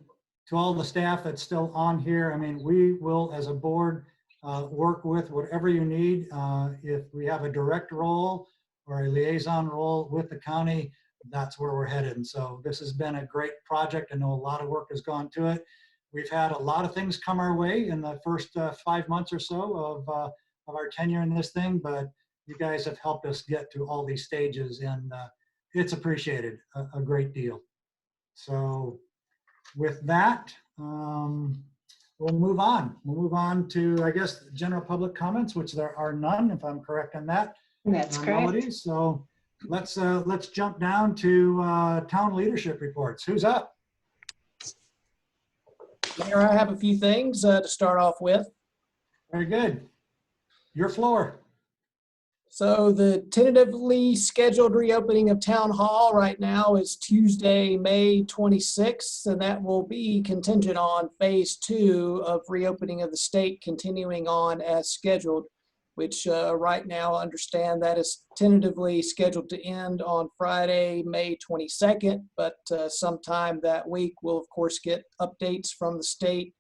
to all the staff that's still on here, I mean, we will, as a board, work with whatever you need. If we have a direct role or a liaison role with the county, that's where we're headed. And so this has been a great project. I know a lot of work has gone to it. We've had a lot of things come our way in the first 5 months or so of our tenure in this thing, but you guys have helped us get to all these stages, and it's appreciated a great deal. So with that, we'll move on. We'll move on to, I guess, general public comments, which there are none, if I'm correct on that. That's correct. So let's jump down to town leadership reports. Who's up? Mayor, I have a few things to start off with. Very good. Your floor. So the tentatively scheduled reopening of Town Hall right now is Tuesday, May 26th, and that will be contingent on phase 2 of reopening of the state continuing on as scheduled, which right now I understand that is tentatively scheduled to end on Friday, May 22nd, but sometime that week we'll of course get updates from the state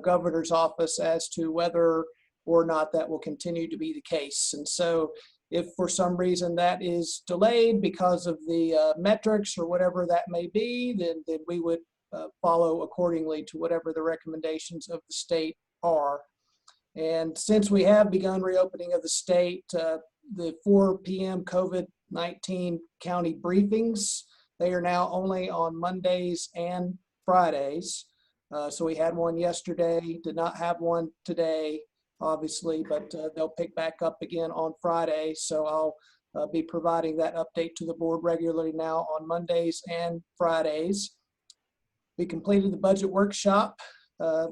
governor's office as to whether or not that will continue to be the case. And so if for some reason that is delayed because of the metrics or whatever that may be, then we would follow accordingly to whatever the recommendations of the state are. And since we have begun reopening of the state, the 4 p.m. COVID-19 county briefings, they are now only on Mondays and Fridays. So we had one yesterday, did not have one today, obviously, but they'll pick back up again on Friday. So I'll be providing that update to the board regularly now on Mondays and Fridays. We completed the budget workshop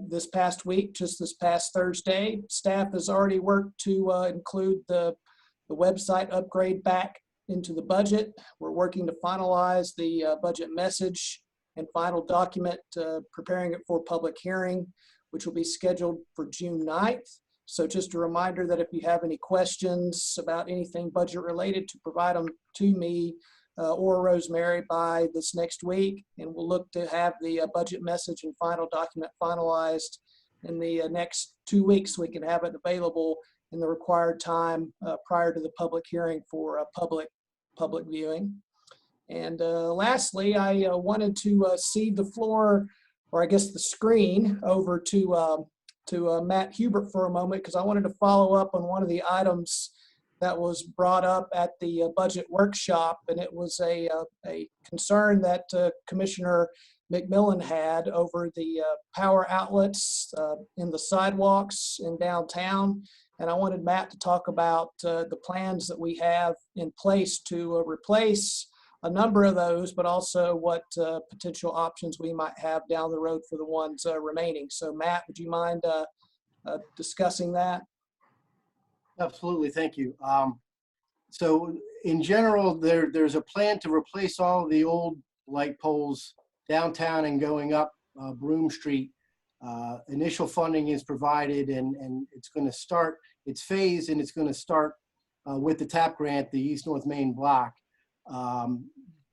this past week, just this past Thursday. Staff has already worked to include the website upgrade back into the budget. We're working to finalize the budget message and final document, preparing it for public hearing, which will be scheduled for June 9th. So just a reminder that if you have any questions about anything budget related, to provide them to me or Rosemary by this next week. And we'll look to have the budget message and final document finalized in the next 2 weeks so we can have it available in the required time prior to the public hearing for public viewing. And lastly, I wanted to cede the floor, or I guess the screen, over to Matt Hubert for a moment, because I wanted to follow up on one of the items that was brought up at the budget workshop, and it was a concern that Commissioner McMillan had over the power outlets in the sidewalks in downtown. And I wanted Matt to talk about the plans that we have in place to replace a number of those, but also what potential options we might have down the road for the ones remaining. So Matt, would you mind discussing that? Absolutely, thank you. So in general, there's a plan to replace all of the old light poles downtown and going up Broome Street. Initial funding is provided, and it's going to start, it's phased, and it's going to start with the TAP grant, the East North Main block.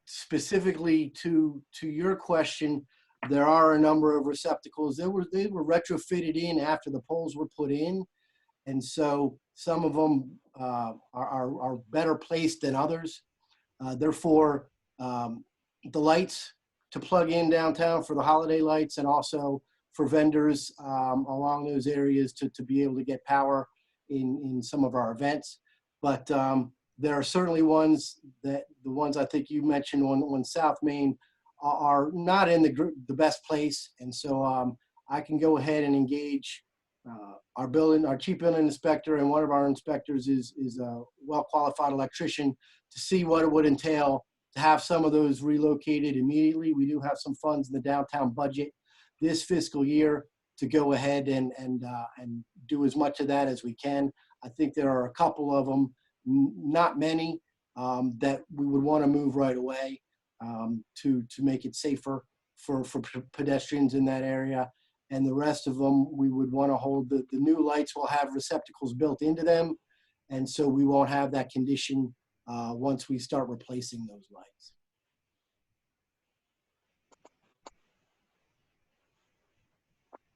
Specifically to your question, there are a number of receptacles. They were retrofitted in after the poles were put in, and so some of them are better placed than others. Therefore, the lights to plug in downtown for the holiday lights, and also for vendors along those areas to be able to get power in some of our events. But there are certainly ones that, the ones I think you mentioned on South Main, are not in the best place. And so I can go ahead and engage our chief building inspector, and one of our inspectors is a well-qualified electrician, to see what it would entail to have some of those relocated immediately. We do have some funds in the downtown budget this fiscal year to go ahead and do as much of that as we can. I think there are a couple of them, not many, that we would want to move right away to make it safer for pedestrians in that area. And the rest of them, we would want to hold. The new lights will have receptacles built into them, and so we won't have that condition once we start replacing those lights.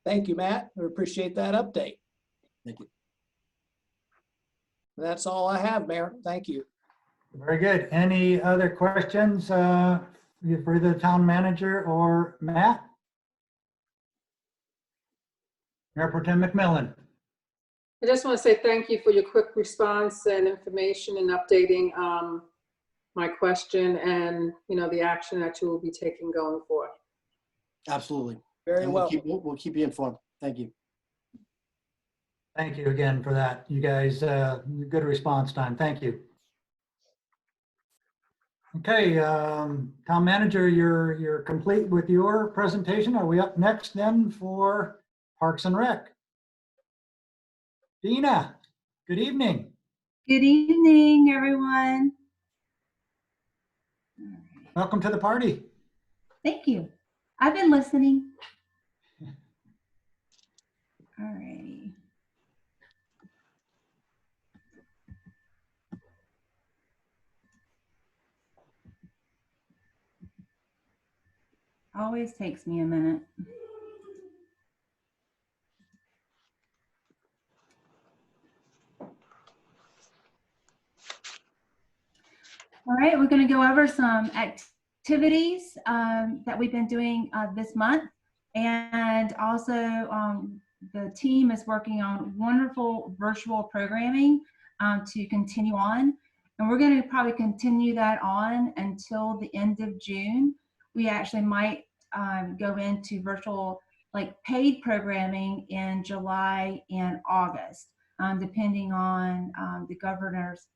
Thank you, Matt. I appreciate that update. Thank you. That's all I have, Mayor. Thank you. Very good. Any other questions for the town manager or Matt? Mayor Pro Tem McMillan. I just want to say thank you for your quick response and information and updating my question, and the action that you will be taking going forward. Absolutely. Very well. We'll keep you informed. Thank you. Thank you again for that. You guys, good response time. Thank you. Okay, town manager, you're complete with your presentation. Are we up next then for Parks and Rec? Dina, good evening. Good evening, everyone. Welcome to the party. Thank you. I've been listening. All righty. Always takes me a minute. All right, we're going to go over some activities that we've been doing this month. And also the team is working on wonderful virtual programming to continue on. And we're going to probably continue that on until the end of June. We actually might go into virtual, like paid programming in July and August, depending on the governor's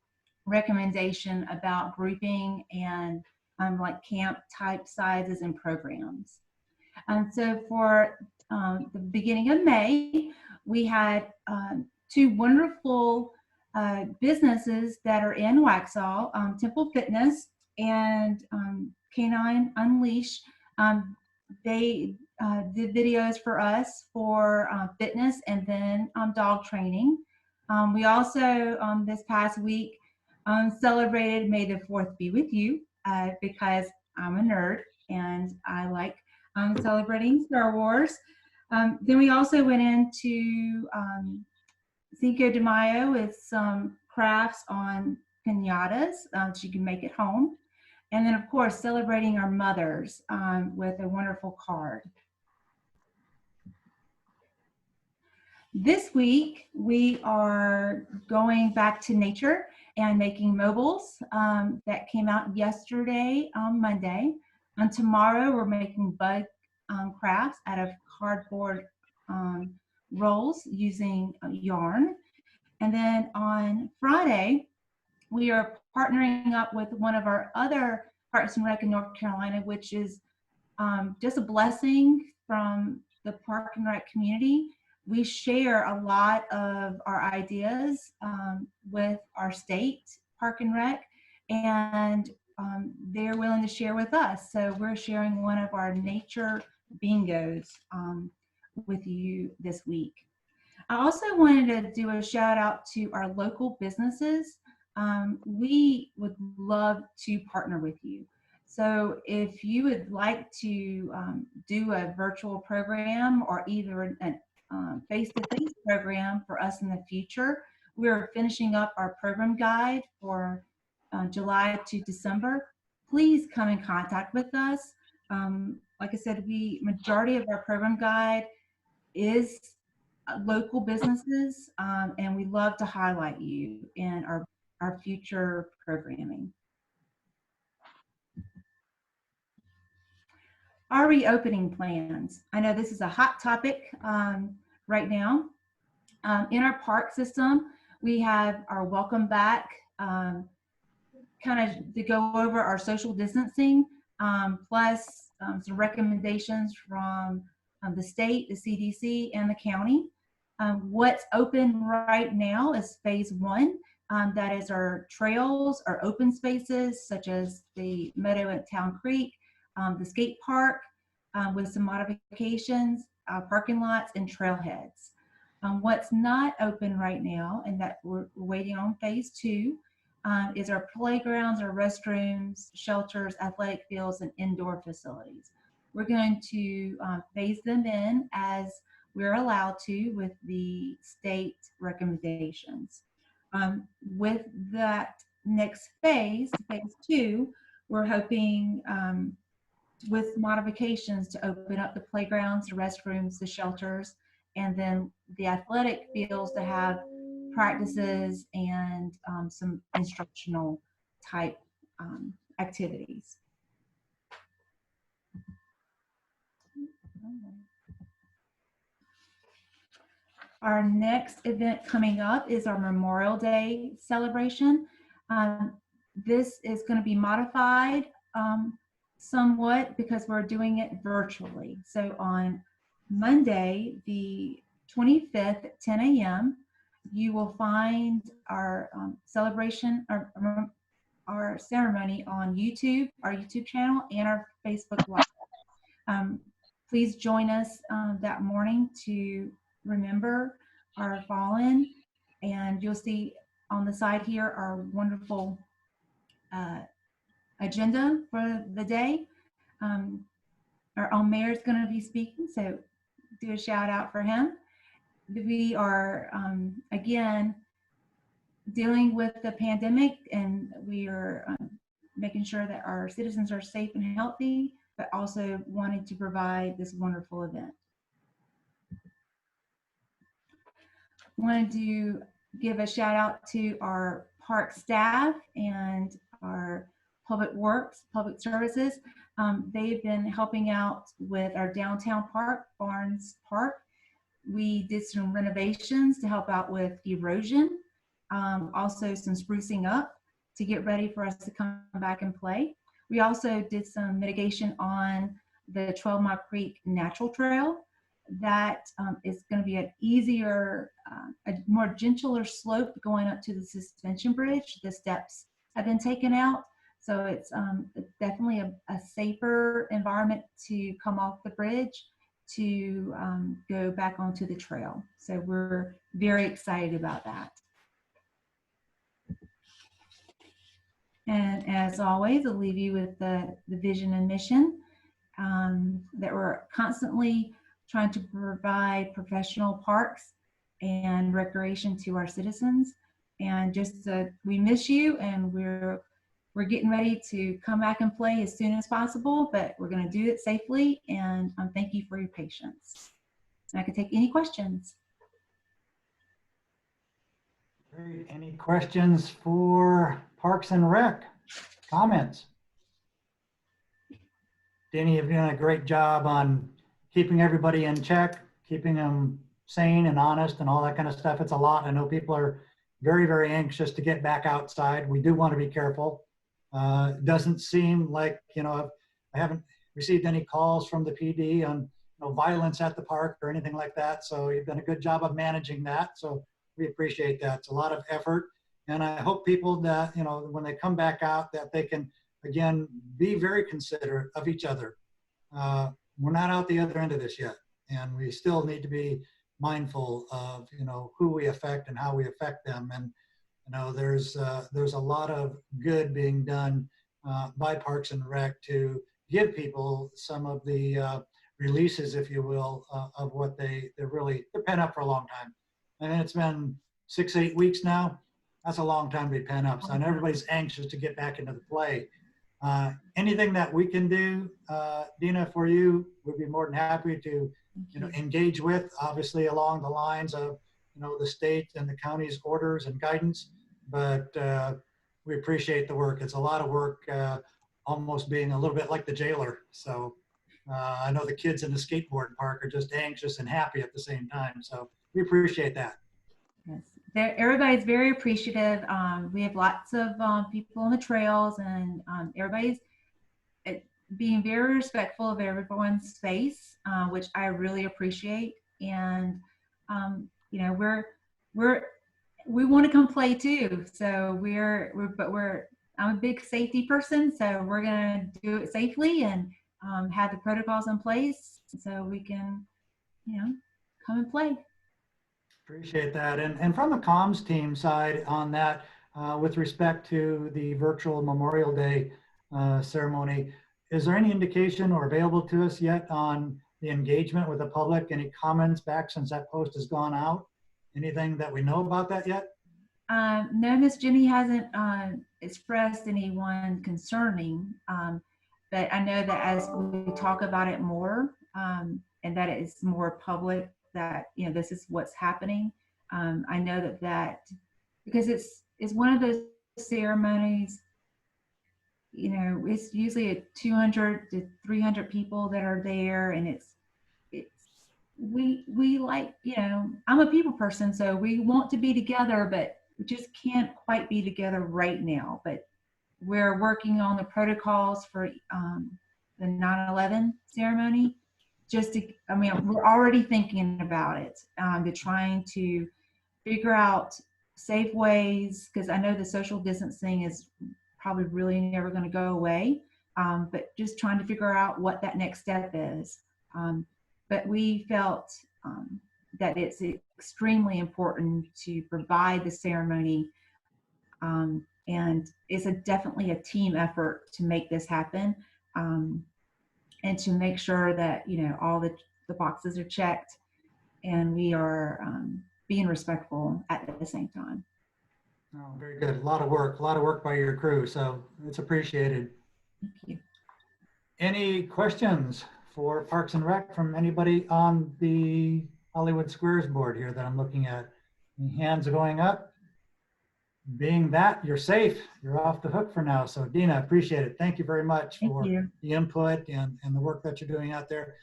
recommendation about grouping and like camp type sizes and programs. And so for the beginning of May, we had two wonderful businesses that are in Waxhaw, Temple Fitness and Canine Unleash. They did videos for us for fitness and then dog training. We also, this past week, celebrated May the 4th be with you because I'm a nerd and I like celebrating Star Wars. Then we also went into Cinco de Mayo with some crafts on piñatas so you can make at home. And then, of course, celebrating our mothers with a wonderful card. This week, we are going back to nature and making mobiles that came out yesterday on Monday. And tomorrow, we're making bug crafts out of cardboard rolls using yarn. And then on Friday, we are partnering up with one of our other Parks and Rec in North Carolina, which is just a blessing from the Park and Rec community. We share a lot of our ideas with our state Park and Rec, and they're willing to share with us. So we're sharing one of our nature bingos with you this week. I also wanted to do a shout out to our local businesses. We would love to partner with you. So if you would like to do a virtual program or either a face-to-face program for us in the future, we're finishing up our program guide for July to December. Please come in contact with us. Like I said, majority of our program guide is local businesses, and we love to highlight you in our future programming. Our reopening plans. I know this is a hot topic right now. In our park system, we have our welcome back, kind of to go over our social distancing, plus some recommendations from the state, the CDC, and the county. What's open right now is phase 1. That is our trails, our open spaces, such as the meadow at Town Creek, the skate park with some modifications, parking lots, and trailheads. What's not open right now, and that we're waiting on phase 2, is our playgrounds, our restrooms, shelters, athletic fields, and indoor facilities. We're going to phase them in as we're allowed to with the state recommendations. With that next phase 2, we're hoping with modifications to open up the playgrounds, the restrooms, the shelters, and then the athletic fields to have practices and some instructional type activities. Our next event coming up is our Memorial Day celebration. This is going to be modified somewhat because we're doing it virtually. So on Monday, the 25th at 10 a.m., you will find our celebration, our ceremony on YouTube, our YouTube channel, and our Facebook Live. Please join us that morning to remember our fallen, and you'll see on the side here our wonderful agenda for the day. Our own mayor is going to be speaking, so do a shout out for him. We are, again, dealing with the pandemic, and we are making sure that our citizens are safe and healthy, but also wanted to provide this wonderful event. Wanted to give a shout out to our park staff and our public works, public services. They've been helping out with our downtown park, Barnes Park. We did some renovations to help out with erosion, also some sprucing up to get ready for us to come back and play. We also did some mitigation on the 12 Mile Creek Natural Trail. That is going to be an easier, a more gentler slope going up to the suspension bridge. The steps have been taken out, so it's definitely a safer environment to come off the bridge to go back onto the trail. So we're very excited about that. And as always, I'll leave you with the vision and mission that we're constantly trying to provide professional parks and recreation to our citizens. And just we miss you, and we're getting ready to come back and play as soon as possible, but we're going to do it safely. And thank you for your patience. And I can take any questions. Great. Any questions for Parks and Rec? Comments? Danny, you've done a great job on keeping everybody in check, keeping them sane and honest and all that kind of stuff. It's a lot. I know people are very, very anxious to get back outside. We do want to be careful. It doesn't seem like, I haven't received any calls from the PD on violence at the park or anything like that. So you've done a good job of managing that. So we appreciate that. It's a lot of effort. And I hope people that, when they come back out, that they can, again, be very considerate of each other. We're not out the other end of this yet. And we still need to be mindful of, who we affect and how we affect them. And, there's a lot of good being done by Parks and Rec to give people some of the releases, if you will, of what they're pent up for a long time. And it's been 6-8 weeks now. That's a long time to be pent up. So and everybody's anxious to get back into the play. Anything that we can do, Dina, for you, we'd be more than happy to, engage with, obviously along the lines of, the state and the county's orders and guidance. But we appreciate the work. It's a lot of work, almost being a little bit like the jailer. So I know the kids in the skateboard park are just anxious and happy at the same time. So we appreciate that. Yes, everybody's very appreciative. We have lots of people on the trails, and everybody's being very respectful of everyone's space, which I really appreciate. And we want to come play too. So I'm a big safety person, so we're gonna do it safely and have the protocols in place so we can, come and play. Appreciate that. And from the comms team side on that, with respect to the virtual Memorial Day ceremony, is there any indication or available to us yet on the engagement with the public? Any comments back since that post has gone out? Anything that we know about that yet? No, Miss Jenny hasn't expressed anyone concerning, but I know that as we talk about it more, and that it's more public, that this is what's happening. I know that because it's one of those ceremonies, it's usually 200 to 300 people that are there, and we like, I'm a people person, so we want to be together, but we just can't quite be together right now. But we're working on the protocols for the 9/11 ceremony. We're already thinking about it, to trying to figure out safe ways, because I know the social distancing is probably really never going to go away, but just trying to figure out what that next step is. But we felt that it's extremely important to provide the ceremony, and it's definitely a team effort to make this happen, and to make sure that, you know, all the boxes are checked and we are being respectful at the same time. Oh, very good. A lot of work by your crew, so it's appreciated. Thank you. Any questions for Parks and Rec from anybody on the Hollywood Squares board here that I'm looking at? Any hands are going up? Being that you're safe, you're off the hook for now. So Dina, appreciate it. Thank you very much for the input and the work that you're doing out there.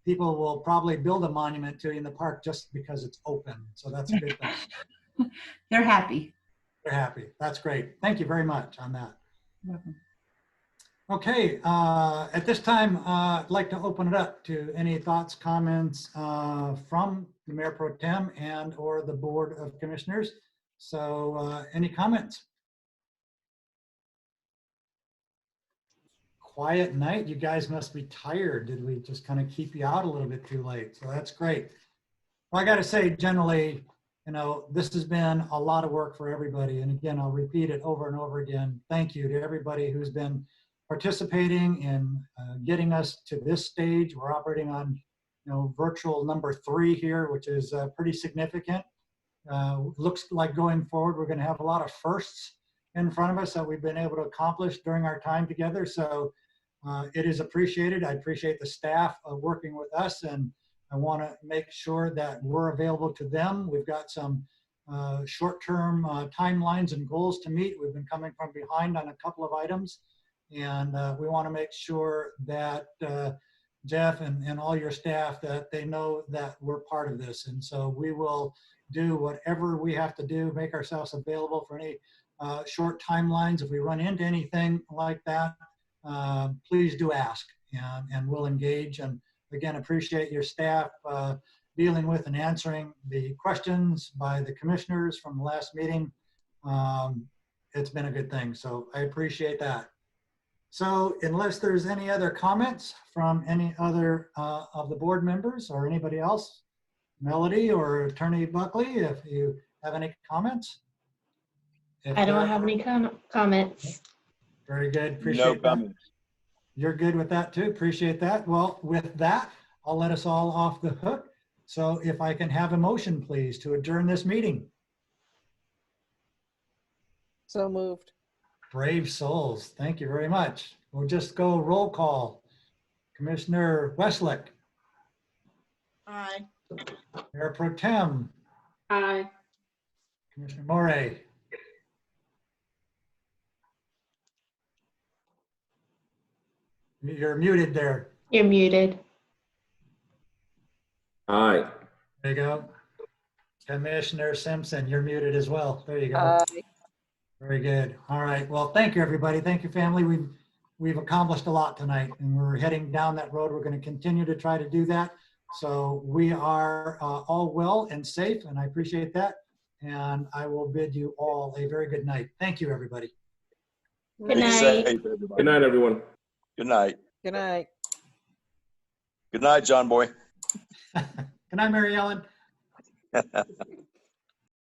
People will probably build a monument to you in the park just because it's open. So that's a good thing. They're happy. They're happy. That's great. Thank you very much on that. Welcome. Okay, at this time, I'd like to open it up to any thoughts, comments from the Mayor Pro Tem and or the Board of Commissioners. So any comments? Quiet night. You guys must be tired. Did we just kind of keep you out a little bit too late? So that's great. Well, I got to say, generally, you know, this has been a lot of work for everybody. And again, I'll repeat it over and over again. Thank you to everybody who's been participating in getting us to this stage. We're operating on, you know, virtual number 3 here, which is pretty significant. Looks like going forward, we're going to have a lot of firsts in front of us that we've been able to accomplish during our time together. So it is appreciated. I appreciate the staff working with us, and I want to make sure that we're available to them. We've got some short-term timelines and goals to meet. We've been coming from behind on a couple of items, and we want to make sure that Jeff and all your staff, that they know that we're part of this. And so we will do whatever we have to do, make ourselves available for any short timelines. If we run into anything like that, please do ask, and we'll engage. And again, appreciate your staff dealing with and answering the questions by the commissioners from the last meeting. It's been a good thing, so I appreciate that. So unless there's any other comments from any other of the board members or anybody else, Melody or Attorney Buckley, if you have any comments. I don't have any comments. Very good. Appreciate No that. comments. You're good with that too. Appreciate that. Well, with that, I'll let us all off the hook. So if I can have a motion, please, to adjourn this meeting. So moved. Brave souls. Thank you very much. We'll just go roll call. Commissioner Westlake. Aye. Mayor Pro Tem. Aye. Commissioner Morey. You're muted there. You're muted. Aye. There you go. Commissioner Simpson, you're muted as well. There you go. Aye. Very good. All right. Well, thank you, everybody. Thank you, family. We've accomplished a lot tonight, and we're heading down that road. We're going to continue to try to do that. So we are all well and safe, and I appreciate that. And I will bid you all a very good night. Thank you, everybody. Good Be night. safe, everybody. Good night, everyone. Good night. Good night. Good night, John Boy. Good night, Mary Ellen.